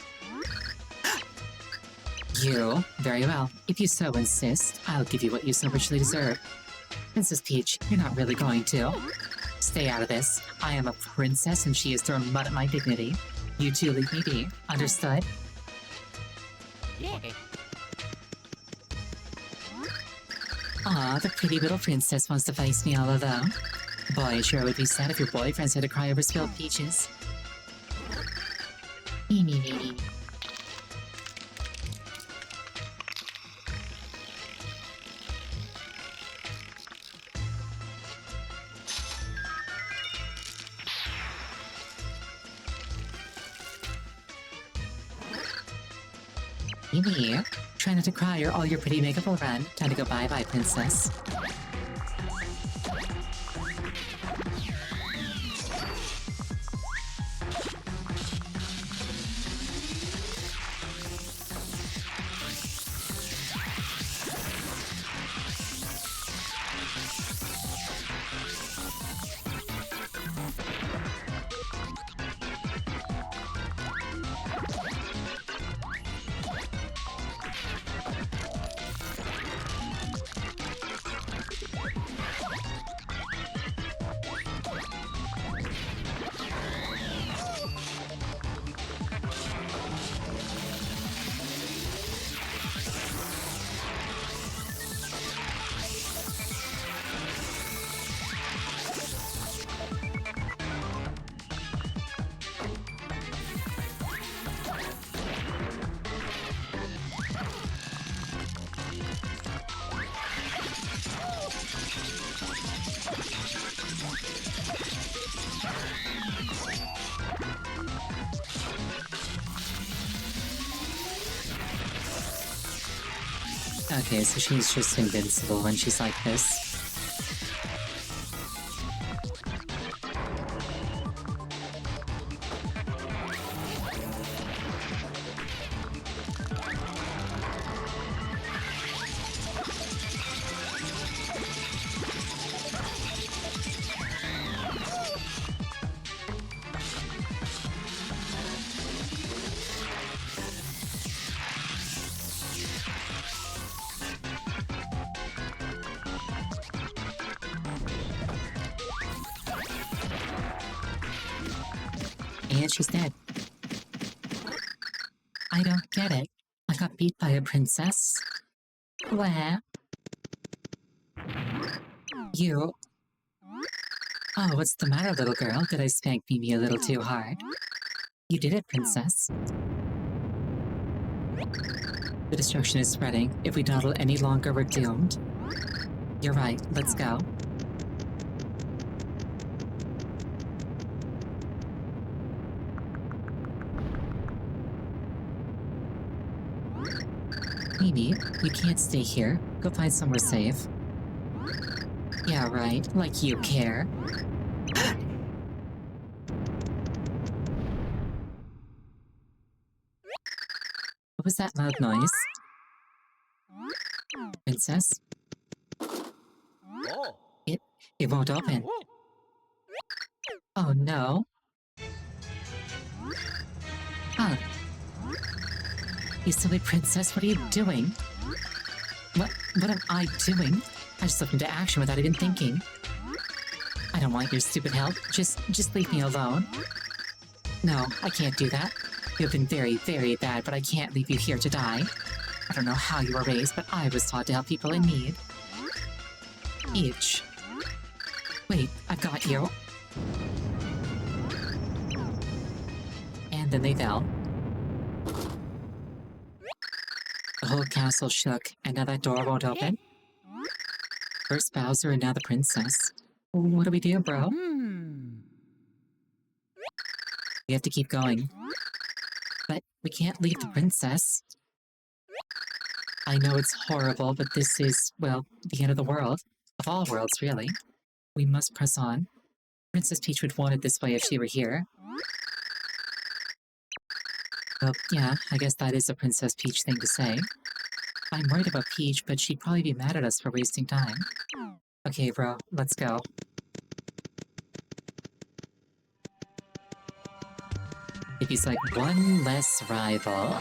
You? Very well. If you so insist, I'll give you what you so richly deserve. Princess Peach, you're not really going to. Stay out of this. I am a princess and she has thrown mud at my dignity. You two leave me be. Understood? Yeah. Aw, the pretty little princess wants to face me all alone. Boy, it sure would be sad if your boyfriends had to cry over spilled peaches. Me. Amy, try not to cry or all your pretty makeup will run. Time to go bye-bye, princess. Okay, so she's just invincible when she's like this. And she's dead. I don't get it. I got beat by a princess. Where? You... Oh, what's the matter, little girl? Did I spank Mimi a little too hard? You did it, princess. The destruction is spreading. If we dawdle any longer, we're doomed. You're right. Let's go. Mimi, you can't stay here. Go find somewhere safe. Yeah, right. Like you care. What was that loud noise? Princess? Oh. It won't open. Oh no. Huh. You silly princess, what are you doing? What am I doing? I just looked into action without even thinking. I don't want your stupid help. Just leave me alone. No, I can't do that. You've been very, very bad, but I can't leave you here to die. I don't know how you were raised, but I was taught to help people in need. Peach. Wait, I've got you. And then they fell. The whole castle shook, and now that door won't open. First Bowser and now the princess. What do we do, bro? We have to keep going. But we can't leave the princess. I know it's horrible, but this is, well, the end of the world. Of all worlds, really. We must press on. Princess Peach would want it this way if she were here. Well, yeah, I guess that is a Princess Peach thing to say. I'm worried about Peach, but she'd probably be mad at us for wasting time. Okay, bro, let's go. If he's like one less rival.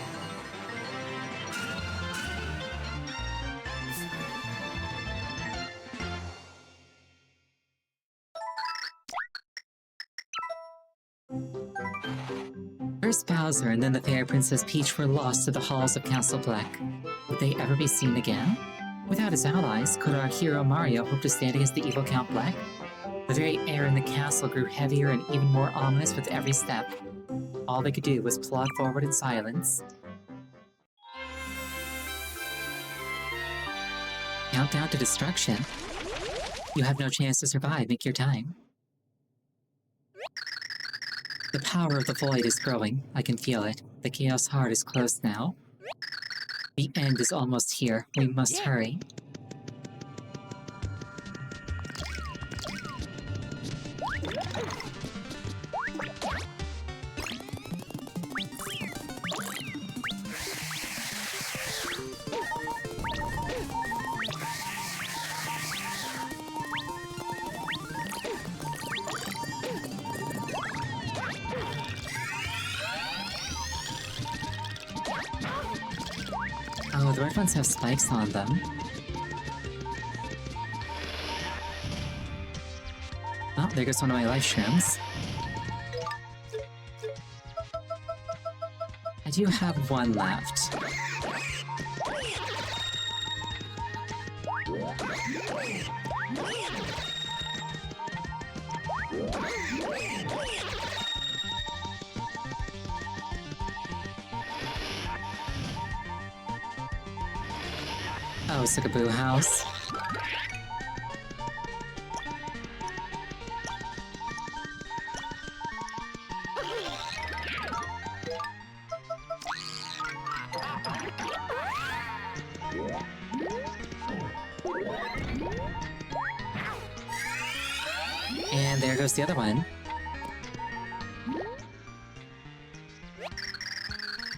First Bowser and then the fair Princess Peach were lost to the halls of Castle Black. Would they ever be seen again? Without his allies, could our hero Mario hope to stand against the evil Count Black? The very air in the castle grew heavier and even more ominous with every step. All they could do was plod forward in silence. Countdown to destruction. You have no chance to survive. Make your time. The power of the void is growing. I can feel it. The Chaos Heart is close now. The end is almost here. We must hurry. Oh, the red ones have spikes on them. Oh, there goes one of my life shrooms. I do have one left. Oh, Sickaboo House. And there goes the other one.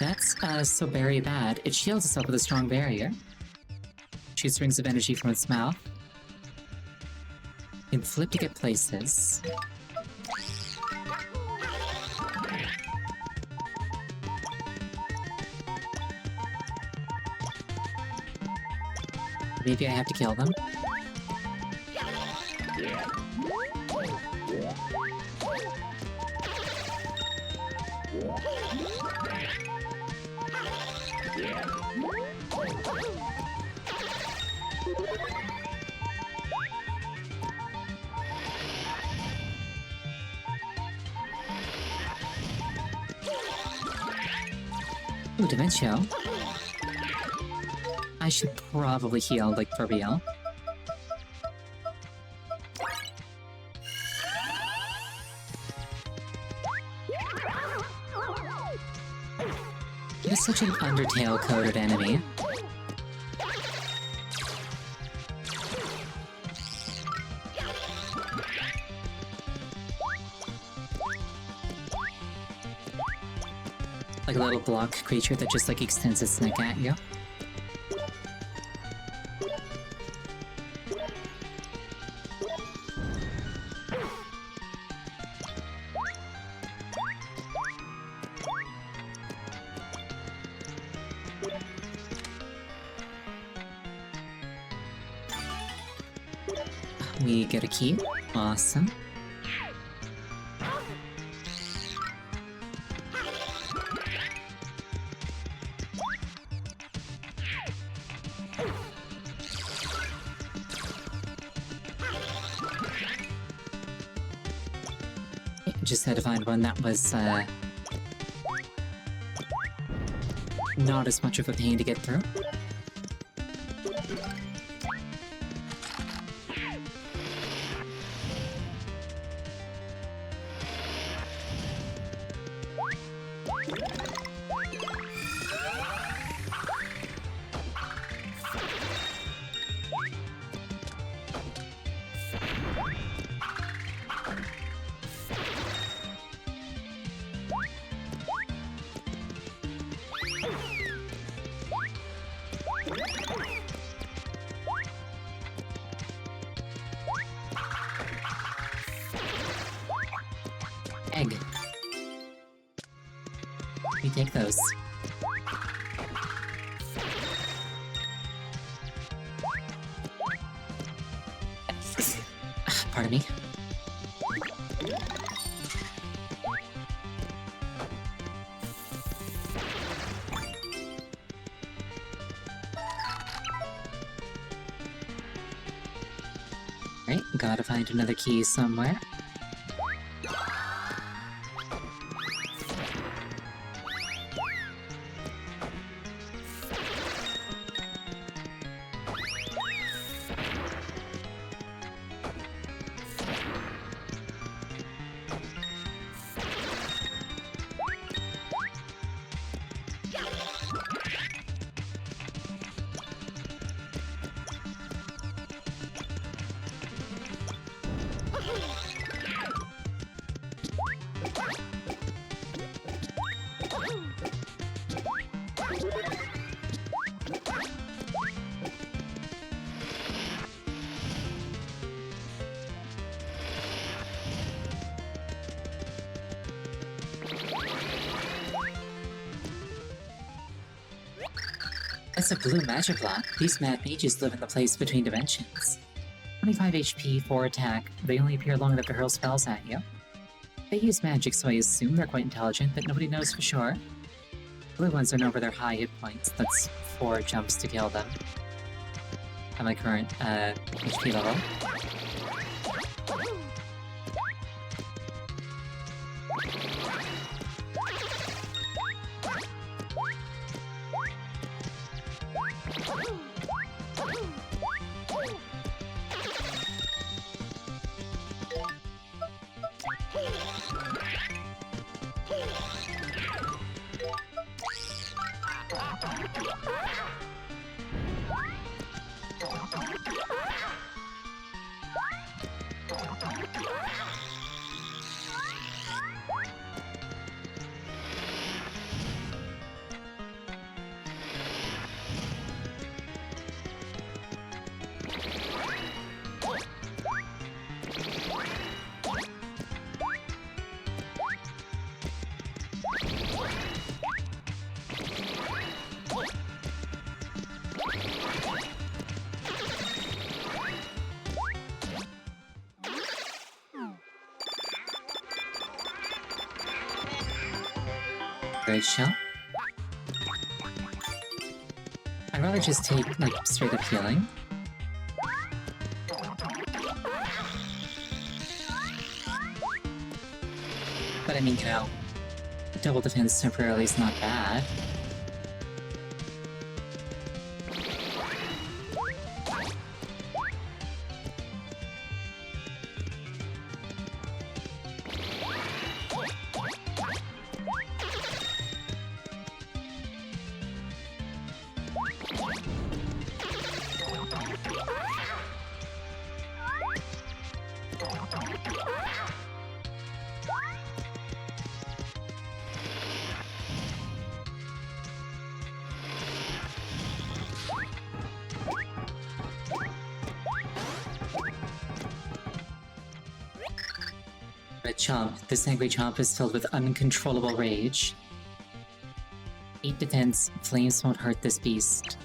That's, so very bad. It shields itself with a strong barrier. Shoots rings of energy from its mouth. Can flip to get places. Maybe I have to kill them. Ooh, Dementio. I should probably heal, like, for real. It is such an Undertale-coded enemy. Like a little block creature that just, like, extends its neck at you. We get a key. Awesome. Just had to find one that was, not as much of a pain to get through. Egg. We take those. Pardon me. Right, gotta find another key somewhere. That's a blue magic block. These mad mages live in the place between dimensions. 25 HP, 4 attack. They only appear long enough to hurl spells at you. They use magic, so I assume they're quite intelligent, but nobody knows for sure. Blue ones are known for their high hit points. That's 4 jumps to kill them. At my current, HP level. Great shell. I'd rather just take, like, straight up healing. But I mean, you know, double defense temporarily is not bad. But Chomp, this angry Chomp is filled with uncontrollable rage. 8 defense, flames won't hurt this beast.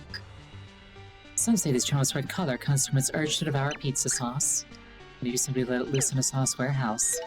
Some say this Chomp's red color comes from its urge to devour pizza sauce. Maybe somebody let it loose in a sauce warehouse.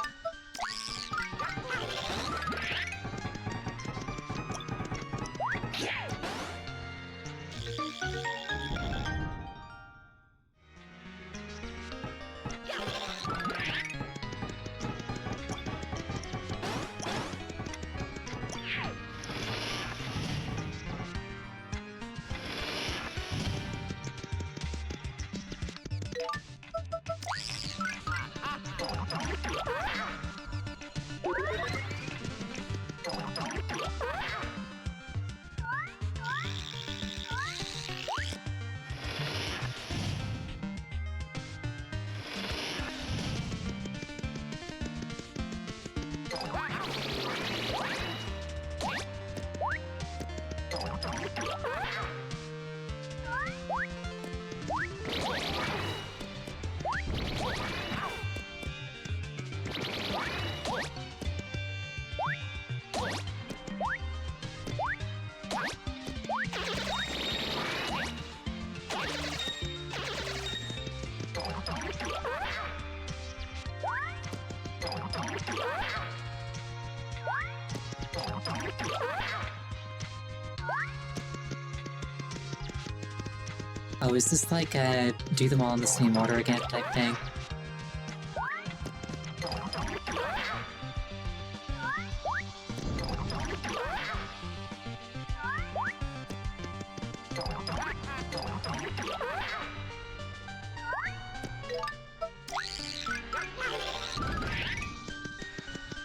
Oh, is this like a do them all in the same order again type thing?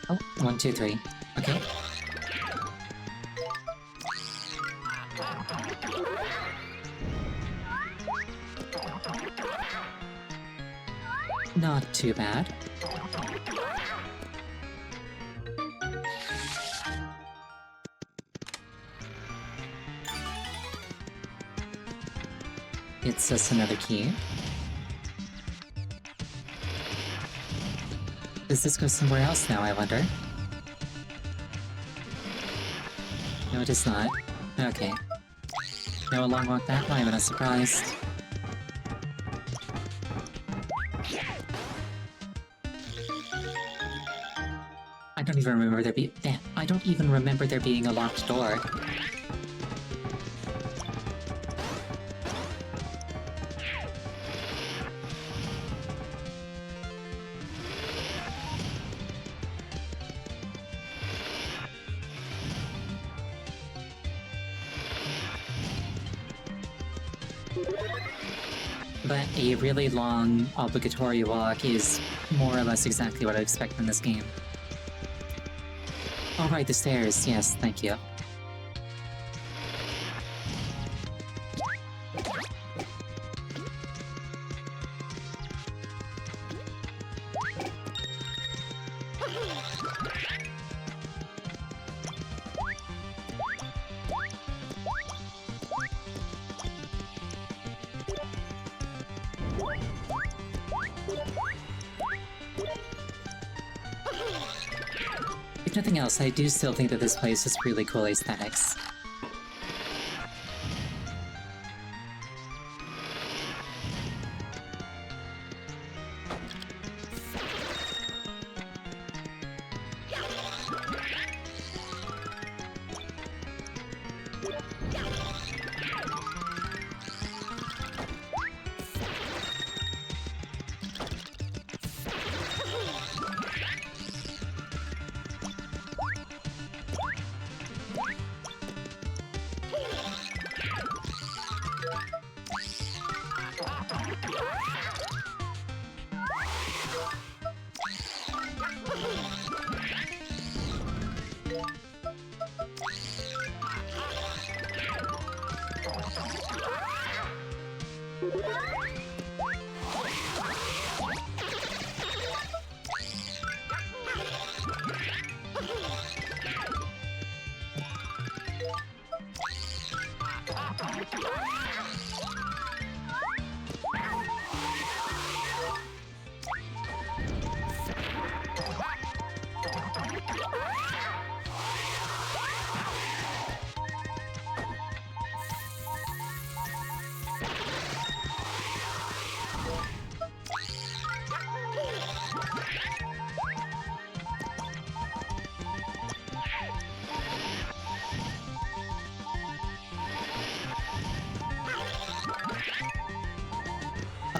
Oh, 1, 2, 3. Okay. Not too bad. It's just another key. Does this go somewhere else now, I wonder? No, it does not. Okay. No long walk that way, but I'm surprised. I don't even remember I don't even remember there being a locked door. But a really long obligatory walk is more or less exactly what I expect from this game. Oh right, the stairs. Yes, thank you. If nothing else, I do still think that this place has really cool aesthetics.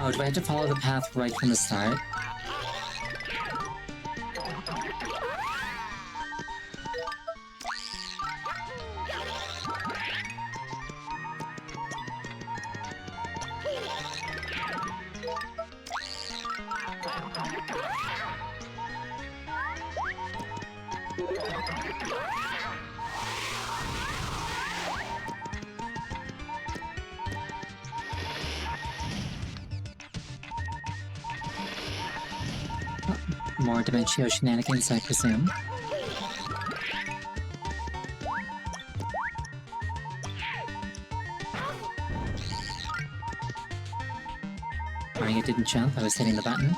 Oh, do I have to follow the path right from the start? More Dimencio shenanigans, I presume. Sorry, it didn't jump, I was hitting the button.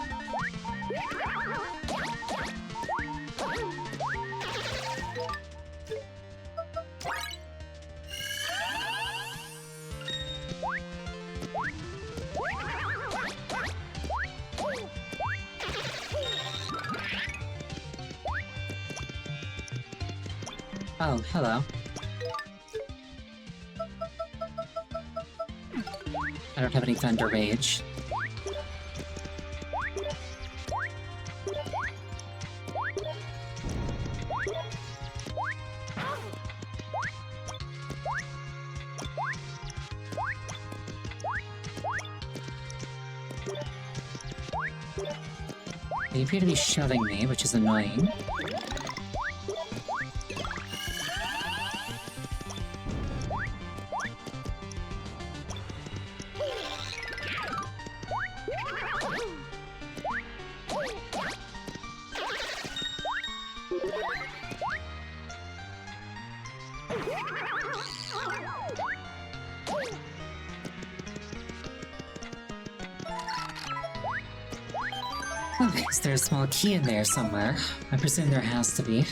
Oh, hello. I don't have any Thunder Rage. They appear to be shoving me, which is annoying. Okay, is there a small key in there somewhere? I presume there has to be.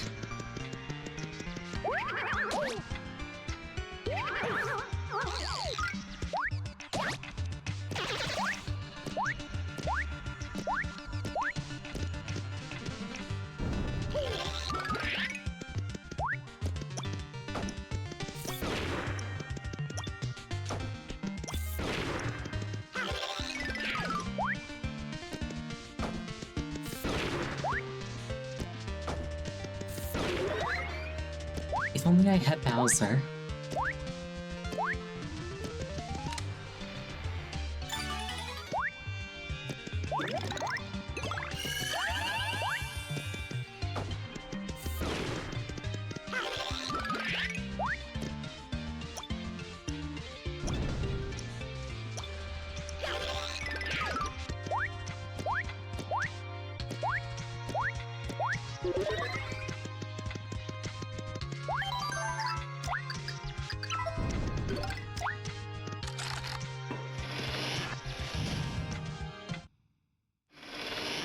If only I had Bowser.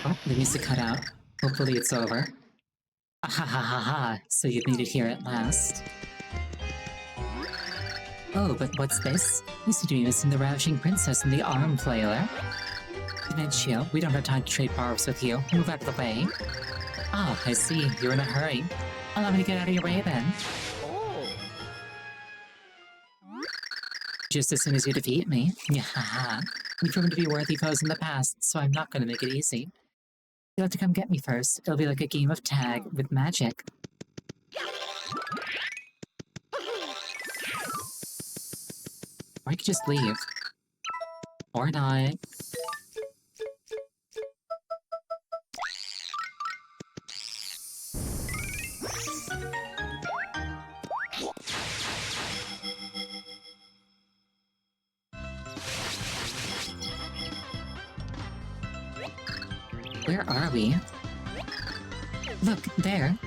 Oh, the music cut out. Hopefully it's over. Ah ha ha ha ha, so you've made it here at last. Oh, but what's this? You seem to be missing the Ravishing Princess and the Arm Flailer. Dimencio, we don't have time to trade barbs with you. Move out of the way. Ah, I see. You're in a hurry. Allow me to get out of your way then. Just as soon as you defeat me. Yahaha. We've proven to be worthy foes in the past, so I'm not going to make it easy. You'll have to come get me first. It'll be like a game of tag with magic. Or I could just leave. Or not. Where are we? Look, there.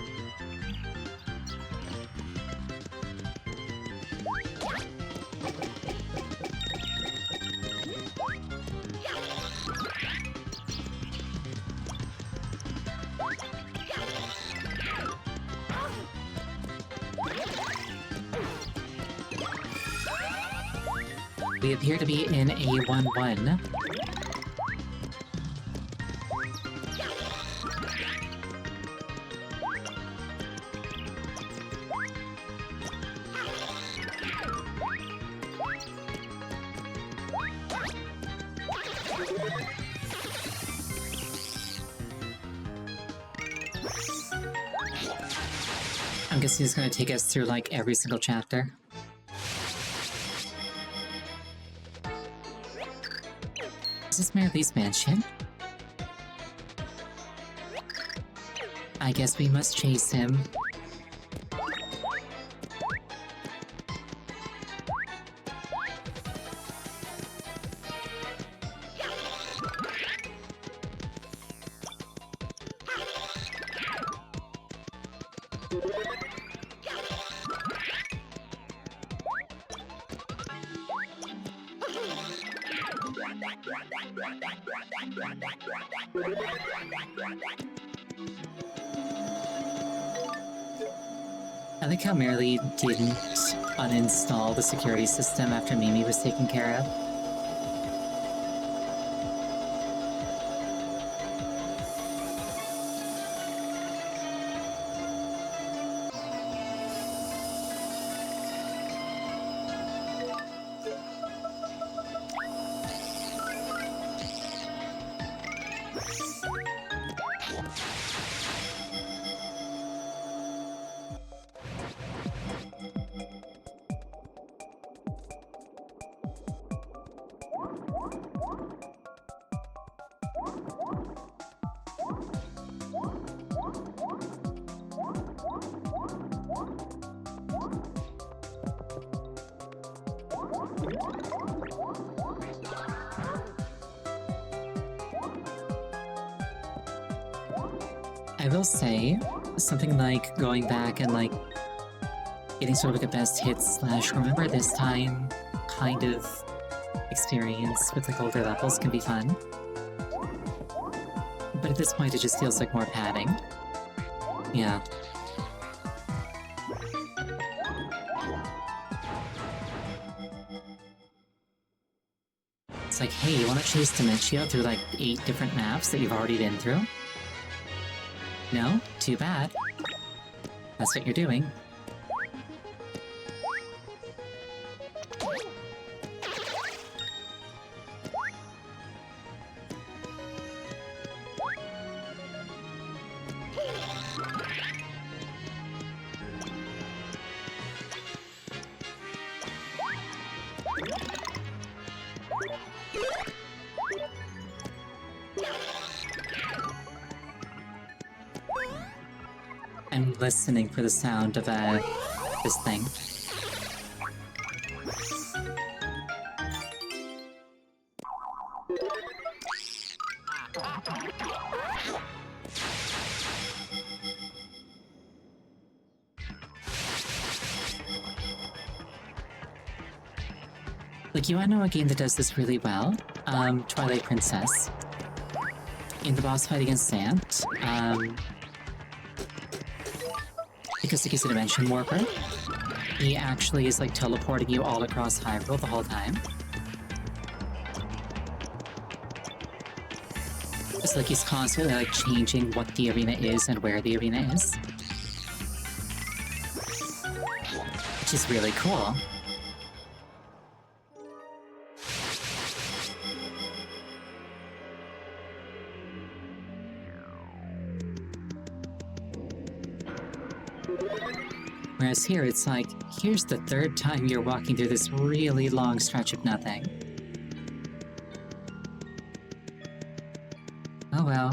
We appear to be in a 1-1. I'm guessing he's gonna take us through like every single chapter. Is this Merrill's mansion? I guess we must chase him. I like how Merrily didn't uninstall the security system after Mimi was taken care of. I will say, something like going back and like getting sort of like a best hits slash remember this time kind of experience with like older levels can be fun. But at this point it just feels like more padding. Yeah. It's like, hey, you wanna chase Dementia through like 8 different maps that you've already been through? No? Too bad. That's what you're doing. I'm listening for the sound of this thing. Like, you wanna know a game that does this really well? Twilight Princess. In the boss fight against Sant, because he's a Dimension Warper, he actually is like teleporting you all across Hyrule the whole time. It's like he's constantly like changing what the arena is and where the arena is. Which is really cool. Whereas here, it's like, here's the 3rd time you're walking through this really long stretch of nothing. Oh well.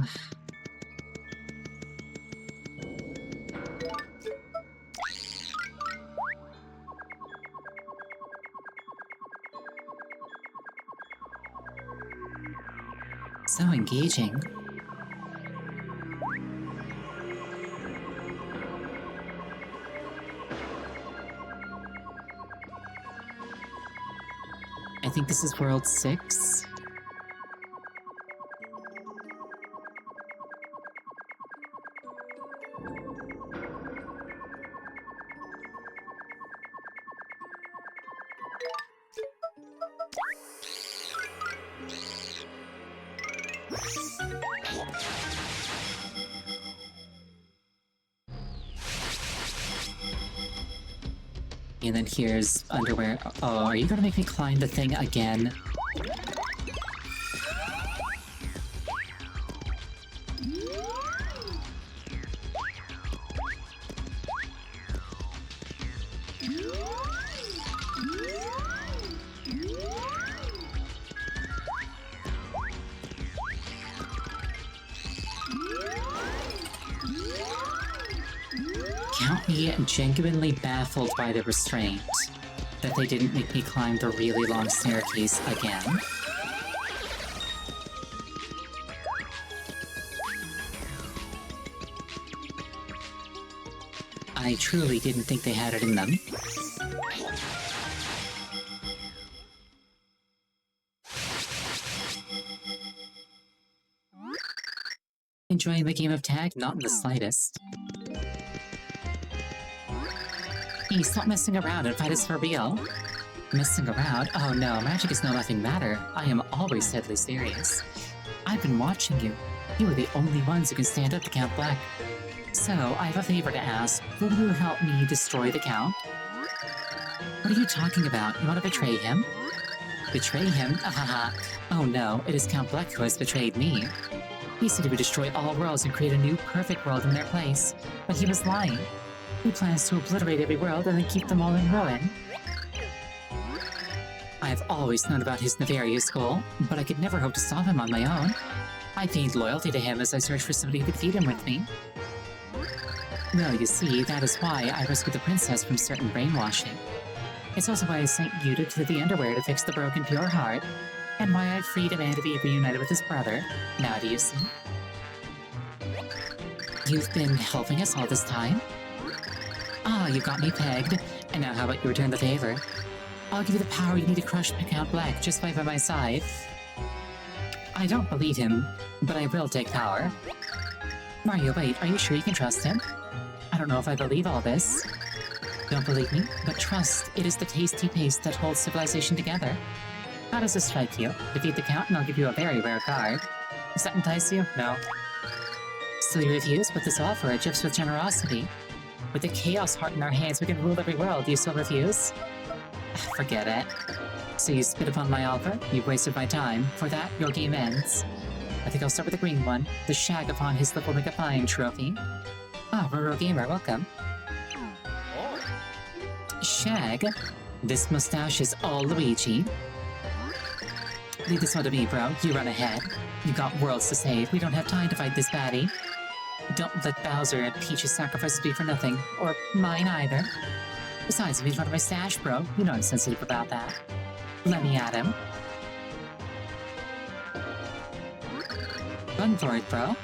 So engaging. I think this is World 6. And then here's underwear. Oh, are you gonna make me climb the thing again? Count me genuinely baffled by the restraint that they didn't make me climb the really long staircase again. I truly didn't think they had it in them. Enjoying the game of tag? Not in the slightest. Hey, stop messing around and fight us for real. Messing around? Oh no, magic is no laughing matter. I am always deadly serious. I've been watching you. You are the only ones who can stand up to Count Black. So, I have a favor to ask. Will you help me destroy the Count? What are you talking about? You want to betray him? Betray him? Ahaha. Oh no, it is Count Black who has betrayed me. He said he would destroy all worlds and create a new perfect world in their place, but he was lying. He plans to obliterate every world and then keep them all in ruin. I have always known about his nefarious goal, but I could never hope to stop him on my own. I feigned loyalty to him as I searched for somebody who could feed him with me. Well, you see, that is why I rescued the princess from certain brainwashing. It's also why I sent Yuta to the underwear to fix the broken pure heart, and why I freed a man to be reunited with his brother. Now do you see? You've been helping us all this time? Ah, you got me pegged. And now how about you return the favor? I'll give you the power you need to crush Count Black. Just fight by my side. I don't believe him, but I will take power. Mario, wait, are you sure you can trust him? I don't know if I believe all this. Don't believe me, but trust. It is the tasty paste that holds civilization together. How does this strike you? Defeat the Count and I'll give you a very rare card. Does that entice you? No. So you refuse? But this offer it drips with generosity. With the Chaos Heart in our hands, we can rule every world. Do you still refuse? Forget it. So you spit upon my offer? You've wasted my time. For that, your game ends. I think I'll start with the green one. The shag upon his lip will make a fine trophy. Ah, Roro Gamer, welcome. Shag? This mustache is all Luigi. Leave this one to me, bro. You run ahead. You got worlds to save. We don't have time to fight this baddie. Don't let Bowser and Peach's sacrifices be for nothing. Or mine either. Besides, if he's running my stash, bro, you know I'm sensitive about that. Let me at him. Run for it, bro.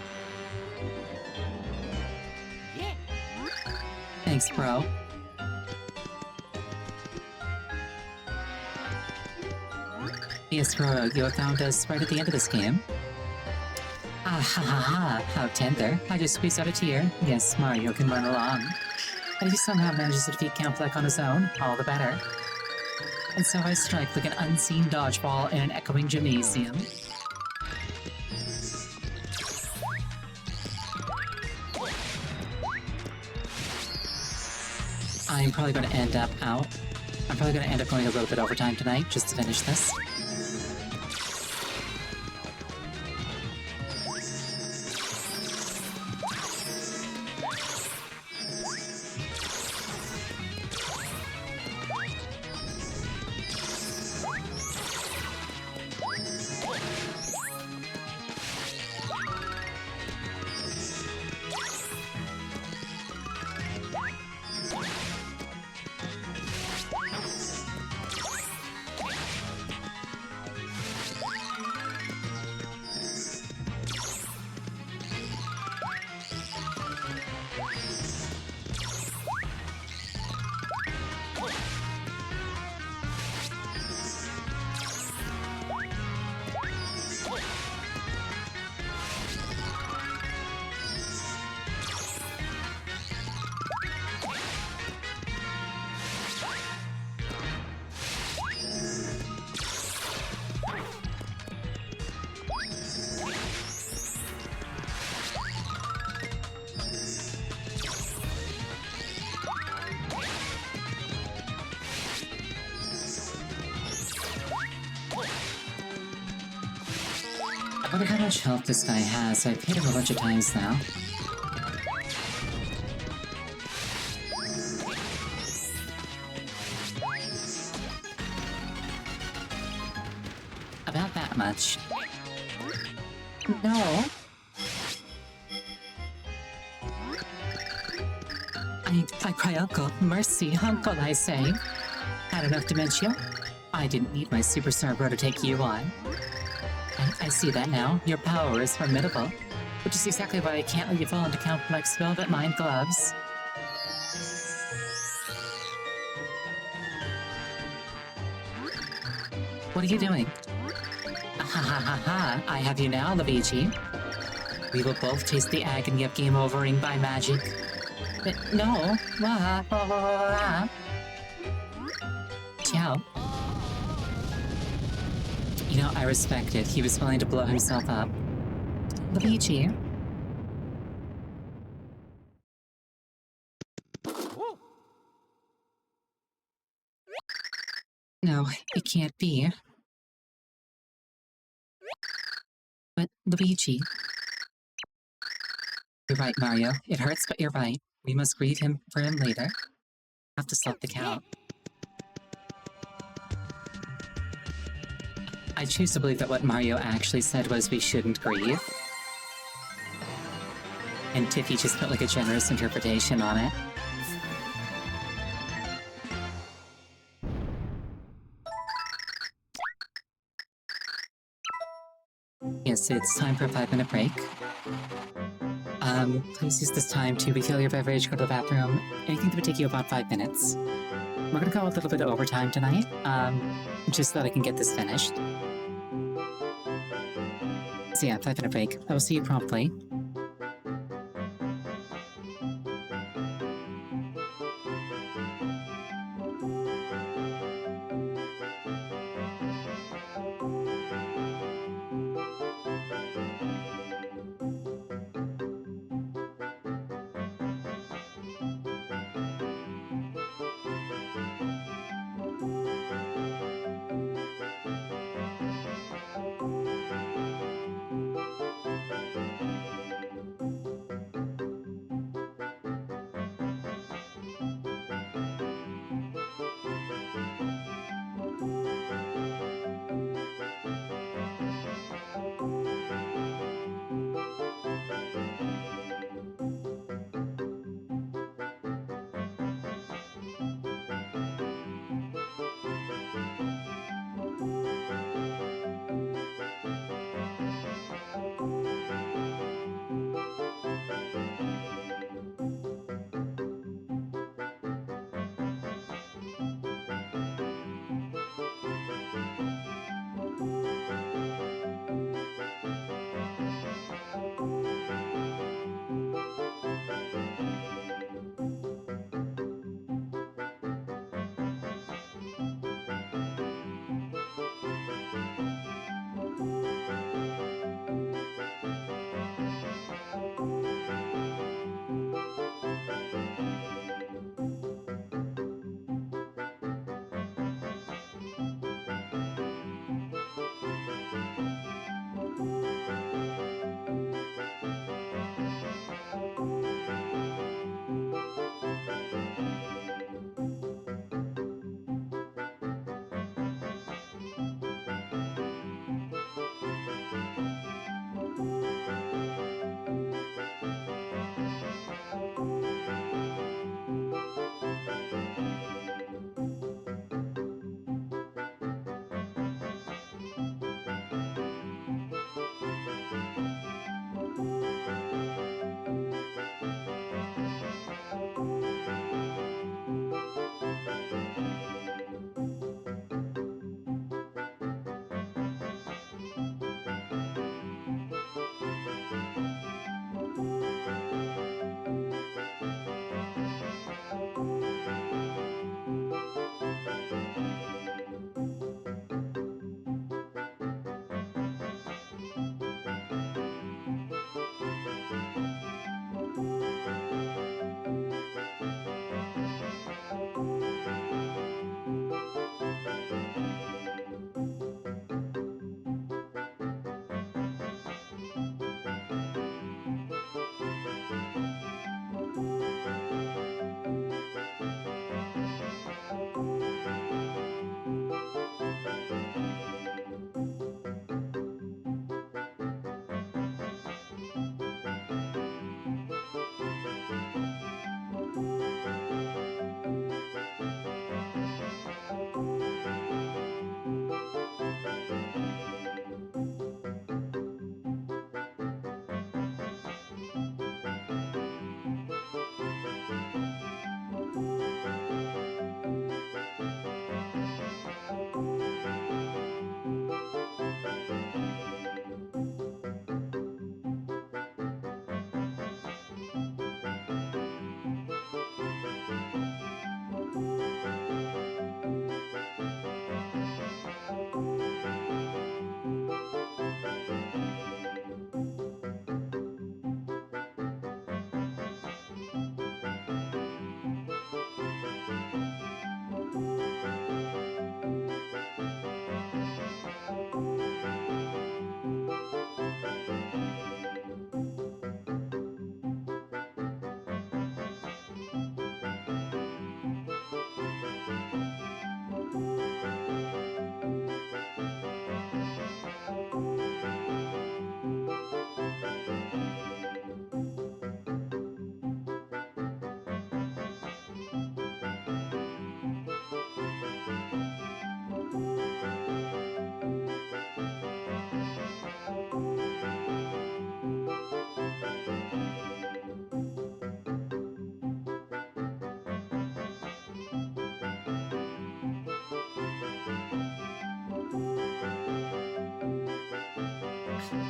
Yeah. Thanks, bro. Yes, Roro, you have found us right at the end of this game. Ah ha ha ha, how tender. I just squeezed out a tear. Yes, Mario can run along. And if he somehow manages to defeat Count Black on his own, all the better. And so I strike like an unseen dodgeball in an echoing gymnasium. I'm probably going to end up out. I'm probably going to end up going a little bit overtime tonight just to finish this. wonder how much health this guy has. I've hit him a bunch of times now. About that much. No. I cry uncle. Mercy, uncle, I say. Had enough dementia? I didn't need my Super Star Bro to take you on. I see that now. Your power is formidable. Which is exactly why I can't let you fall into Count Black's velvet mind gloves. What are you doing? Ha ha ha ha, I have you now, Luigi. We will both taste the agony of game overing by magic. No. Ciao. You know, I respect it. He was willing to blow himself up. Luigi. No, it can't be. But, Luigi. You're right, Mario. It hurts, but you're right. We must greet him for him later. Have to stop the count. I choose to believe that what Mario actually said was we shouldn't grieve. And Tiffy just put like a generous interpretation on it. Yes, it's time for a 5-minute break. Please use this time to refill your beverage, go to the bathroom, anything that would take you about 5 minutes. We're gonna go a little bit of overtime tonight, just so that I can get this finished. So yeah, 5-minute break. I will see you promptly.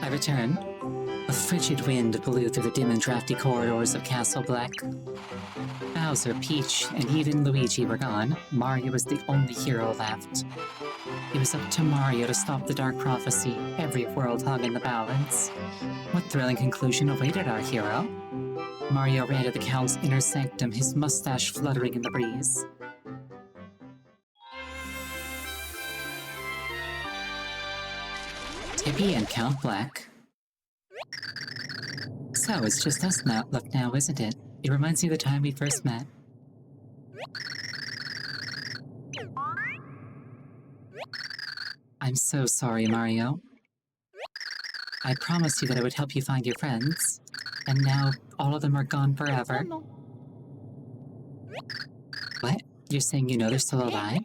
I return. A frigid wind blew through the dim and drafty corridors of Castle Black. Bowser, Peach, and even Luigi were gone. Mario was the only hero left. It was up to Mario to stop the Dark Prophecy. Every world hung in the balance. What thrilling conclusion awaited our hero? Mario ran to the Count's inner sanctum, his mustache fluttering in the breeze. Tippy and Count Black. So, it's just us left now, isn't it? It reminds me of the time we first met. I'm so sorry, Mario. I promised you that I would help you find your friends, and now all of them are gone forever. What? You're saying you know they're still alive?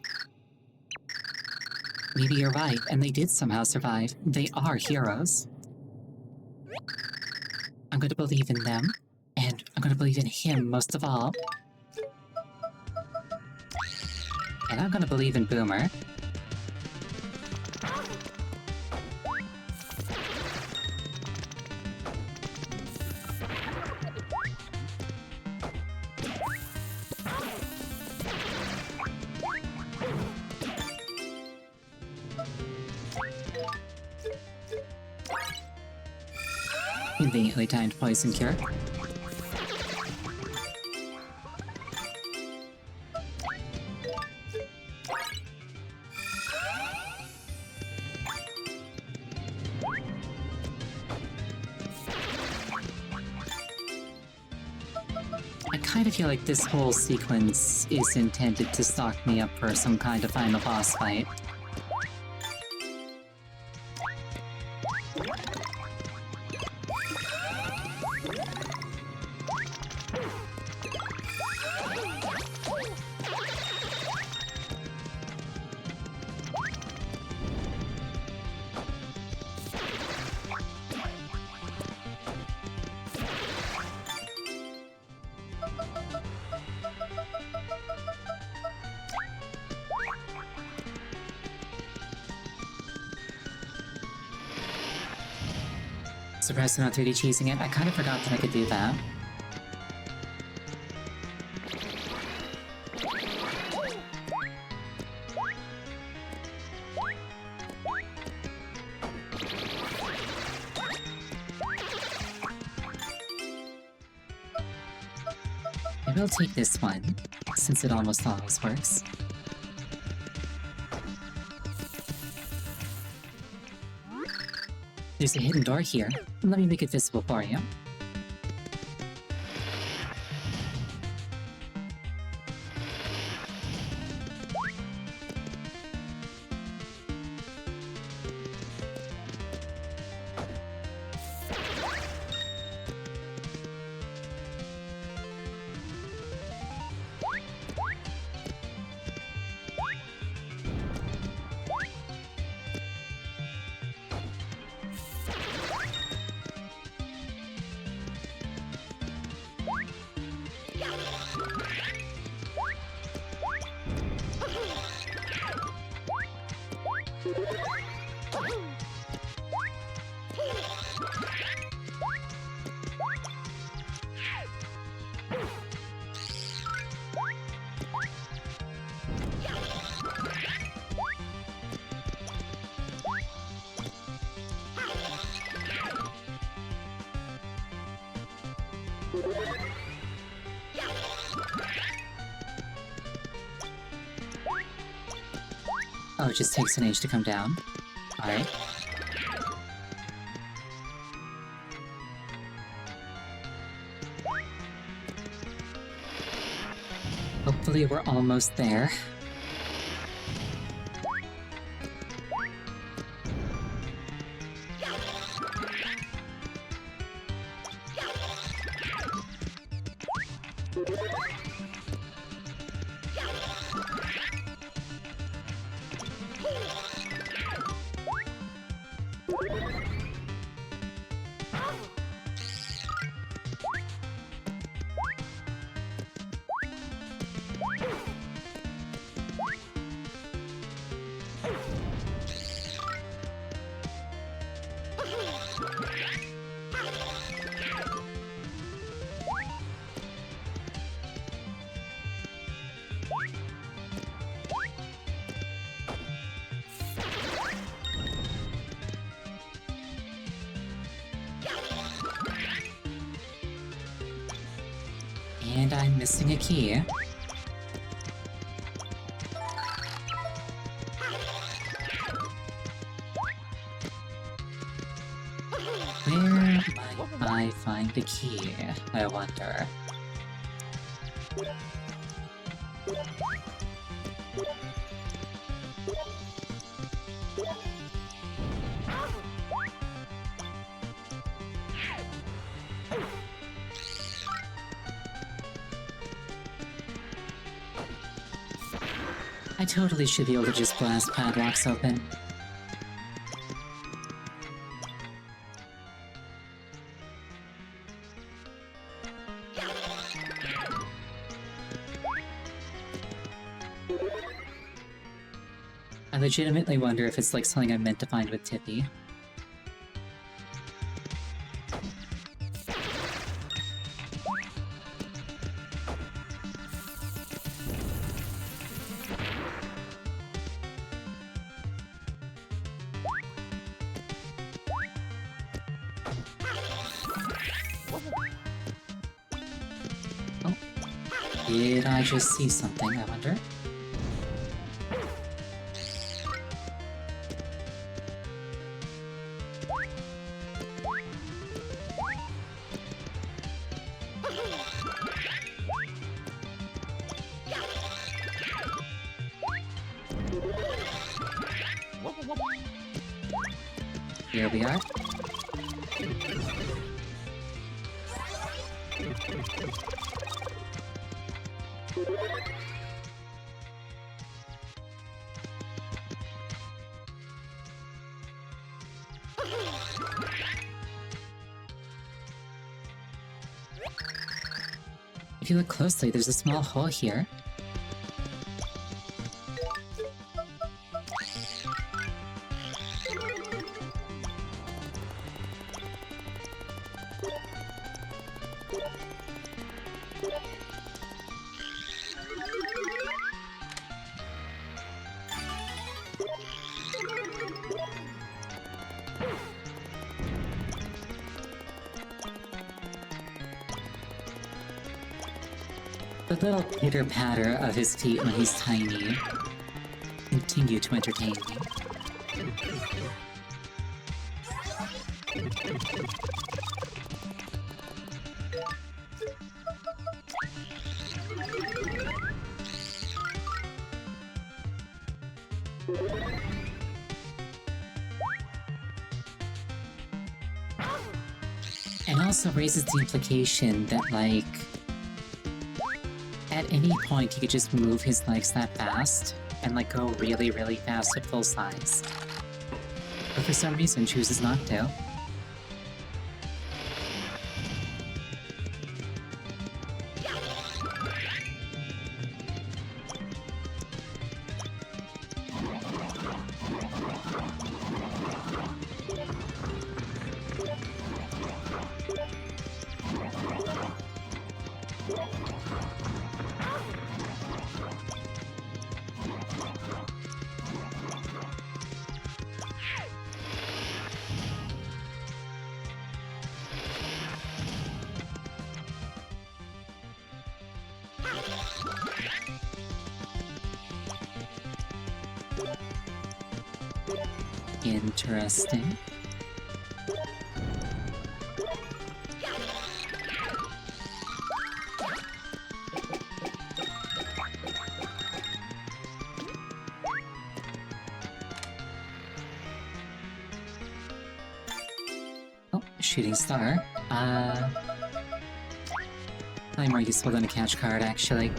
Maybe you're right, and they did somehow survive. They are heroes. I'm going to believe in them, and I'm going to believe in him most of all. And I'm going to believe in Boomer. Conveniently timed poison cure. I kind of feel like this whole sequence is intended to stock me up for some kind of final boss fight. Surprised I'm not 3D cheesing it. I kind of forgot that I could do that. Maybe I'll take this one, since it almost always works. There's a hidden door here. Let me make it visible for you. Oh, it just takes an age to come down. Alright. Hopefully we're almost there. And I'm missing a key. Where might I find the key, I wonder? I totally should be able to just blast padlocks open. I legitimately wonder if it's like something I meant to find with Tippy. Oh. Did I just see something, I wonder? Here we are. If you look closely, there's a small hole here. The little pitter-patter of his feet when he's tiny continue to entertain me. And also raises the implication that, like, at any point he could just move his legs that fast and, like, go really, really fast at full size. But for some reason chooses not to. Interesting. Oh, shooting star. Probably more useful than a catch card, actually.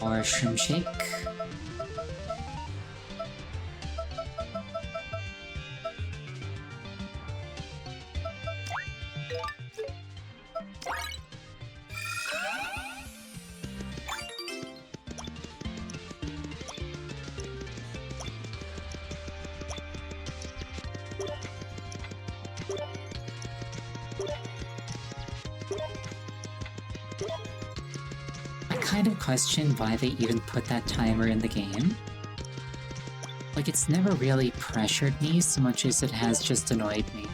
Or Shroom Shake. kind of question why they even put that timer in the game. Like, it's never really pressured me so much as it has just annoyed me.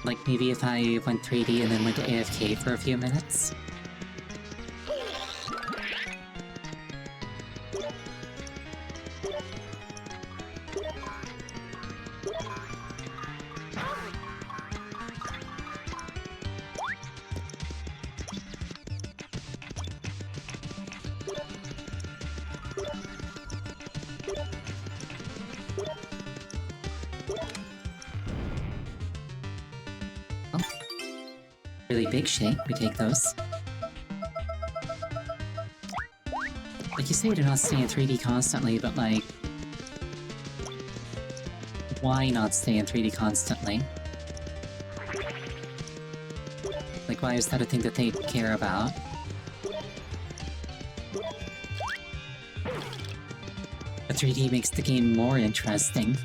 Like, maybe if I went 3D and then went to AFK for a few minutes. Really big shake, we take those. Like, you say to not stay in 3D constantly, but like... why not stay in 3D constantly? Like, why is that a thing that they care about? But 3D makes the game more interesting.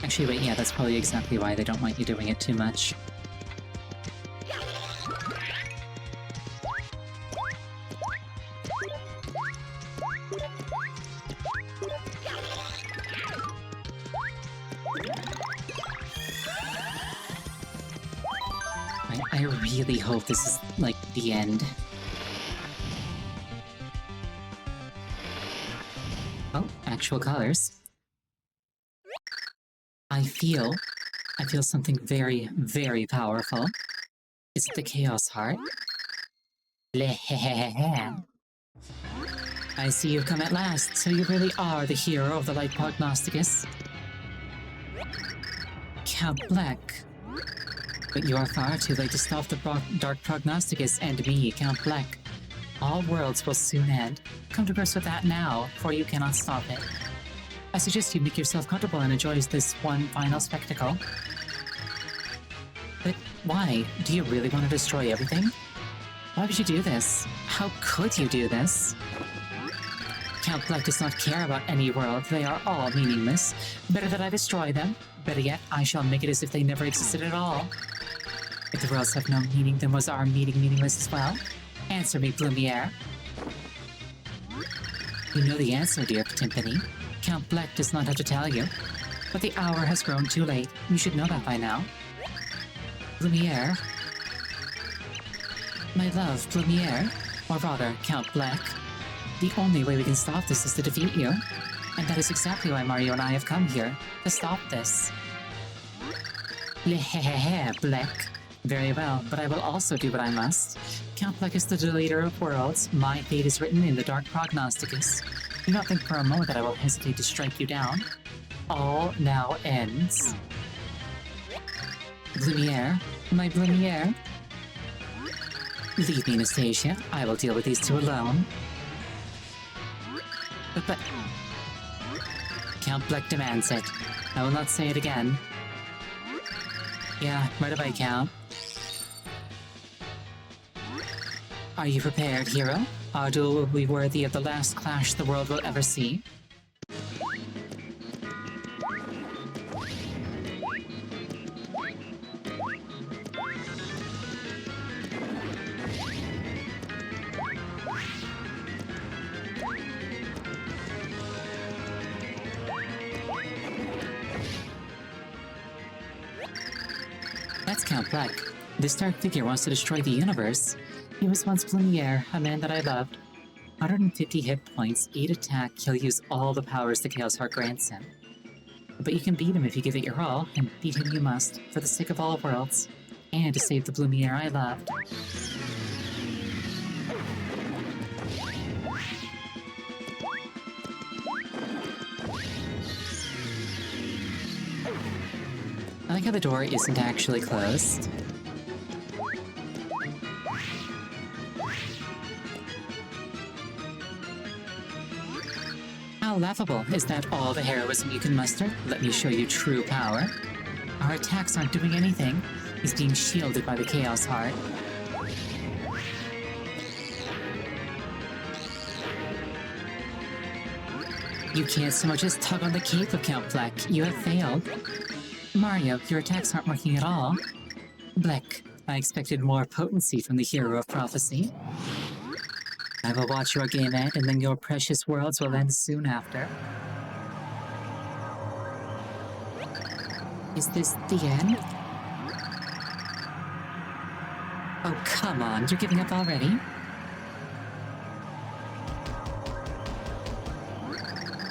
Actually, wait, yeah, that's probably exactly why they don't want you doing it too much. I really hope this is, like, the end. Oh, actual colors. I feel something very, very powerful. Is it the Chaos Heart? I see you've come at last, so you really are the hero of the Light Prognosticus. Count Bleck. But you are far too late to stop the Dark Prognosticus and me, Count Bleck. All worlds will soon end. Come to grips with that now, for you cannot stop it. I suggest you make yourself comfortable and enjoy this one final spectacle. But why? Do you really want to destroy everything? Why would you do this? How could you do this? Count Bleck does not care about any world. They are all meaningless. Better that I destroy them. Better yet, I shall make it as if they never existed at all. If the worlds have no meaning, then was our meeting meaningless as well? Answer me, Blumiere. You know the answer, dear Timpani. Count Bleck does not have to tell you. But the hour has grown too late. You should know that by now. Blumiere? My love, Blumiere? Or rather, Count Bleck. The only way we can stop this is to defeat you. And that is exactly why Mario and I have come here. To stop this. Lehehehe, Bleck. Very well, but I will also do what I must. Count Bleck is the deleter of worlds. My fate is written in the Dark Prognosticus. Do not think for a moment that I will hesitate to strike you down. All now ends. Blumiere? My Blumiere? Leave me, Anastasia. I will deal with these two alone. But... Count Bleck demands it. I will not say it again. Yeah, right away, Count. Are you prepared, hero? Our duel will be worthy of the last clash the world will ever see. That's Count Bleck. This dark figure wants to destroy the universe. He was once Blumiere, a man that I loved. 150 hit points, 8 attack, he'll use all the powers the Chaos Heart grants him. But you can beat him if you give it your all, and beat him you must, for the sake of all worlds, and to save the Blumiere I loved. I like how the door isn't actually closed. How laughable. Is that all the heroism you can muster? Let me show you true power. Our attacks aren't doing anything. He's being shielded by the Chaos Heart. You can't so much as tug on the cape of Count Bleck. You have failed. Mario, your attacks aren't working at all. Bleck, I expected more potency from the hero of prophecy. I will watch your game end, and then your precious worlds will end soon after. Is this the end? Oh, come on, you're giving up already?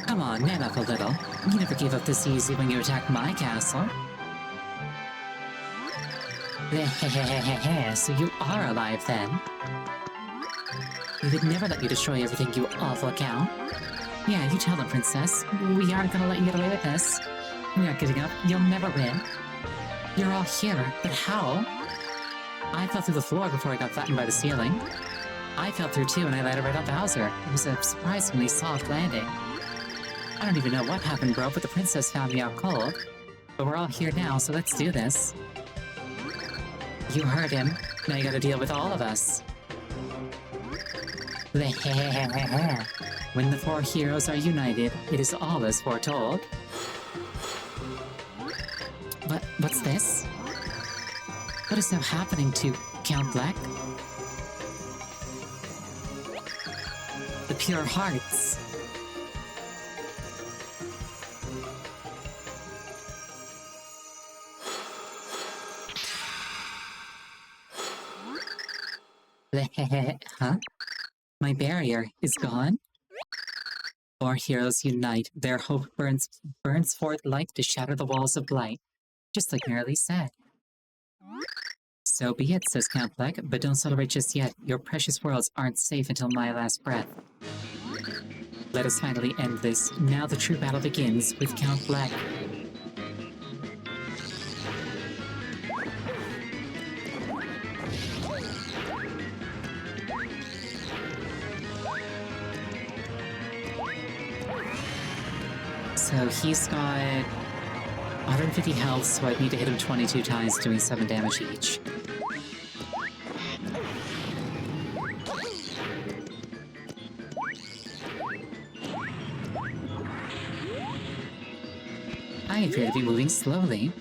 Come on, man up a little. You never gave up this easy when you attacked my castle. So you are alive then? We would never let you destroy everything, you awful count. Yeah, you tell them, Princess. We aren't gonna let you get away with this. We're not giving up. You'll never win. You're all here, but how? I fell through the floor before I got flattened by the ceiling. I fell through too, and I landed right on Bowser. It was a surprisingly soft landing. I don't even know what happened, bro, but the princess found me out cold. But we're all here now, so let's do this. You heard him. Now you gotta deal with all of us. When the four heroes are united, it is all as foretold. What's this? What is now happening to Count Bleck? The pure hearts. Huh? My barrier is gone? Four heroes unite. Their hope burns forth light to shatter the walls of blight. Just like Merrily said. So be it, says Count Bleck, but don't celebrate just yet. Your precious worlds aren't safe until my last breath. Let us finally end this. Now the true battle begins with Count Bleck. So he's got 150 health, so I'd need to hit him 22 times, doing 7 damage each. I appear to be moving slowly.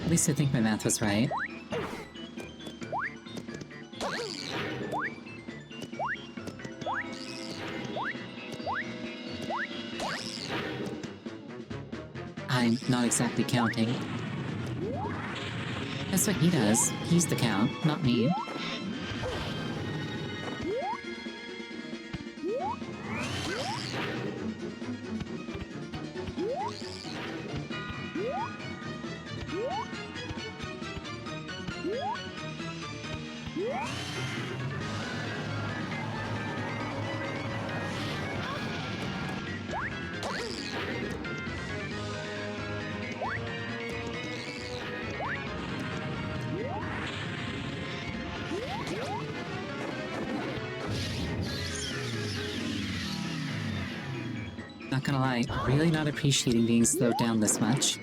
At least I think my math was right. I'm not exactly counting. That's what he does. He's the count, not me. Not gonna lie, really not appreciating being slowed down this much.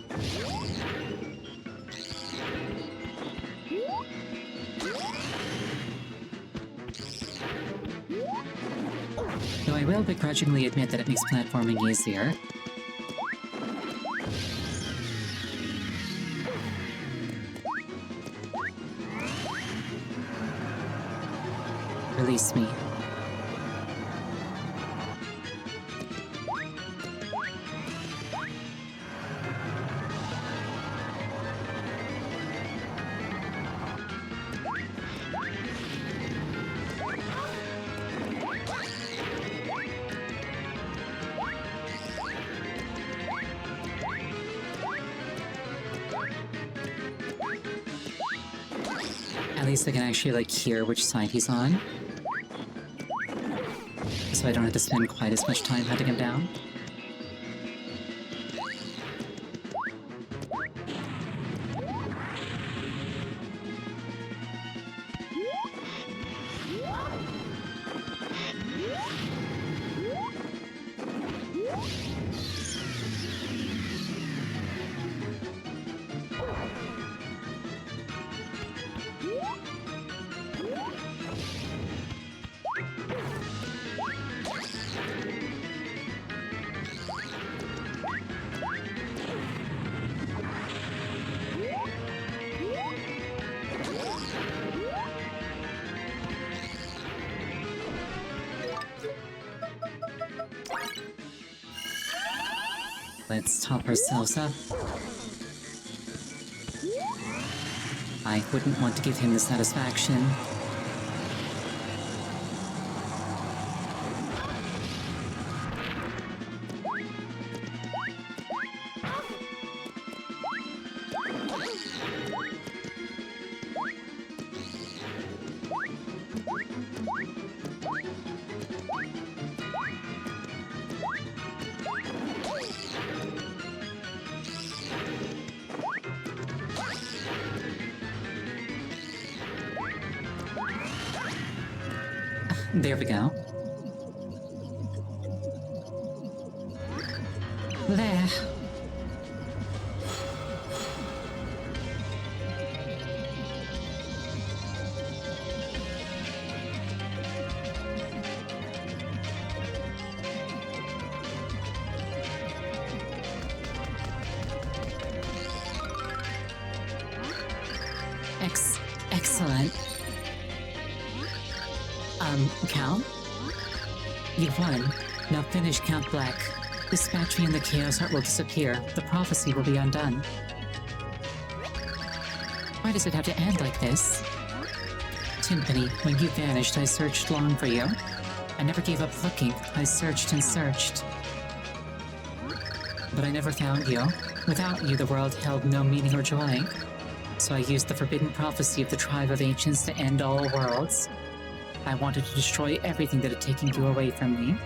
Though I will begrudgingly admit that it makes platforming easier. Release me. At least I can actually, like, hear which side he's on. So I don't have to spend quite as much time hunting him down. Let's top ourselves up. I wouldn't want to give him the satisfaction. There we go. There. Excellent. Count? You've won. Now finish Count Black. Dispatch me and the Chaos Heart will disappear. The prophecy will be undone. Why does it have to end like this? Timpani, when you vanished, I searched long for you. I never gave up looking. I searched and searched. But I never found you. Without you, the world held no meaning or joy. So I used the forbidden prophecy of the Tribe of Ancients to end all worlds. I wanted to destroy everything that had taken you away from me.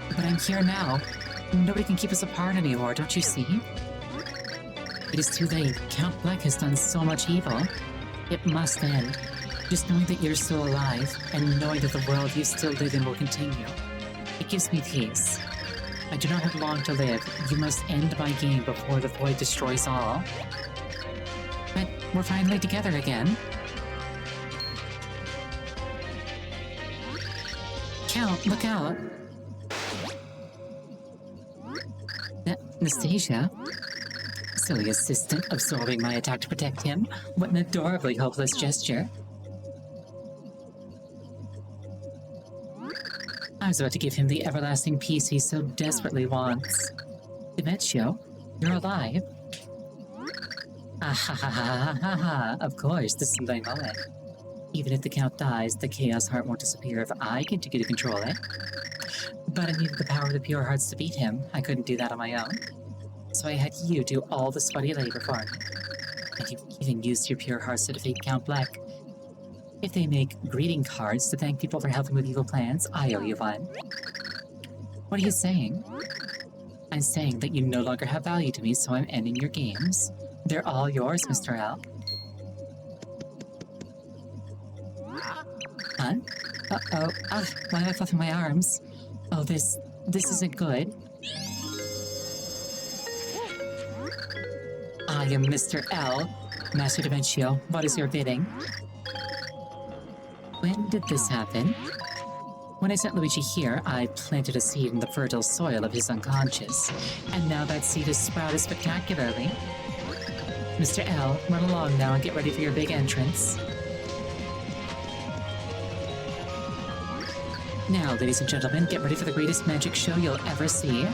But I'm here now. Nobody can keep us apart anymore, don't you see? It is too late. Count Black has done so much evil. It must end. Just knowing that you're still alive, and knowing that the world you still live in will continue. It gives me peace. I do not have long to live. You must end my game before the void destroys all. But we're finally together again. Count, look out! Nastasia? Silly assistant absorbing my attack to protect him. What an adorably hopeless gesture. I was about to give him the everlasting peace he so desperately wants. Demetrio, you're alive? Ah ha ha ha ha ha! Of course, this is my moment. Even if the Count dies, the Chaos Heart won't disappear if I continue to control it. But I needed the power of the Pure Hearts to beat him. I couldn't do that on my own. So I had you do all the sweaty labor for me. And you even used your Pure Hearts to defeat Count Black. If they make greeting cards to thank people for helping with evil plans, I owe you one. What are you saying? I'm saying that you no longer have value to me, so I'm ending your games. They're all yours, Mr. L. Huh? Uh-oh. Ah, why am I fluffing my arms? Oh, this isn't good. I am Mr. L. Master Dementio, what is your bidding? When did this happen? When I sent Luigi here, I planted a seed in the fertile soil of his unconscious, and now that seed has sprouted spectacularly. Mr. L, run along now and get ready for your big entrance. Now, ladies and gentlemen, get ready for the greatest magic show you'll ever see.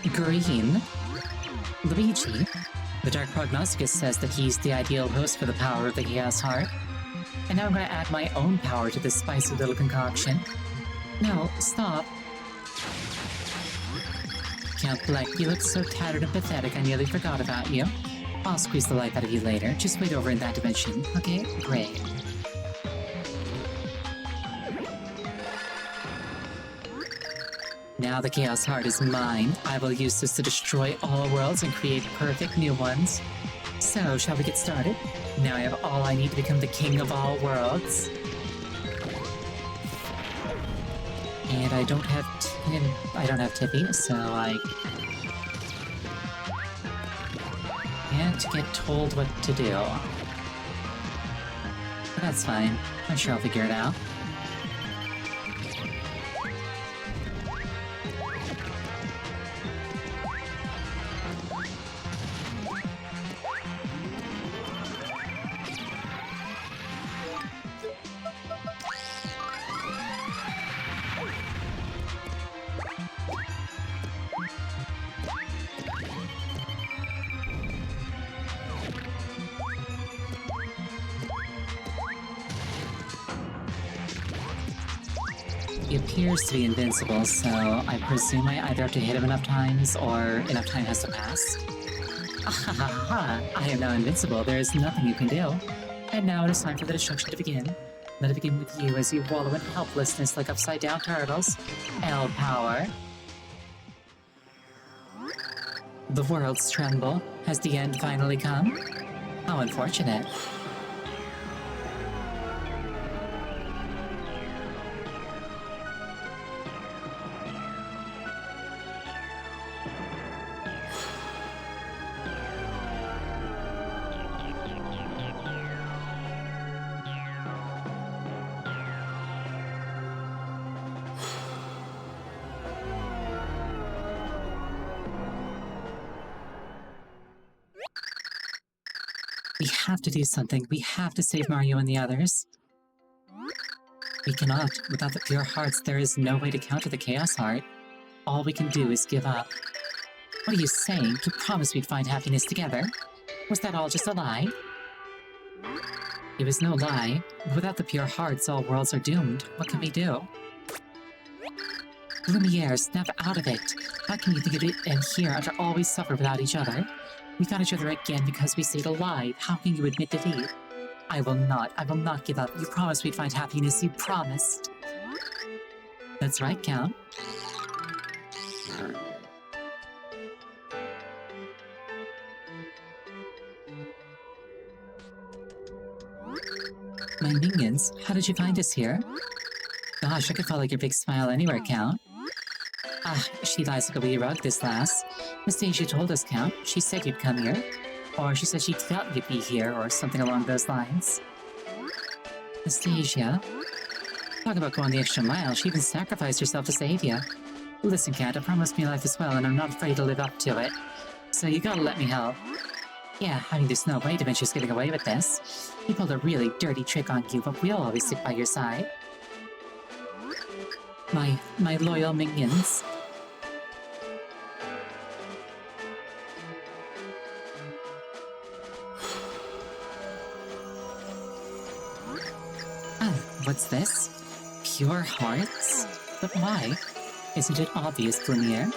Green. Luigi. The Dark Prognosticus says that he's the ideal host for the power of the Chaos Heart. And now I'm going to add my own power to this spicy little concoction. No, stop. Count Black, you look so tattered and pathetic I nearly forgot about you. I'll squeeze the life out of you later. Just wait over in that dimension, okay? Great. Now the Chaos Heart is mine. I will use this to destroy all worlds and create perfect new ones. So, shall we get started? Now I have all I need to become the king of all worlds. And I don't have Tippy, so I can't get told what to do. But that's fine. I'm sure I'll figure it out. He appears to be invincible, so I presume I either have to hit him enough times or enough time has to pass. Ahaha! I am now invincible. There is nothing you can do. And now it is time for the destruction to begin. Let it begin with you as you wallow in helplessness like upside-down turtles. L power. The worlds tremble. Has the end finally come? How unfortunate. We have to do something. We have to save Mario and the others. We cannot. Without the pure hearts, there is no way to counter the Chaos Heart. All we can do is give up. What are you saying? You promised we'd find happiness together. Was that all just a lie? It was no lie. Without the pure hearts, all worlds are doomed. What can we do? Lumiere, snap out of it. How can you think of it and here after all we suffered without each other? We found each other again because we stayed alive. How can you admit defeat? I will not give up. You promised we'd find happiness. You promised. That's right, Count. My minions, how did you find us here? Gosh, I could follow your big smile anywhere, Count. Ah, she lies like a wee rug, this lass. Nastasia told us, Count. She said you'd come here. Or she said she felt you'd be here, or something along those lines. Nastasia? Talk about going the extra mile. She even sacrificed herself to save you. Listen, Count, I promised me life as well, and I'm not afraid to live up to it. So you gotta let me help. Yeah, I mean, there's no way Dementia's getting away with this. He pulled a really dirty trick on you, but we'll always stick by your side. My loyal minions. What's this? Pure hearts? But why? Isn't it obvious, Lumiere?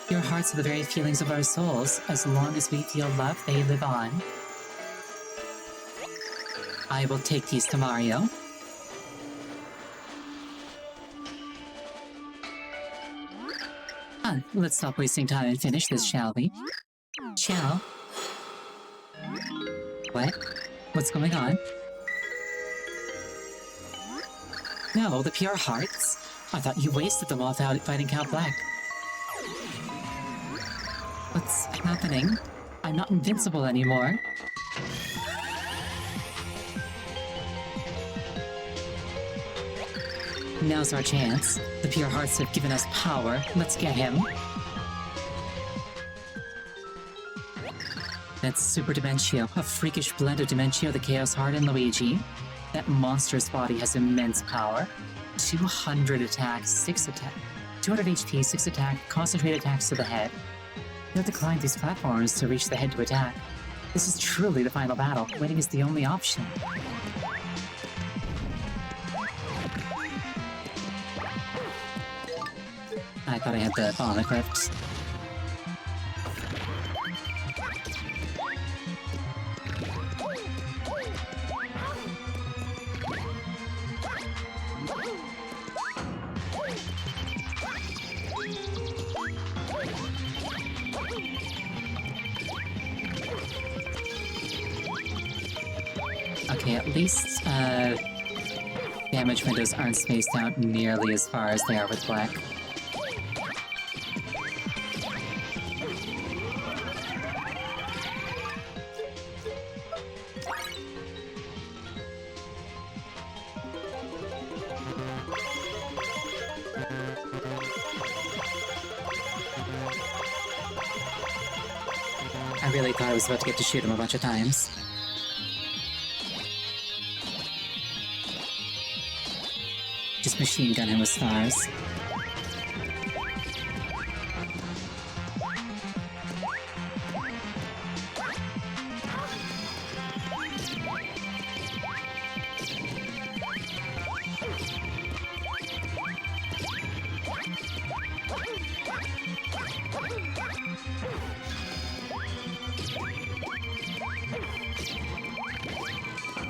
Pure hearts are the very feelings of our souls. As long as we feel love, they live on. I will take these to Mario. Let's stop wasting time and finish this, shall we? Shall? What? What's going on? No, the pure hearts? I thought you wasted them all without fighting Count Black. What's happening? I'm not invincible anymore. Now's our chance. The pure hearts have given us power. Let's get him. That's Super Dimentio, a freakish blend of Dimentio, the Chaos Heart, and Luigi. That monstrous body has immense power. 200 attack, 6 attack, 200 HP, 6 attack, concentrate attacks to the head. You have to climb these platforms to reach the head to attack. This is truly the final battle. Winning is the only option. I thought I had the bomb equipped. Okay, at least, damage windows aren't spaced out nearly as far as they are with black. I really thought I was about to get to shoot him a bunch of times. Just machine gun him with stars.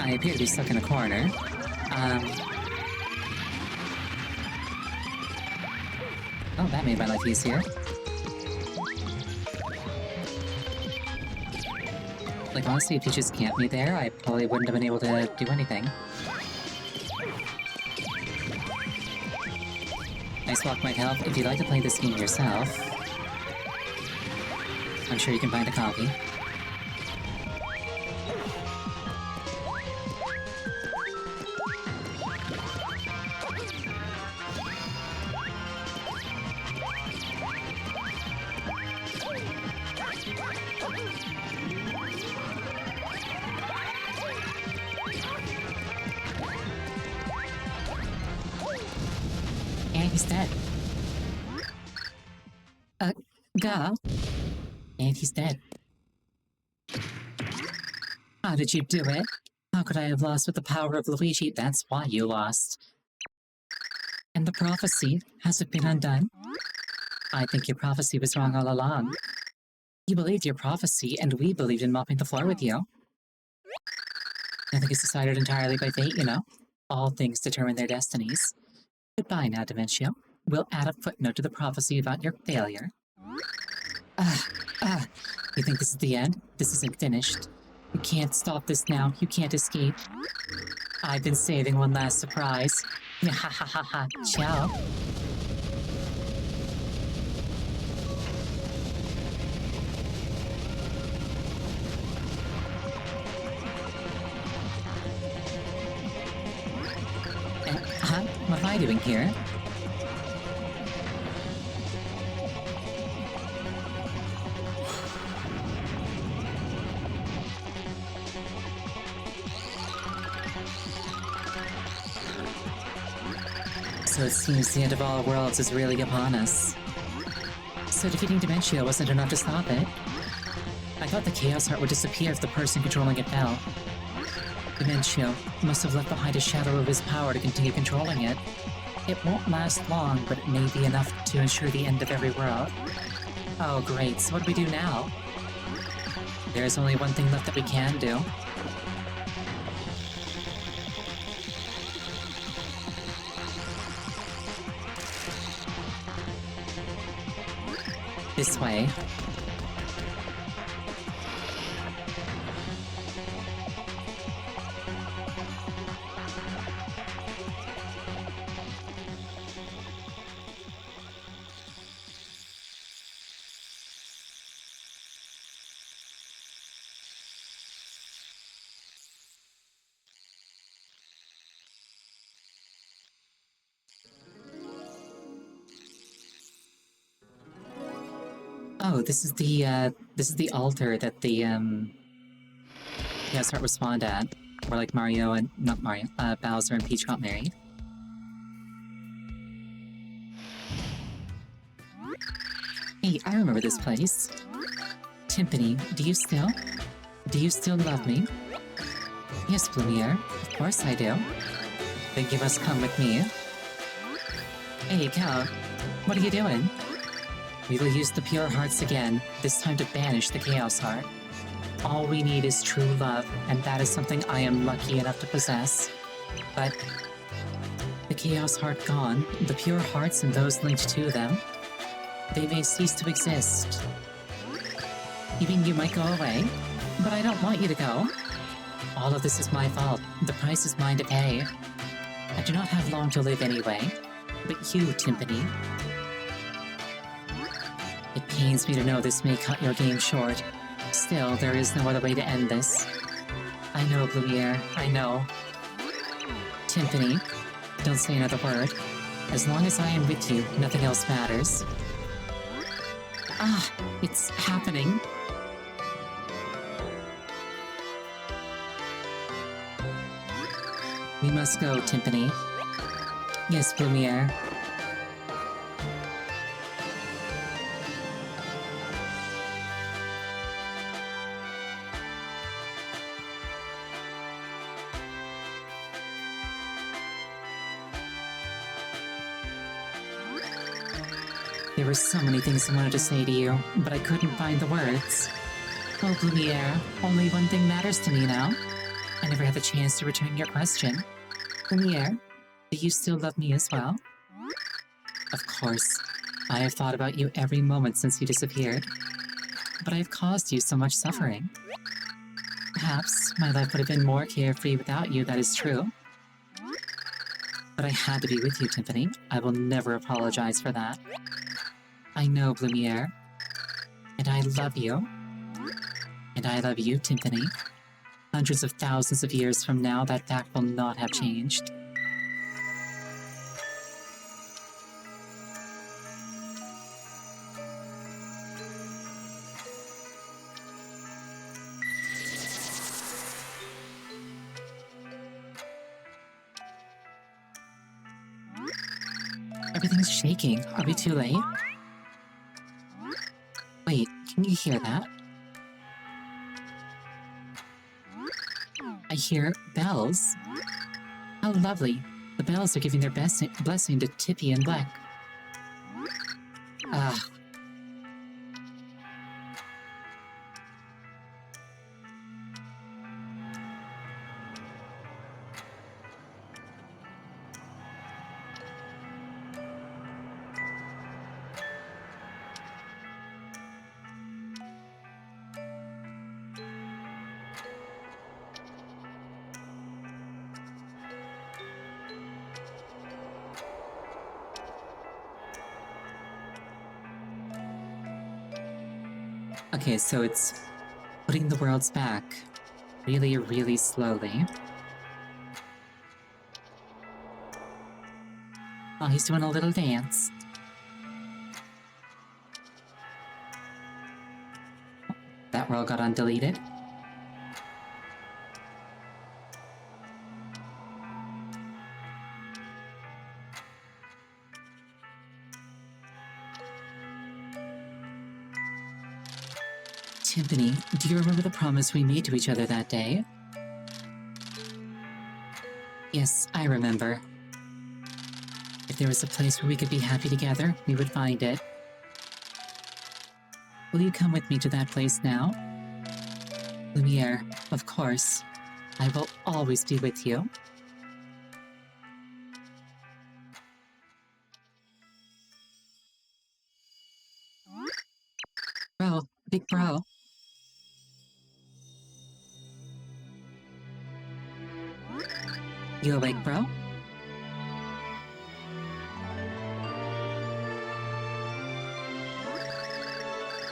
I appear to be stuck in a corner. Oh, that made my life easier. Like, honestly, if you just camped me there, I probably wouldn't have been able to do anything. Nice Block might help if you'd like to play this game yourself. I'm sure you can find a copy. And he's dead. Go. And he's dead. How did you do it? How could I have lost with the power of Luigi? That's why you lost. And the prophecy, has it been undone? I think your prophecy was wrong all along. You believed your prophecy, and we believed in mopping the floor with you. Nothing is decided entirely by fate, you know. All things determine their destinies. Goodbye now, Dimencio. We'll add a footnote to the prophecy about your failure. You think this is the end? This isn't finished. You can't stop this now. You can't escape. I've been saving one last surprise. Ha ha ha ha. Ciao. What am I doing here? So it seems the end of all worlds is really upon us. So defeating Dimencio wasn't enough to stop it. I thought the Chaos Heart would disappear if the person controlling it fell. Dimencio must have left behind a shadow of his power to continue controlling it. It won't last long, but it may be enough to ensure the end of every world. Oh great, so what do we do now? There's only one thing left that we can do. This way. Oh, this is the altar that the Chaos Heart was spawned at, where like Mario and not Mario, Bowser and Peach got married. Hey, I remember this place. Timpani, do you still love me? Yes, Blumiere, of course I do. Then you must come with me. Hey, Count, what are you doing? We will use the pure hearts again, this time to banish the Chaos Heart. All we need is true love, and that is something I am lucky enough to possess. But the Chaos Heart gone, the pure hearts and those linked to them, they may cease to exist. You mean you might go away? But I don't want you to go. All of this is my fault. The price is mine to pay. I do not have long to live anyway. But you, Timpani. It pains me to know this may cut your game short. Still, there is no other way to end this. I know, Blumiere, I know. Timpani, don't say another word. As long as I am with you, nothing else matters. Ah, it's happening. We must go, Timpani. Yes, Blumiere. There were so many things I wanted to say to you, but I couldn't find the words. Oh, Blumiere, only one thing matters to me now. I never had the chance to return your question. Blumiere, do you still love me as well? Of course. I have thought about you every moment since you disappeared. But I have caused you so much suffering. Perhaps my life would have been more carefree without you, that is true. But I had to be with you, Timpani. I will never apologize for that. I know, Blumiere. And I love you. And I love you, Timpani. Hundreds of thousands of years from now, that fact will not have changed. Everything's shaking. Are we too late? Wait, can you hear that? I hear bells. How lovely. The bells are giving their blessing to Tippy and Black. Ah. Okay, so it's putting the worlds back really, really slowly. Oh, he's doing a little dance. That world got undeleted. Timpani, do you remember the promise we made to each other that day? Yes, I remember. If there was a place where we could be happy together, we would find it. Will you come with me to that place now? Lumiere, of course. I will always be with you. Bro, big bro. You awake, bro?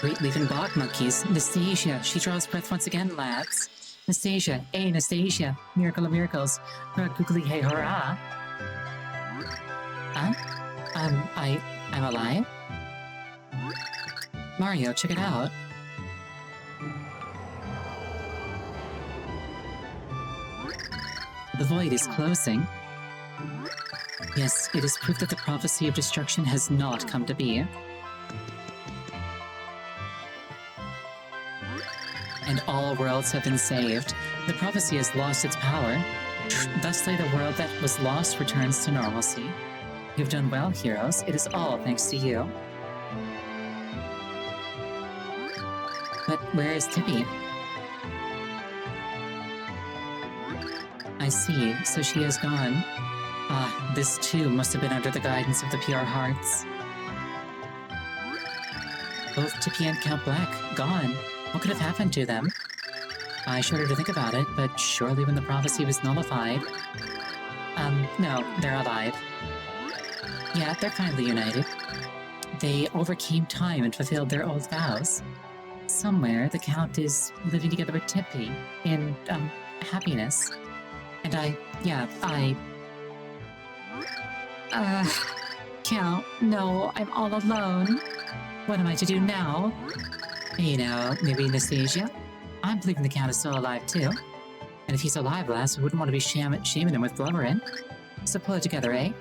Great leaving bog monkeys. Nastasia, she draws breath once again, lads. Nastasia, hey Nastasia, miracle of miracles. Hurrah, googly hey hurrah. Huh? I'm alive? Mario, check it out. The void is closing. Yes, it is proof that the prophecy of destruction has not come to be. and all worlds have been saved. The prophecy has lost its power. Thusly, the world that was lost returns to normalcy. You've done well, heroes. It is all thanks to you. But where is Tippy? I see, so she has gone. Ah, this too must have been under the guidance of the pure hearts. Both Tippy and Count Black, gone. What could have happened to them? I shudder to think about it, but surely when the prophecy was nullified... no, they're alive. Yeah, they're finally united. They overcame time and fulfilled their old vows. Somewhere, the Count is living together with Tippy in, happiness. And Count, no, I'm all alone. What am I to do now? You know, maybe Anastasia? I'm believing the Count is still alive, too. And if he's alive, lass, we wouldn't want to be shaming him with blubberin'. So pull it together, eh?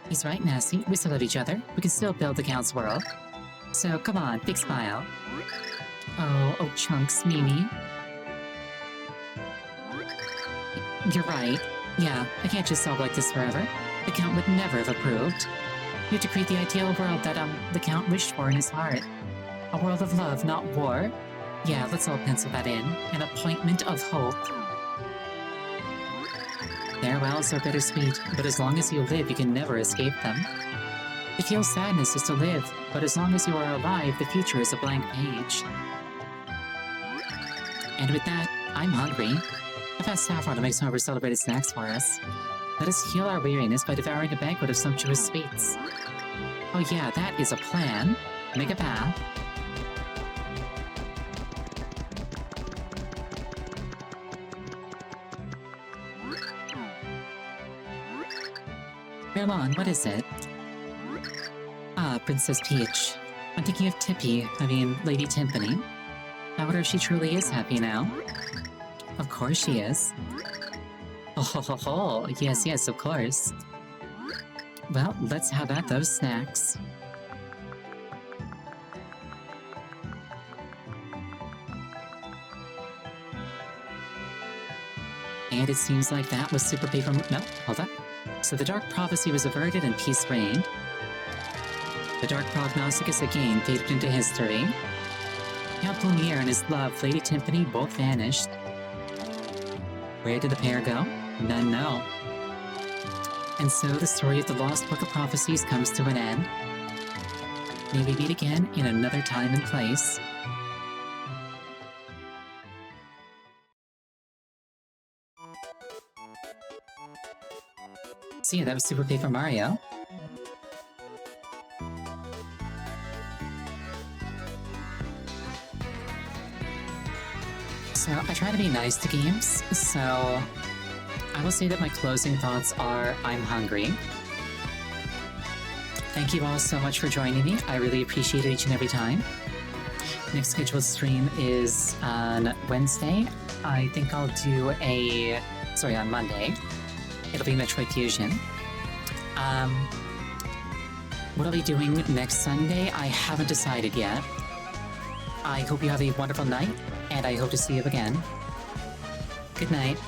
He's right, Nasty. We still love each other. We can still build the Count's world. So, come on, big smile. Oh, chunks, Mimi. You're right. Yeah, I can't just sob like this forever. The Count would never have approved. You have to create the ideal world that, the Count wished for in his heart. A world of love, not war. Yeah, let's all pencil that in. An appointment of hope. Farewells are bittersweet, but as long as you live, you can never escape them. To feel sadness is to live, but as long as you are alive, the future is a blank page. And with that, I'm hungry. I've asked Saffron to make some of her celebrated snacks for us. Let us heal our weariness by devouring a banquet of sumptuous sweets. Oh yeah, that is a plan. Make a bath. Fairlawn, what is it? Ah, Princess Peach. I'm thinking of Tippy, Lady Timpani. I wonder if she truly is happy now. Of course she is. Oh, yes, of course. Well, let's have at those snacks. And it seems like that was Super Paper... No, hold on. So the Dark Prophecy was averted and peace reigned. The Dark Prognosticus again faded into history. Count Lumiere and his love, Lady Timpani, both vanished. Where did the pair go? None know. And so the story of the Lost Book of Prophecies comes to an end. May we meet again in another time and place. So yeah, that was Super Paper Mario. So I try to be nice to games, so I will say that my closing thoughts are, I'm hungry. Thank you all so much for joining me. I really appreciate it each and every time. Next scheduled stream is on Wednesday. I think I'll do on Monday. It'll be Metroid Fusion. What I'll be doing next Sunday, I haven't decided yet. I hope you have a wonderful night, and I hope to see you again. Good night.